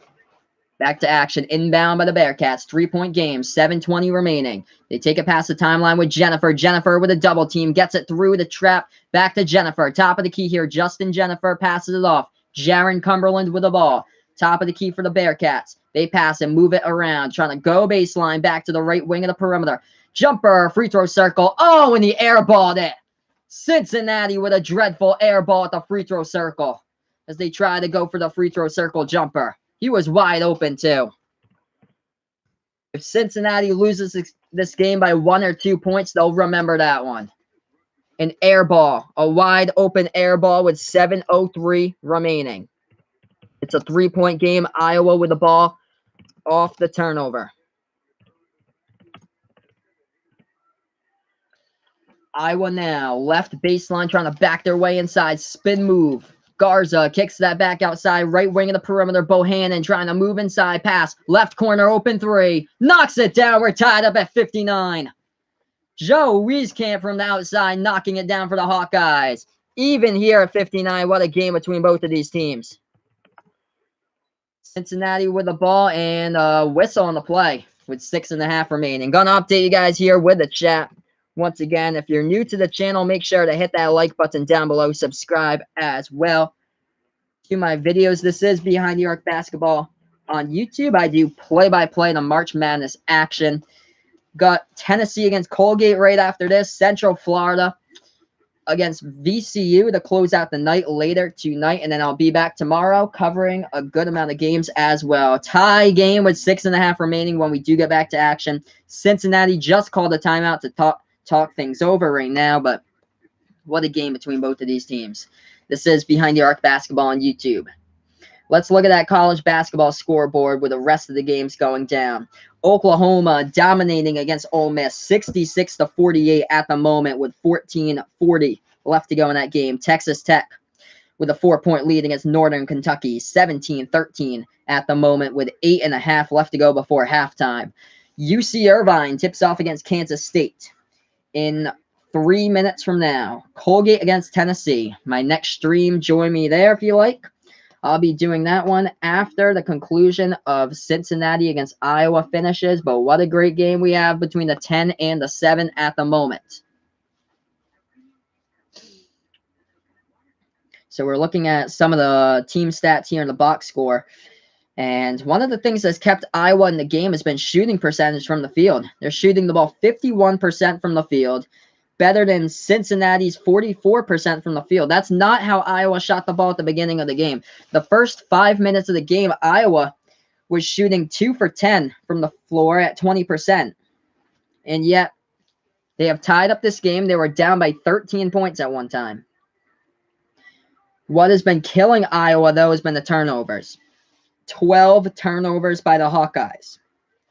Back to action. Inbound by the Bearcats. 3-point game. 7:20 remaining. They take it past the timeline with Jennifer. Jennifer with a double team. Gets it through the trap. Back to Jennifer. Top of the key here. Justin Jennifer passes it off. Jaron Cumberland with the ball. Top of the key for the Bearcats. They pass and move it around. Trying to go baseline back to the right wing of the perimeter. Jumper. Free throw circle. Oh, and he airballed it. Cincinnati with a dreadful airball at the free throw circle as they try to go for the free throw circle jumper. He was wide open, too. If Cincinnati loses this game by 1 or 2 points, they'll remember that one. An air ball, a wide open air ball with 7:03 remaining. It's a 3-point game. Iowa with the ball off the turnover. Iowa now, left baseline, trying to back their way inside. Spin move. Garza kicks that back outside. Right wing of the perimeter. Bohannon trying to move inside. Pass. Left corner, open three. Knocks it down. We're tied up at 59. Joe Wieskamp from the outside, knocking it down for the Hawkeyes. Even here at 59. What a game between both of these teams. Cincinnati with the ball and a whistle on the play with 6.5 remaining. Gonna update you guys here with the chat. Once again, if you're new to the channel, make sure to hit that like button down below. Subscribe as well to my videos. This is Behind the Arc Basketball on YouTube. I do play-by-play the March Madness action. Got Tennessee against Colgate right after this. Central Florida against VCU to close out the night later tonight. And then I'll be back tomorrow covering a good amount of games as well. Tie game with 6.5 remaining when we do get back to action. Cincinnati just called a timeout to talk things over right now, but what a game between both of these teams. This is Behind the Arc Basketball on YouTube. Let's look at that college basketball scoreboard with the rest of the games going down. Oklahoma dominating against Ole Miss, 66-48 at the moment with 14:40 left to go in that game. Texas Tech with a 4-point lead against Northern Kentucky, 17-13 at the moment with 8.5 left to go before halftime. UC Irvine tips off against Kansas State in 3 minutes from now. Colgate against Tennessee. My next stream, join me there if you like. I'll be doing that one after the conclusion of Cincinnati against Iowa finishes. But what a great game we have between the 10 and the 7 at the moment. So we're looking at some of the team stats here in the box score. And one of the things that's kept Iowa in the game has been shooting percentage from the field. They're shooting the ball 51% from the field, better than Cincinnati's 44% from the field. That's not how Iowa shot the ball at the beginning of the game. The first 5 minutes of the game, Iowa was shooting 2 for 10 from the floor at 20%. And yet, they have tied up this game. They were down by 13 points at one time. What has been killing Iowa, though, has been the turnovers. 12 turnovers by the Hawkeyes.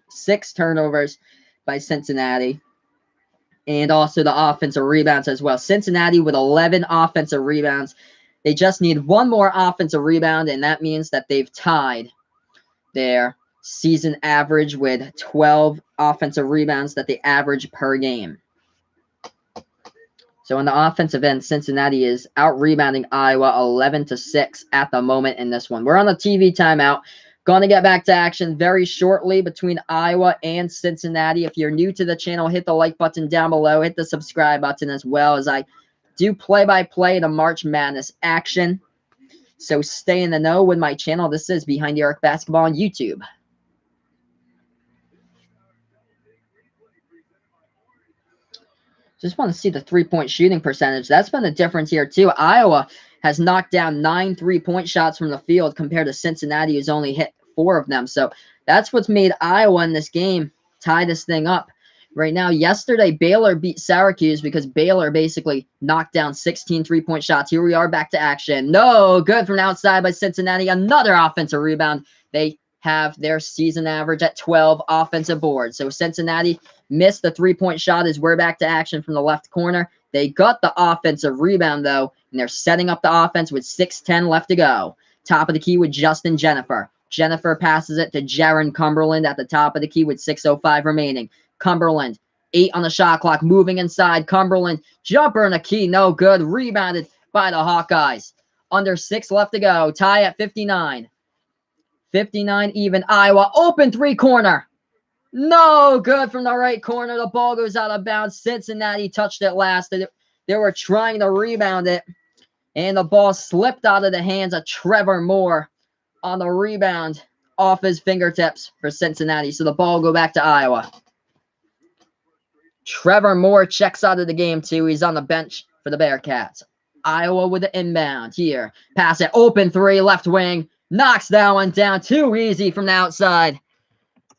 6 turnovers by Cincinnati. And also the offensive rebounds as well. Cincinnati with 11 offensive rebounds. They just need one more offensive rebound, and that means that they've tied their season average with 12 offensive rebounds that they average per game. So on the offensive end, Cincinnati is out-rebounding Iowa 11-6 at the moment in this one. We're on a TV timeout. Going to get back to action very shortly between Iowa and Cincinnati. If you're new to the channel, hit the like button down below. Hit the subscribe button as well, as I do play-by-play the March Madness action. So stay in the know with my channel. This is Behind the Arc Basketball on YouTube. Just want to see the three-point shooting percentage. That's been the difference here, too. Iowa has knocked down 9 three-point shots from the field compared to Cincinnati, who's only hit 4 of them. So that's what's made Iowa in this game tie this thing up. Right now, yesterday, Baylor beat Syracuse because Baylor basically knocked down 16 three-point shots. Here we are back to action. No good from outside by Cincinnati. Another offensive rebound. They have their season average at 12 offensive boards. So Cincinnati missed the three-point shot as we're back to action from the left corner. They got the offensive rebound, though, and they're setting up the offense with 6:10 left to go. Top of the key with Justin Jennifer. Jennifer passes it to Jaron Cumberland at the top of the key with 6:05 remaining. Cumberland, 8 on the shot clock, moving inside. Cumberland, jumper in the key, no good. Rebounded by the Hawkeyes. Under 6 left to go. Tie at 59. 59 even. Iowa, open three-corner. No good from the right corner. The ball goes out of bounds. Cincinnati touched it last. They were trying to rebound it, and the ball slipped out of the hands of Trevor Moore on the rebound off his fingertips for Cincinnati. So the ball will go back to Iowa. Trevor Moore checks out of the game, too. He's on the bench for the Bearcats. Iowa with the inbound here. Pass it. Open three, left wing. Knocks that one down. Too easy from the outside.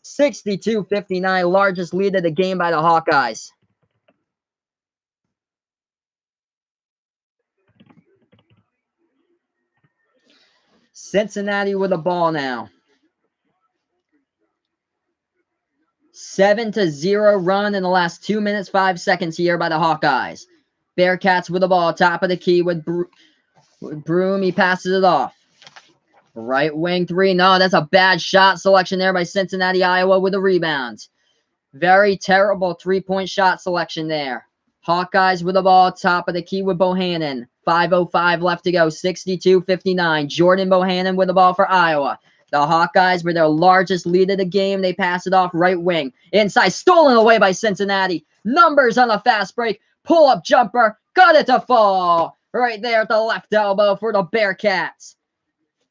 62-59, largest lead of the game by the Hawkeyes. Cincinnati with the ball now. 7-0 run in the last 2 minutes, 5 seconds here by the Hawkeyes. Bearcats with the ball, top of the key with Broom. He passes it off. Right wing three. No, that's a bad shot selection there by Cincinnati, Iowa with a rebound. Very terrible three-point shot selection there. Hawkeyes with the ball, top of the key with Bohannon. 5:05 left to go, 62-59. Jordan Bohannon with the ball for Iowa. The Hawkeyes with their largest lead of the game. They pass it off right wing. Inside, stolen away by Cincinnati. Numbers on the fast break. Pull-up jumper. Got it to fall. Right there at the left elbow for the Bearcats.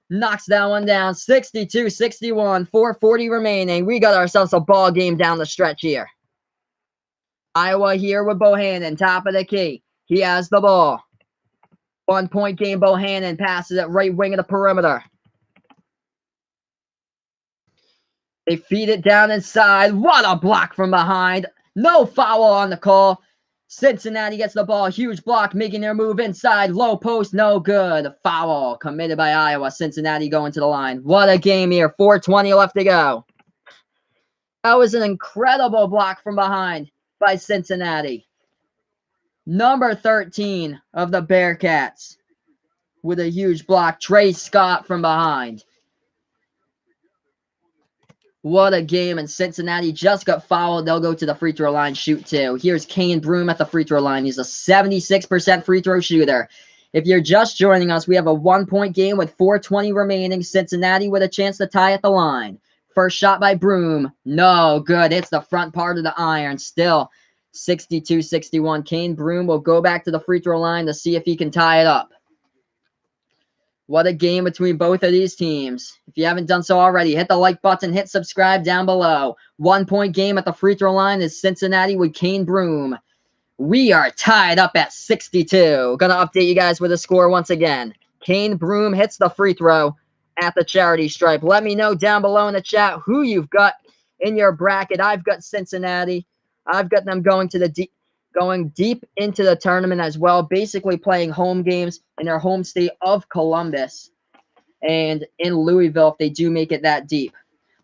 Knocks that one down. 62-61. 4:40 remaining. We got ourselves a ball game down the stretch here. Iowa here with Bohannon, top of the key. He has the ball. 1 point game. Bohannon passes it right wing of the perimeter. They feed it down inside. What a block from behind. No foul on the call. Cincinnati gets the ball. Huge block, making their move inside. Low post, no good. Foul committed by Iowa. Cincinnati going to the line. What a game here. 4:20 left to go. That was an incredible block from behind by Cincinnati. Number 13 of the Bearcats with a huge block. Trey Scott from behind. What a game, and Cincinnati just got fouled. They'll go to the free throw line, shoot two. Here's Kane Broom at the free throw line. He's a 76% free throw shooter. If you're just joining us, we have a 1 point game with 4:20 remaining. Cincinnati with a chance to tie at the line. First shot by Broom. No good. It's the front part of the iron. Still 62-61. Kane Broom will go back to the free throw line to see if he can tie it up. What a game between both of these teams. If you haven't done so already, hit the like button, hit subscribe down below. 1 point game at the free throw line is Cincinnati with Kane Broom. We are tied up at 62. Gonna update you guys with the score once again. Kane Broom hits the free throw at the charity stripe. Let me know down below in the chat who you've got in your bracket. I've got Cincinnati. I've got them going deep into the tournament as well, basically playing home games in their home state of Columbus and in Louisville if they do make it that deep.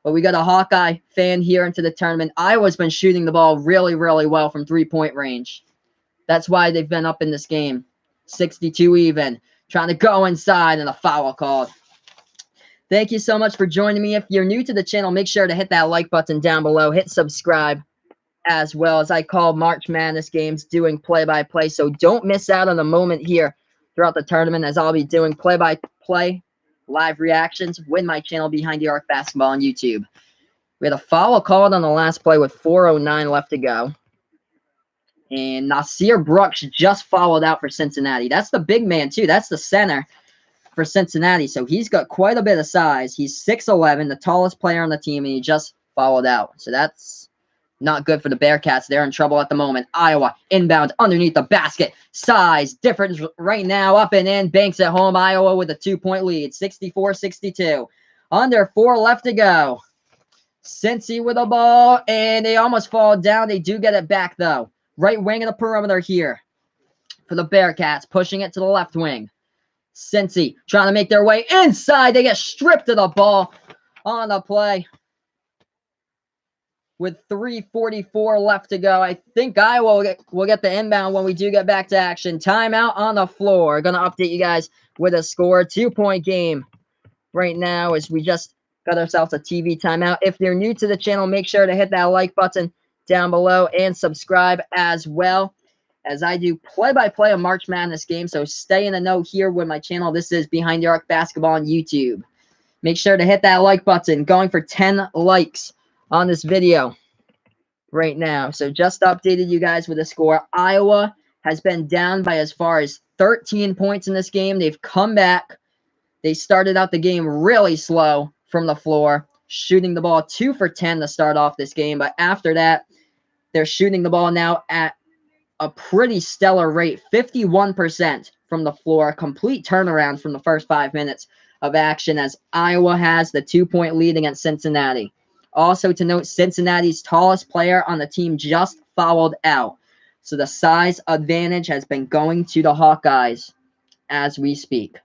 But we got a Hawkeye fan here into the tournament. Iowa's been shooting the ball really, really well from three-point range. That's why they've been up in this game. 62 even. Trying to go inside and a foul called. Thank you so much for joining me. If you're new to the channel, make sure to hit that like button down below. Hit subscribe as well, as I call March Madness games doing play-by-play. So don't miss out on the moment here throughout the tournament, as I'll be doing play-by-play live reactions with my channel Behind the Arc Basketball on YouTube. We had a foul called on the last play with 4:09 left to go. And Nasir Brooks just fouled out for Cincinnati. That's the big man, too. That's the center for Cincinnati. So he's got quite a bit of size. He's 6'11", the tallest player on the team, and he just fouled out. So that's not good for the Bearcats. They're in trouble at the moment. Iowa inbound underneath the basket. Size difference right now. Up and in. Banks at home. Iowa with a 2-point lead. 64-62. Under 4 left to go. Cincy with the ball. And they almost fall down. They do get it back, though. Right wing of the perimeter here for the Bearcats. Pushing it to the left wing. Cincy trying to make their way inside. They get stripped of the ball on the play. With 3:44 left to go. I think Iowa will get the inbound when we do get back to action. Timeout on the floor. Going to update you guys with a score. 2-point game right now as we just got ourselves a TV timeout. If you're new to the channel, make sure to hit that like button down below and subscribe as well, as I do play-by-play of March Madness games. So stay in the know here with my channel. This is Behind the Arc Basketball on YouTube. Make sure to hit that like button. Going for 10 likes on this video right now. So just updated you guys with the score. Iowa has been down by as far as 13 points in this game. They've come back. They started out the game really slow from the floor, shooting the ball 2 for 10 to start off this game. But after that, they're shooting the ball now at a pretty stellar rate, 51% from the floor. Complete turnaround from the first 5 minutes of action, as Iowa has the 2-point lead against Cincinnati. Also to note, Cincinnati's tallest player on the team just fouled out. So the size advantage has been going to the Hawkeyes as we speak.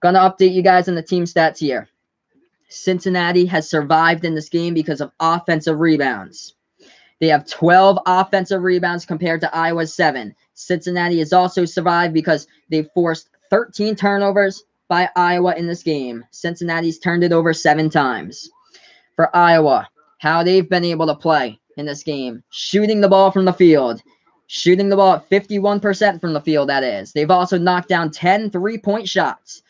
Gonna update you guys on the team stats here. Cincinnati has survived in this game because of offensive rebounds. They have 12 offensive rebounds compared to Iowa's 7. Cincinnati has also survived because they forced 13 turnovers by Iowa in this game. Cincinnati's turned it over 7 times. For Iowa, how they've been able to play in this game, shooting the ball from the field. Shooting the ball at 51% from the field, that is. They've also knocked down 10 three-point shots.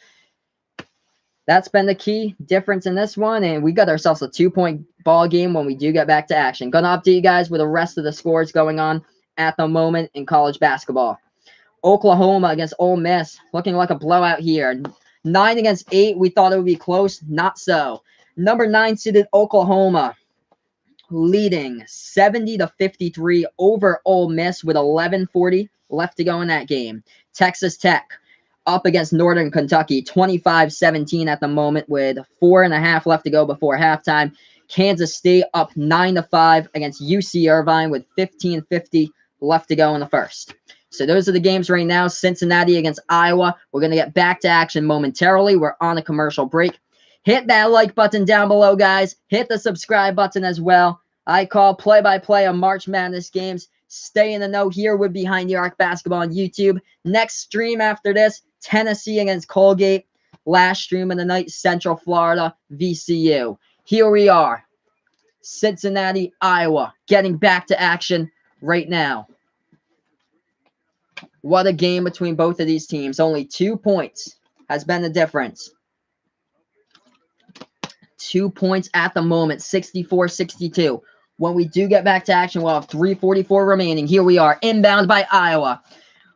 That's been the key difference in this one, and we got ourselves a 2-point ball game when we do get back to action. Gonna update you guys with the rest of the scores going on at the moment in college basketball. Oklahoma against Ole Miss, looking like a blowout here. 9 against 8, we thought it would be close, not so. Number 9 seeded Oklahoma leading 70-53 over Ole Miss with 11:40 left to go in that game. Texas Tech up against Northern Kentucky, 25-17 at the moment with 4.5 left to go before halftime. Kansas State up 9-5 against UC Irvine with 15:50 left to go in the first. So those are the games right now. Cincinnati against Iowa. We're going to get back to action momentarily. We're on a commercial break. Hit that like button down below, guys. Hit the subscribe button as well. I call play-by-play on March Madness games. Stay in the know here with Behind the Arc Basketball on YouTube. Next stream after this, Tennessee against Colgate. Last stream of the night, Central Florida, VCU. Here we are, Cincinnati, Iowa, getting back to action right now. What a game between both of these teams. Only 2 points has been the difference. 2 points at the moment, 64-62. When we do get back to action, we'll have 3:44 remaining. Here we are, inbound by Iowa.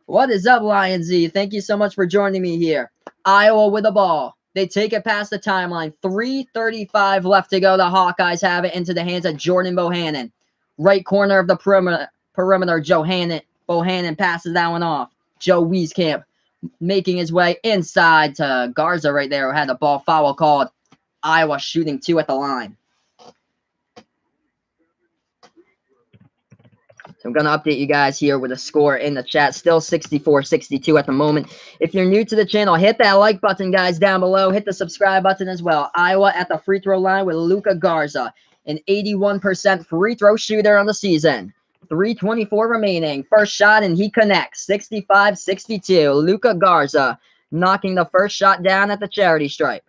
What is up, Lion Z? Thank you so much for joining me here. Iowa with the ball. They take it past the timeline. 3:35 left to go. The Hawkeyes have it into the hands of Jordan Bohannon. Right corner of the perimeter. Bohannon passes that one off. Joe Wieskamp making his way inside to Garza right there, who had the ball foul called. Iowa shooting 2 at the line. So I'm going to update you guys here with a score in the chat. Still 64-62 at the moment. If you're new to the channel, hit that like button, guys, down below. Hit the subscribe button as well. Iowa at the free throw line with Luka Garza, an 81% free throw shooter on the season. 3:24 remaining. First shot, and he connects. 65-62. Luka Garza knocking the first shot down at the charity stripe.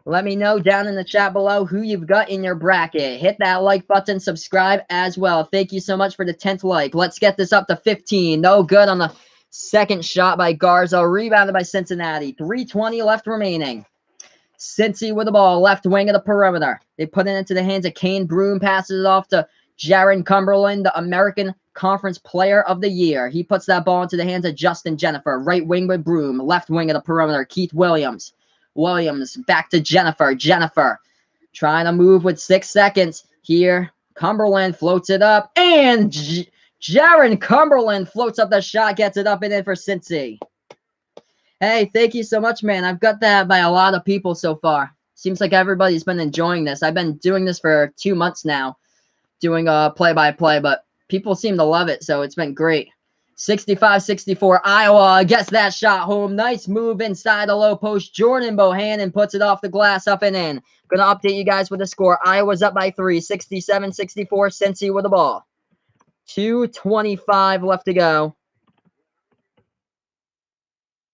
Let me know down in the chat below who you've got in your bracket. Hit that like button, subscribe as well. Thank you so much for the 10th like. Let's get this up to 15. No good on the second shot by Garza. Rebounded by Cincinnati. 3:20 left remaining. Cincy with the ball, left wing of the perimeter. They put it into the hands of Kane Broom, passes it off to Jaron Cumberland, the American Conference Player of the Year. He puts that ball into the hands of Justin Jennifer. Right wing with Broom, left wing of the perimeter, Keith Williams. Williams back to Jennifer. Jennifer trying to move with 6 seconds here. Cumberland floats it up, and Jaron Cumberland floats up the shot, gets it up and in for Cincy. Hey, thank you so much, man. I've got that by a lot of people so far. Seems like everybody's been enjoying this. I've been doing this for 2 months now, doing a play-by-play, but people seem to love it, so it's been great. 65-64, Iowa gets that shot home. Nice move inside the low post. Jordan Bohannon puts it off the glass, up and in. Gonna update you guys with the score. Iowa's up by 3, 67-64. Cincy with the ball. 2:25 left to go.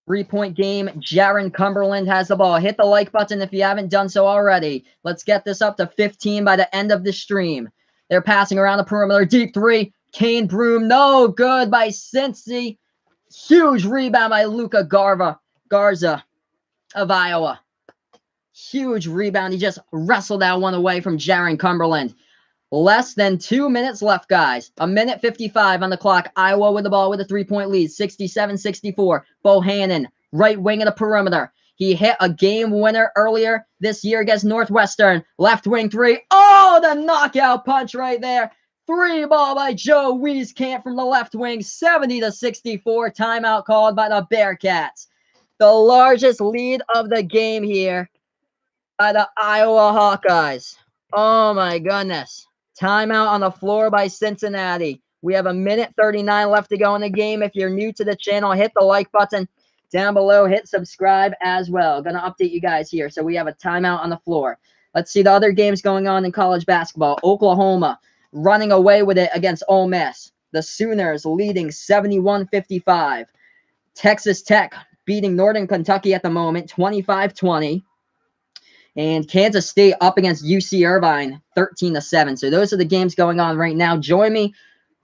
3-point game. Jaron Cumberland has the ball. Hit the like button if you haven't done so already. Let's get this up to 15 by the end of the stream. They're passing around the perimeter. Deep 3. Kane Broom, no good by Cincy. Huge rebound by Luka Garza of Iowa. Huge rebound. He just wrestled that one away from Jaron Cumberland. Less than 2 minutes left, guys. 1:55 on the clock. Iowa with the ball with a 3-point lead. 67-64. Bohannon, right wing of the perimeter. He hit a game winner earlier this year against Northwestern. Left wing 3. Oh, the knockout punch right there. 3 ball by Joe Wieskamp from the left wing. 70-64. Timeout called by the Bearcats. The largest lead of the game here by the Iowa Hawkeyes. Oh, my goodness. Timeout on the floor by Cincinnati. We have 1:39 left to go in the game. If you're new to the channel, hit the like button down below. Hit subscribe as well. Gonna update you guys here. So we have a timeout on the floor. Let's see the other games going on in college basketball. Oklahoma running away with it against Ole Miss. The Sooners leading 71-55. Texas Tech beating Northern Kentucky at the moment, 25-20. And Kansas State up against UC Irvine, 13-7. So those are the games going on right now. Join me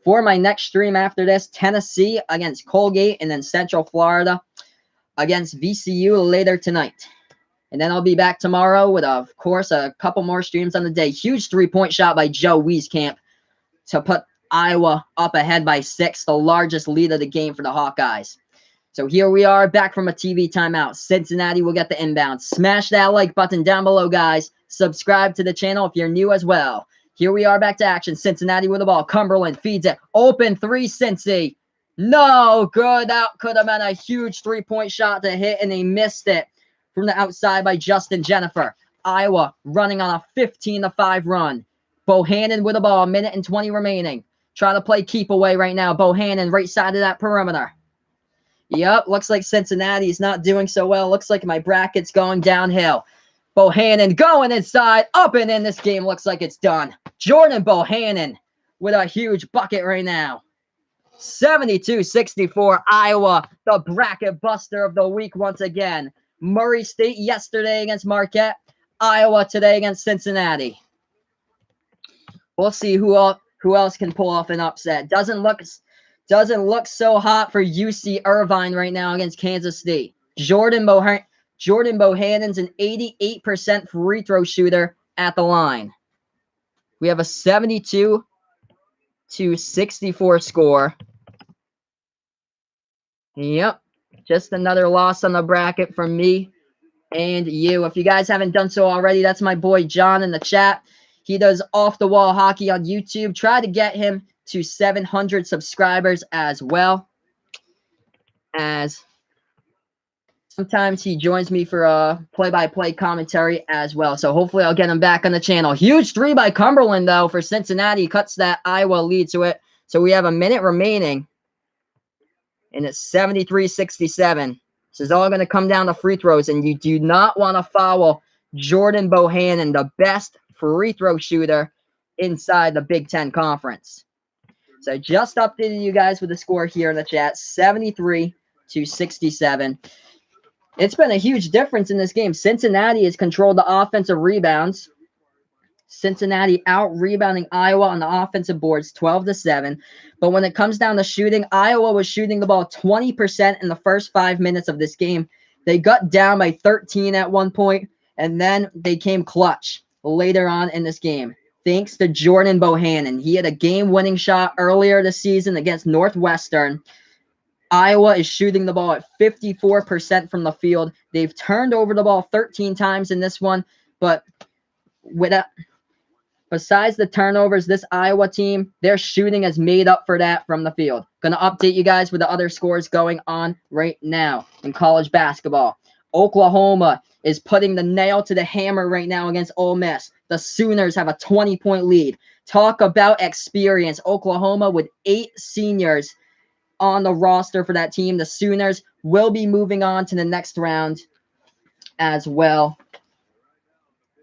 for my next stream after this. Tennessee against Colgate, and then Central Florida against VCU later tonight. And then I'll be back tomorrow with, of course, a couple more streams on the day. Huge three-point shot by Joe Wieskamp to put Iowa up ahead by 6, the largest lead of the game for the Hawkeyes. So here we are back from a TV timeout. Cincinnati will get the inbound. Smash that like button down below, guys. Subscribe to the channel if you're new as well. Here we are back to action. Cincinnati with the ball. Cumberland feeds it. Open three, Cincy. No good. That could have been a huge three-point shot to hit, and they missed it from the outside by Justin Jennifer. Iowa running on a 15-5 run. Bohannon with the ball. A minute and 20 remaining. Trying to play keep away right now. Bohannon right side of that perimeter. Yep, looks like Cincinnati's not doing so well. Looks like my bracket's going downhill. Bohannon going inside, up and in. This game looks like it's done. Jordan Bohannon with a huge bucket right now. 72-64, Iowa, the bracket buster of the week once again. Murray State yesterday against Marquette. Iowa today against Cincinnati. We'll see who else can pull off an upset. Doesn't look so hot for UC Irvine right now against Kansas State. Jordan Bohannon's an 88% free throw shooter at the line. We have a 72-64 score. Yep, just another loss on the bracket from me and you. If you guys haven't done so already, that's my boy John in the chat. He does off-the-wall hockey on YouTube. Try to get him to 700 subscribers as well. As sometimes he joins me for a play-by-play commentary as well. So hopefully I'll get him back on the channel. Huge three by Cumberland, though, for Cincinnati. Cuts that Iowa lead to it. So we have a minute remaining. And it's 73-67. This is all going to come down to free throws. And you do not want to foul Jordan Bohannon, the best free throw shooter inside the Big Ten Conference. So I just updated you guys with the score here in the chat, 73-67. It's been a huge difference in this game. Cincinnati has controlled the offensive rebounds. Cincinnati out-rebounding Iowa on the offensive boards, 12-7. But when it comes down to shooting, Iowa was shooting the ball 20% in the first 5 minutes of this game. They got down by 13 at one point, and then they came clutch later on in this game. Thanks to Jordan Bohannon. He had a game-winning shot earlier this season against Northwestern. Iowa is shooting the ball at 54% from the field. They've turned over the ball 13 times in this one, but besides the turnovers, this Iowa team, their shooting has made up for that from the field. Going to update you guys with the other scores going on right now in college basketball. Oklahoma is putting the nail to the hammer right now against Ole Miss. The Sooners have a 20-point lead. Talk about experience. Oklahoma with 8 seniors on the roster for that team. The Sooners will be moving on to the next round as well,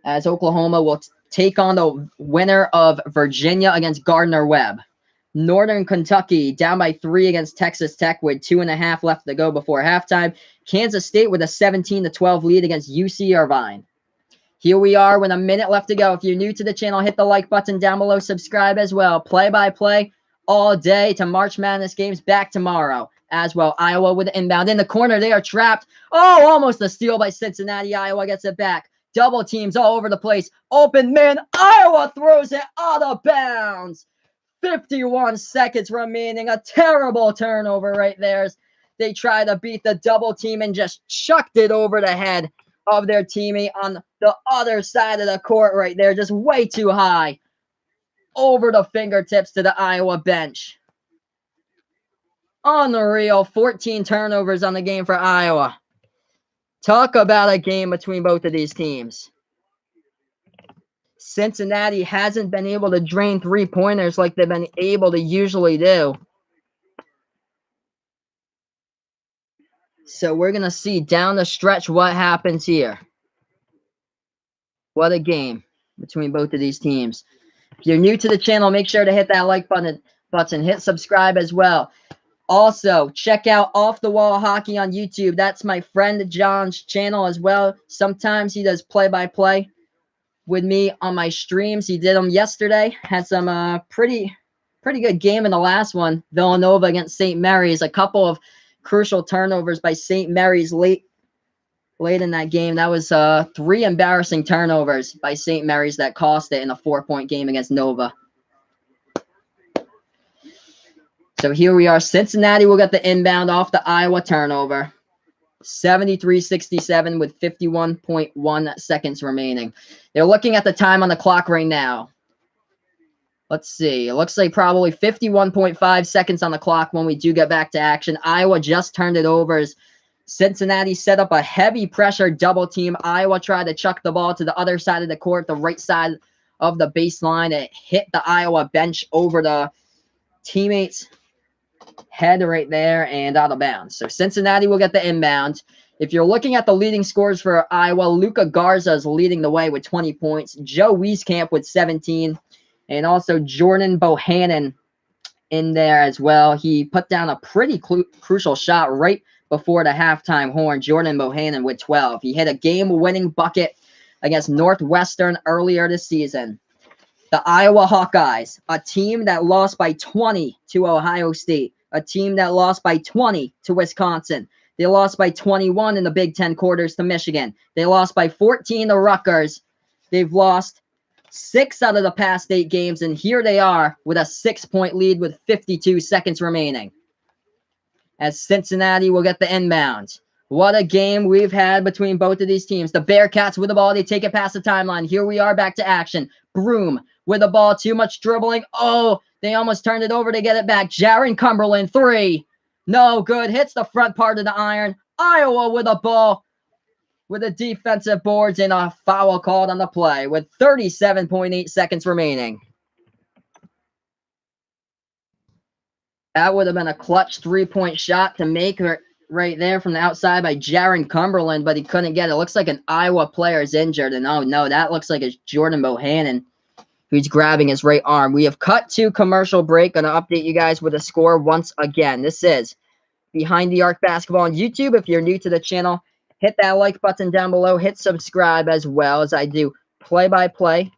as Oklahoma will take on the winner of Virginia against Gardner-Webb. Northern Kentucky down by 3 against Texas Tech with 2.5 left to go before halftime. Kansas State with a 17-12 lead against UC Irvine. Here we are with a minute left to go. If you're new to the channel, hit the like button down below. Subscribe as well. Play-by-play all day to March Madness games back tomorrow as well. Iowa with the inbound in the corner. They are trapped. Oh, almost a steal by Cincinnati. Iowa gets it back. Double teams all over the place. Open man. Iowa throws it out of bounds. 51 seconds remaining. A terrible turnover right there. They try to beat the double team and just chucked it over the head of their teammate on the other side of the court right there. Just way too high. Over the fingertips to the Iowa bench. Unreal. 14 turnovers on the game for Iowa. Talk about a game between both of these teams. Cincinnati hasn't been able to drain three-pointers like they've been able to usually do. So we're going to see down the stretch what happens here. What a game between both of these teams. If you're new to the channel, make sure to hit that like button, hit subscribe as well. Also, check out Off the Wall Hockey on YouTube. That's my friend John's channel as well. Sometimes he does play-by-play with me on my streams. He did them yesterday. Had some pretty good game in the last one. Villanova against St. Mary's. A couple of crucial turnovers by St. Mary's late in that game. That was 3 embarrassing turnovers by St. Mary's that cost it in a 4-point game against Nova. So here we are. Cincinnati will get the inbound off the Iowa turnover. 73-67 with 51.1 seconds remaining. They're looking at the time on the clock right now. Let's see. It looks like probably 51.5 seconds on the clock when we do get back to action. Iowa just turned it over as Cincinnati set up a heavy pressure double team. Iowa tried to chuck the ball to the other side of the court, the right side of the baseline. It hit the Iowa bench over the teammates' head right there and out of bounds. So Cincinnati will get the inbound. If you're looking at the leading scores for Iowa, Luka Garza is leading the way with 20 points. Joe Wieskamp with 17. And also Jordan Bohannon in there as well. He put down a pretty crucial shot right before the halftime horn. Jordan Bohannon with 12. He hit a game-winning bucket against Northwestern earlier this season. The Iowa Hawkeyes, a team that lost by 20 to Ohio State, a team that lost by 20 to Wisconsin. They lost by 21 in the Big Ten quarters to Michigan. They lost by 14 to Rutgers. They've lost 6 out of the past 8 games, and here they are with a 6-point lead with 52 seconds remaining. As Cincinnati will get the inbound. What a game we've had between both of these teams. The Bearcats with the ball. They take it past the timeline. Here we are back to action. Broom with the ball. Too much dribbling. Oh, they almost turned it over to get it back. Jaron Cumberland, 3. No good. Hits the front part of the iron. Iowa with the ball. With the defensive boards and a foul called on the play with 37.8 seconds remaining. That would have been a clutch 3-point shot to make right there from the outside by Jaron Cumberland, but he couldn't get it. It looks like an Iowa player is injured, and oh no, that looks like it's Jordan Bohannon who's grabbing his right arm. We have cut to commercial break. Going to update you guys with a score once again. This is Behind the Arc Basketball on YouTube. If you're new to the channel, hit that like button down below. Hit subscribe as well, as I do play-by-play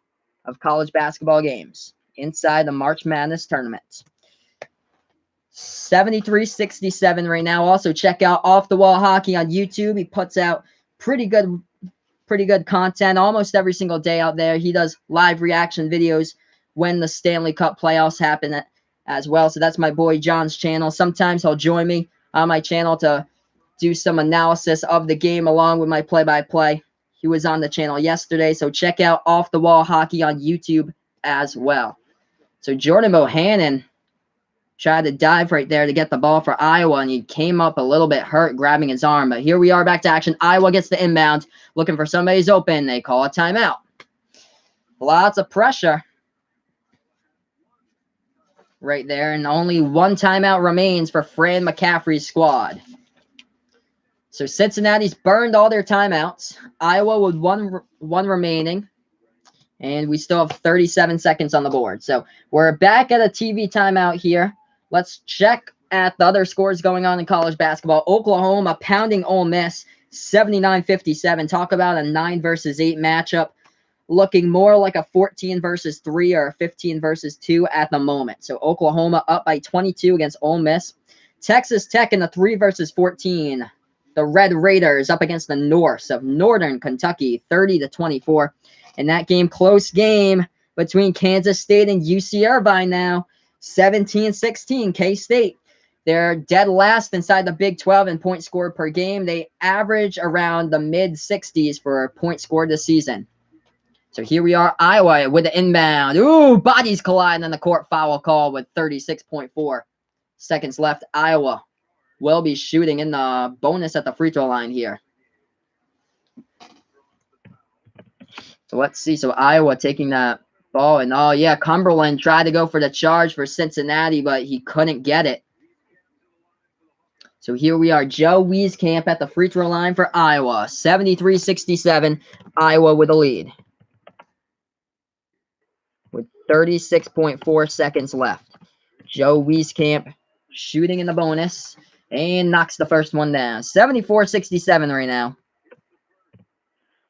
of college basketball games inside the March Madness tournament. 73-67 right now. Also, check out Off the Wall Hockey on YouTube. He puts out pretty good content almost every single day out there. He does live reaction videos when the Stanley Cup playoffs happen as well. So that's my boy John's channel. Sometimes he'll join me on my channel to do some analysis of the game along with my play-by-play. He was on the channel yesterday, so check out Off the Wall Hockey on YouTube as well. So Jordan Bohannon tried to dive right there to get the ball for Iowa, and he came up a little bit hurt, grabbing his arm. But here we are back to action. Iowa gets the inbound, looking for somebody's open. They call a timeout. Lots of pressure right there, and only one timeout remains for Fran McCaffrey's squad. So Cincinnati's burned all their timeouts. Iowa with one remaining. And we still have 37 seconds on the board. So we're back at a TV timeout here. Let's check at the other scores going on in college basketball. Oklahoma pounding Ole Miss 79-57. Talk about a 9 versus 8 matchup. Looking more like a 14 versus 3 or a 15 versus 2 at the moment. So Oklahoma up by 22 against Ole Miss. Texas Tech in a 3 versus 14. The Red Raiders up against the Norse of Northern Kentucky, 30-24. In that game, close game between Kansas State and UC Irvine now, 17-16, K-State. They're dead last inside the Big 12 in points scored per game. They average around the mid-60s for points scored this season. So here we are, Iowa with the inbound. Ooh, bodies collide on the court, foul call with 36.4 seconds left. Iowa will be shooting in the bonus at the free throw line here. So let's see. So Iowa taking that ball. And, oh, yeah, Cumberland tried to go for the charge for Cincinnati, but he couldn't get it. So here we are, Joe Wieskamp at the free throw line for Iowa. 73-67, Iowa with a lead. With 36.4 seconds left. Joe Wieskamp shooting in the bonus and knocks the first one down. 74-67 right now.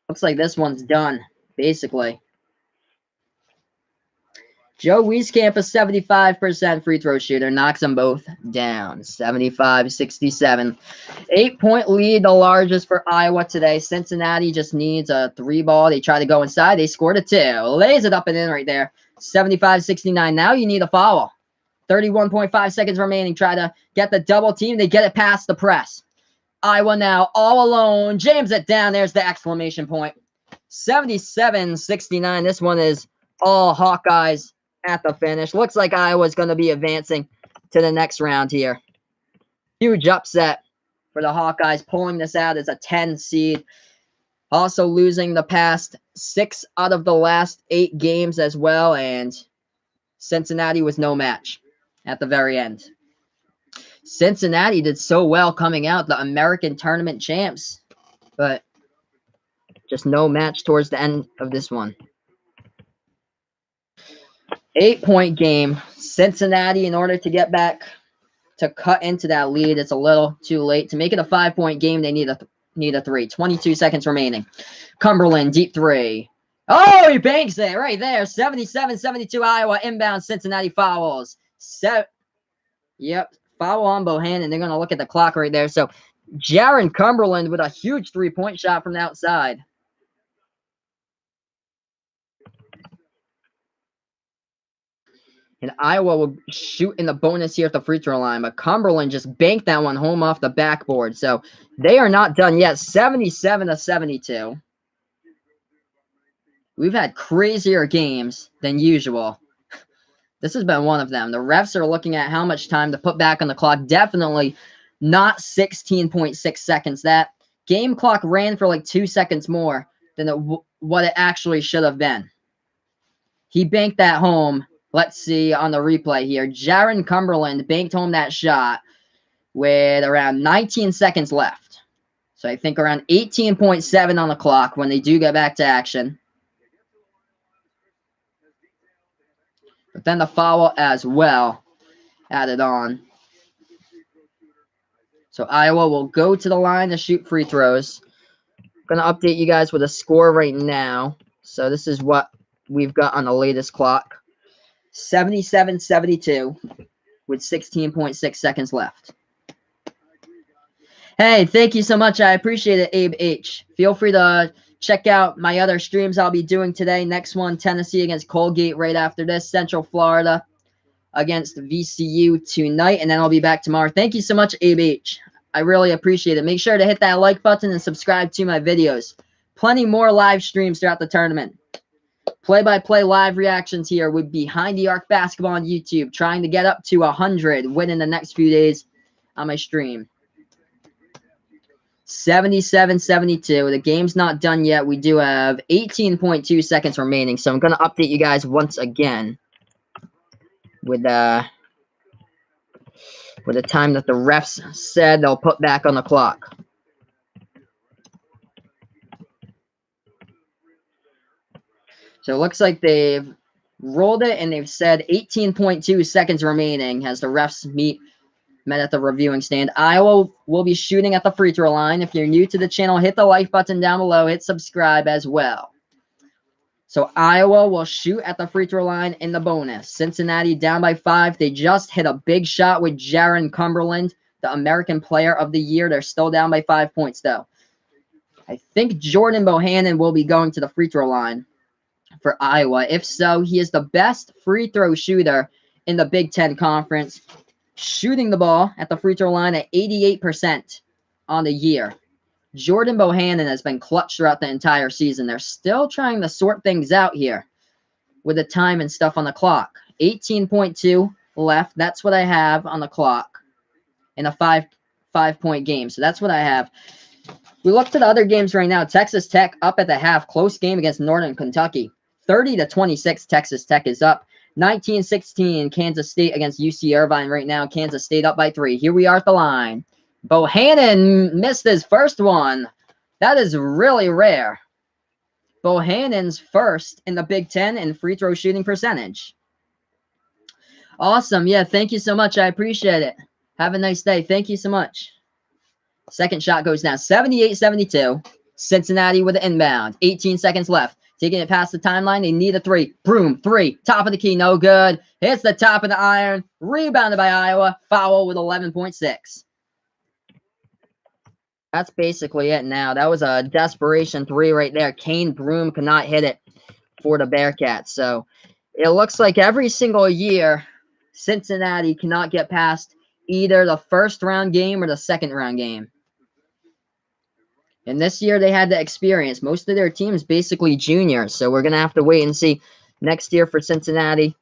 Looks like this one's done, basically. Joe Wieskamp, a 75% free throw shooter, knocks them both down. 75-67. 8-point lead, the largest for Iowa today. Cincinnati just needs a 3-ball. They try to go inside. They scored a 2. Lays it up and in right there. 75-69. Now you need a foul. 31.5 seconds remaining. Try to get the double team. They get it past the press. Iowa now all alone. Jams it down. There's the exclamation point. 77-69. This one is all Hawkeyes at the finish. Looks like Iowa's going to be advancing to the next round here. Huge upset for the Hawkeyes, pulling this out as a 10 seed. Also losing the past 6 out of the last 8 games as well, and Cincinnati was no match at the very end. Cincinnati did so well coming out, the American tournament champs, but just no match towards the end of this one. 8-point game. Cincinnati, in order to get back to cut into that lead, it's a little too late. To make it a 5-point game, they need a 3. 22 seconds remaining. Cumberland, deep 3. Oh, he banks it right there. 77-72 Iowa. Inbound Cincinnati fouls. Yep, foul on Bohannon. They're going to look at the clock right there. So Jaron Cumberland with a huge 3-point shot from the outside. And Iowa will shoot in the bonus here at the free throw line. But Cumberland just banked that one home off the backboard. So they are not done yet. 77-72. We've had crazier games than usual. This has been one of them. The refs are looking at how much time to put back on the clock. Definitely not 16.6 seconds. That game clock ran for like 2 seconds more than what it actually should have been. He banked that home. Let's see on the replay here. Jaron Cumberland banked home that shot with around 19 seconds left. So I think around 18.7 on the clock when they do get back to action. But then the foul as well added on. So Iowa will go to the line to shoot free throws. I'm going to update you guys with a score right now. So this is what we've got on the latest clock. 77-72 with 16.6 seconds left. Hey, thank you so much. I appreciate it, Abe H. Feel free to check out my other streams I'll be doing today. Next one, Tennessee against Colgate right after this. Central Florida against VCU tonight, and then I'll be back tomorrow. Thank you so much, Abe H. I really appreciate it. Make sure to hit that like button and subscribe to my videos. Plenty more live streams throughout the tournament. Play-by-play live reactions here with Behind the Arc Basketball on YouTube. Trying to get up to 100 within the next few days on my stream. 77-72. The game's not done yet. We do have 18.2 seconds remaining. So I'm going to update you guys once again with the time that the refs said they'll put back on the clock. So it looks like they've rolled it and they've said 18.2 seconds remaining as the refs met at the reviewing stand. Iowa will be shooting at the free throw line. If you're new to the channel, hit the like button down below. Hit subscribe as well. So Iowa will shoot at the free throw line in the bonus. Cincinnati down by 5. They just hit a big shot with Jaron Cumberland, the American Player of the Year. They're still down by 5 points, though. I think Jordan Bohannon will be going to the free throw line for Iowa. If so, he is the best free throw shooter in the Big Ten Conference, shooting the ball at the free throw line at 88% on the year. Jordan Bohannon has been clutch throughout the entire season. They're still trying to sort things out here with the time and stuff on the clock. 18.2 left. That's what I have on the clock in a five-point game. So that's what I have. We look to the other games right now. Texas Tech up at the half. Close game against Northern Kentucky. 30-26, Texas Tech is up. 19-16, Kansas State against UC Irvine right now. Kansas State up by 3. Here we are at the line. Bohannon missed his first one. That is really rare. Bohannon's first in the Big Ten in free throw shooting percentage. Awesome. Yeah, thank you so much. I appreciate it. Have a nice day. Thank you so much. Second shot goes down. 78-72. Cincinnati with the inbound. 18 seconds left. Taking it past the timeline. They need a three. Broom, three. Top of the key. No good. Hits the top of the iron. Rebounded by Iowa. Foul with 11.6. That's basically it now. That was a desperation three right there. Kane Broom could not hit it for the Bearcats. So it looks like every single year, Cincinnati cannot get past either the first round game or the second round game. And this year they had the experience. Most of their teams basically juniors. So we're going to have to wait and see next year for Cincinnati.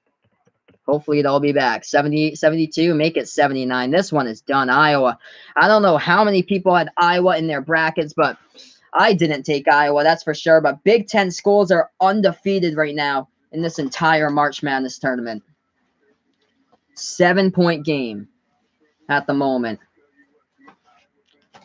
Hopefully they'll be back. 78-72, make it 79. This one is done. Iowa. I don't know how many people had Iowa in their brackets, but I didn't take Iowa, that's for sure. But Big Ten schools are undefeated right now in this entire March Madness tournament. 7-point game at the moment.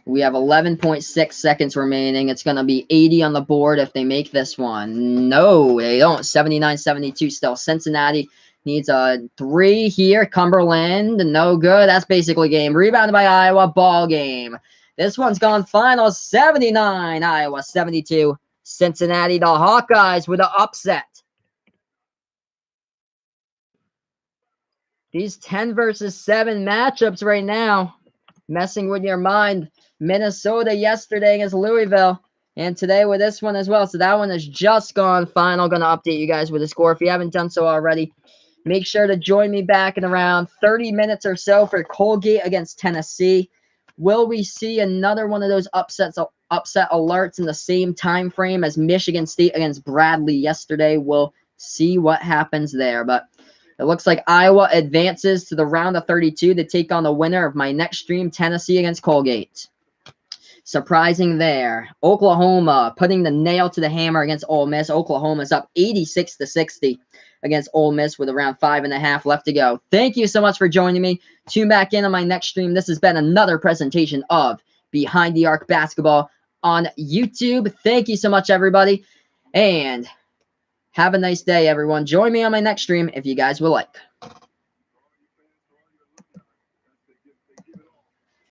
We have 11.6 seconds remaining. It's going to be 80 on the board if they make this one. No, they don't. 79-72 still. Cincinnati needs a three here. Cumberland, no good. That's basically game. Rebounded by Iowa. Ball game. This one's gone final. 79, Iowa 72. Cincinnati, the Hawkeyes with an upset. These 10 versus 7 matchups right now, messing with your mind. Minnesota yesterday against Louisville, and today with this one as well. So that one has just gone final. Going to update you guys with the score. If you haven't done so already, make sure to join me back in around 30 minutes or so for Colgate against Tennessee. Will we see another one of those upset alerts in the same time frame as Michigan State against Bradley yesterday? We'll see what happens there. But it looks like Iowa advances to the round of 32 to take on the winner of my next stream, Tennessee against Colgate. Surprising there. Oklahoma putting the nail to the hammer against Ole Miss. Oklahoma's up 86-60 against Ole Miss with around 5.5 left to go. Thank you so much for joining me. Tune back in on my next stream. This has been another presentation of Behind the Arc Basketball on YouTube. Thank you so much, everybody. And have a nice day, everyone. Join me on my next stream if you guys would like.